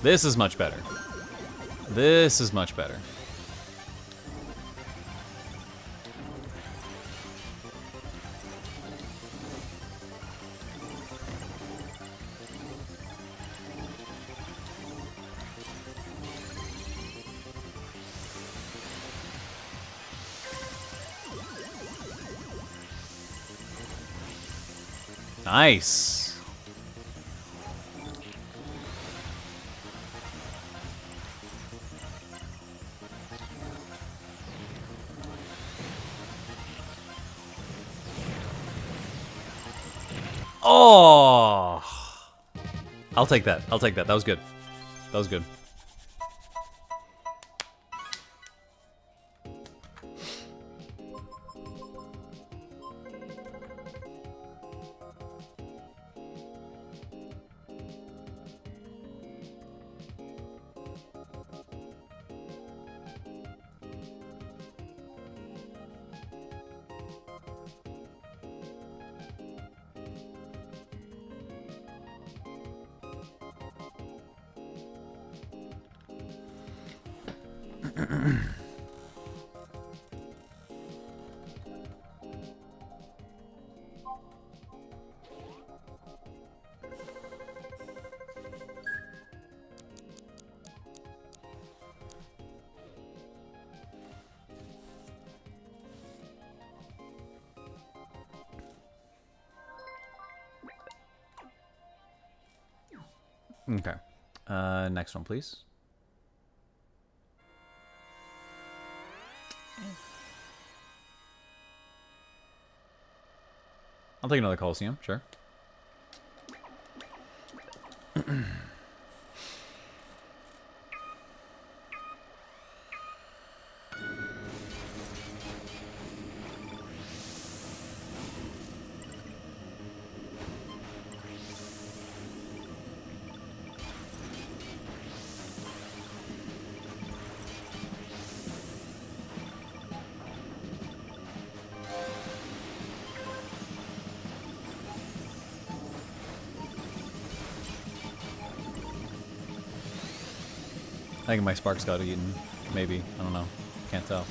This is much better. This is much better. Nice. Oh! I'll take that. I'll take that. That was good. That was good. Okay. Next one, please. I'll take another Coliseum, sure. I think my sparks got eaten. Maybe. I don't know. Can't tell.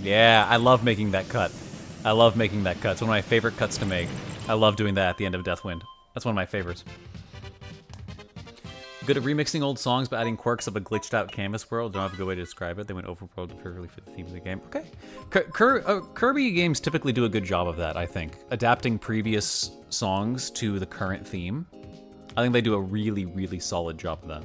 Yeah, I love making that cut. I love making that cut. It's one of my favorite cuts to make. I love doing that at the end of Deathwind. That's one of my favorites. Good at remixing old songs but adding quirks of a glitched out canvas world. Don't have a good way to describe it. They went overworld to perfectly fit the theme of the game. Okay. Kirby games typically do a good job of that, I think. Adapting previous songs to the current theme. I think they do a really, really solid job of that.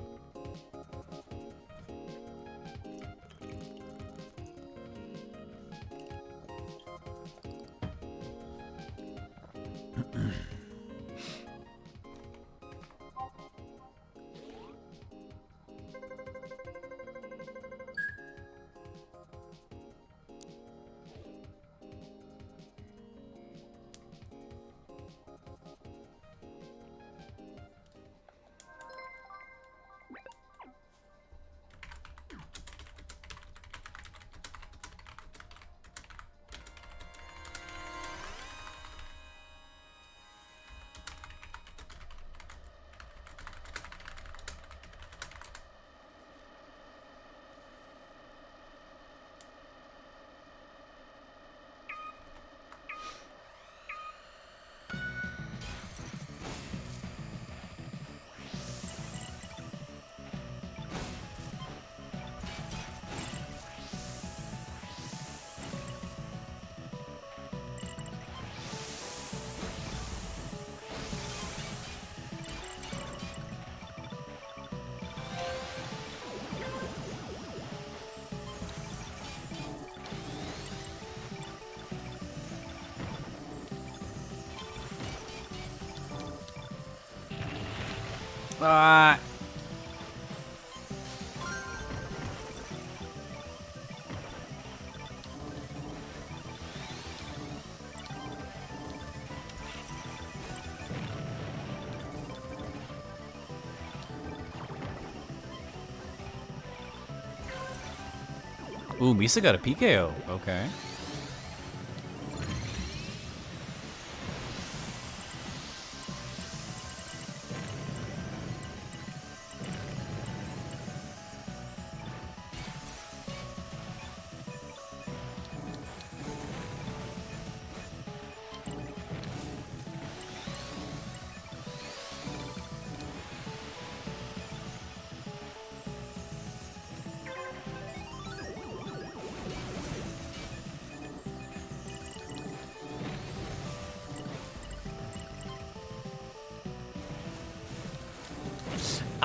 Ooh, Misa got a PKO. Okay.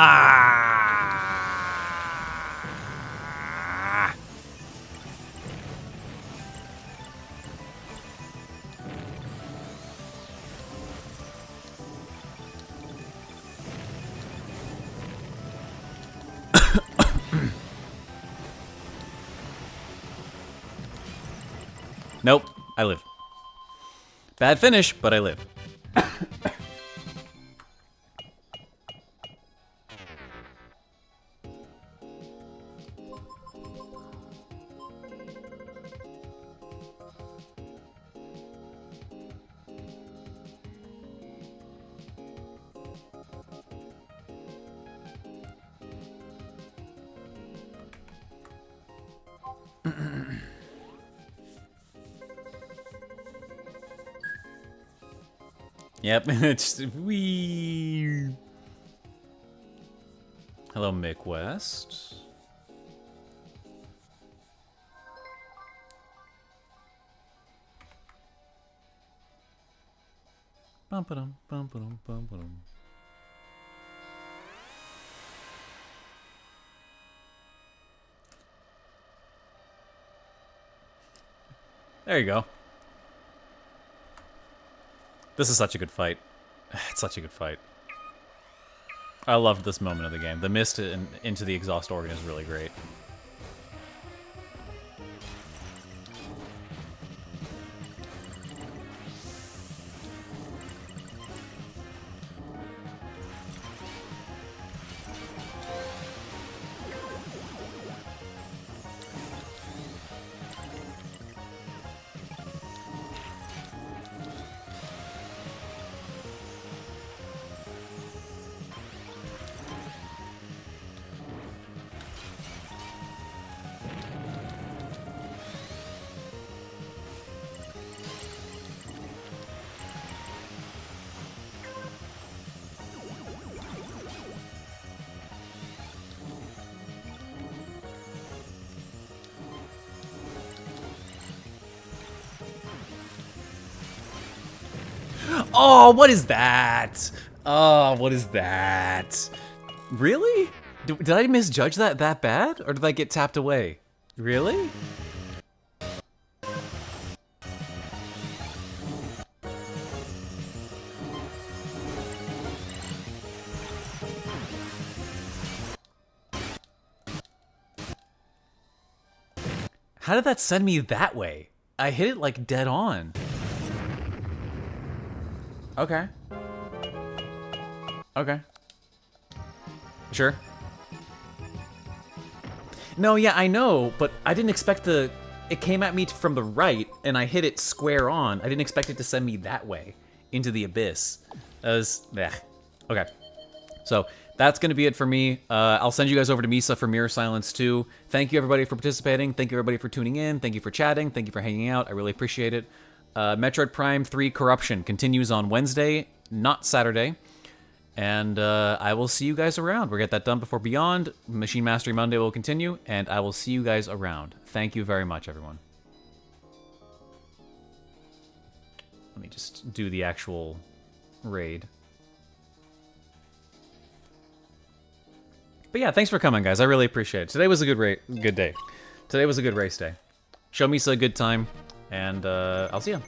Ah! Nope, I live. Bad finish, but I live. Yep, it's wee. Hello, Mick West. Bum-ba-dum, bum-ba-dum, bum-ba-dum. There you go. This is such a good fight. It's such a good fight. I loved this moment of the game. The mist into the exhaust organ is really great. Oh, what is that? Oh, what is that? Really? Did I misjudge that bad? Or did I get tapped away? Really? How did that send me that way? I hit it like dead on. Okay. Okay. Sure. No, yeah, I know, but I didn't expect the... It came at me from the right, and I hit it square on. I didn't expect it to send me that way, into the abyss. Okay. So, that's going to be it for me. I'll send you guys over to Misa for Mirror Silence 2. Thank you, everybody, for participating. Thank you, everybody, for tuning in. Thank you for chatting. Thank you for hanging out. I really appreciate it. Metroid Prime 3 Corruption continues on Wednesday, not Saturday. And I will see you guys around. We'll get that done before Beyond. Machine Mastery Monday will continue, and I will see you guys around. Thank you very much, everyone. Let me just do the actual raid. But yeah, thanks for coming, guys. I really appreciate it. Today was a good day. Today was a good race day. Show Misa a good time, and I'll see you.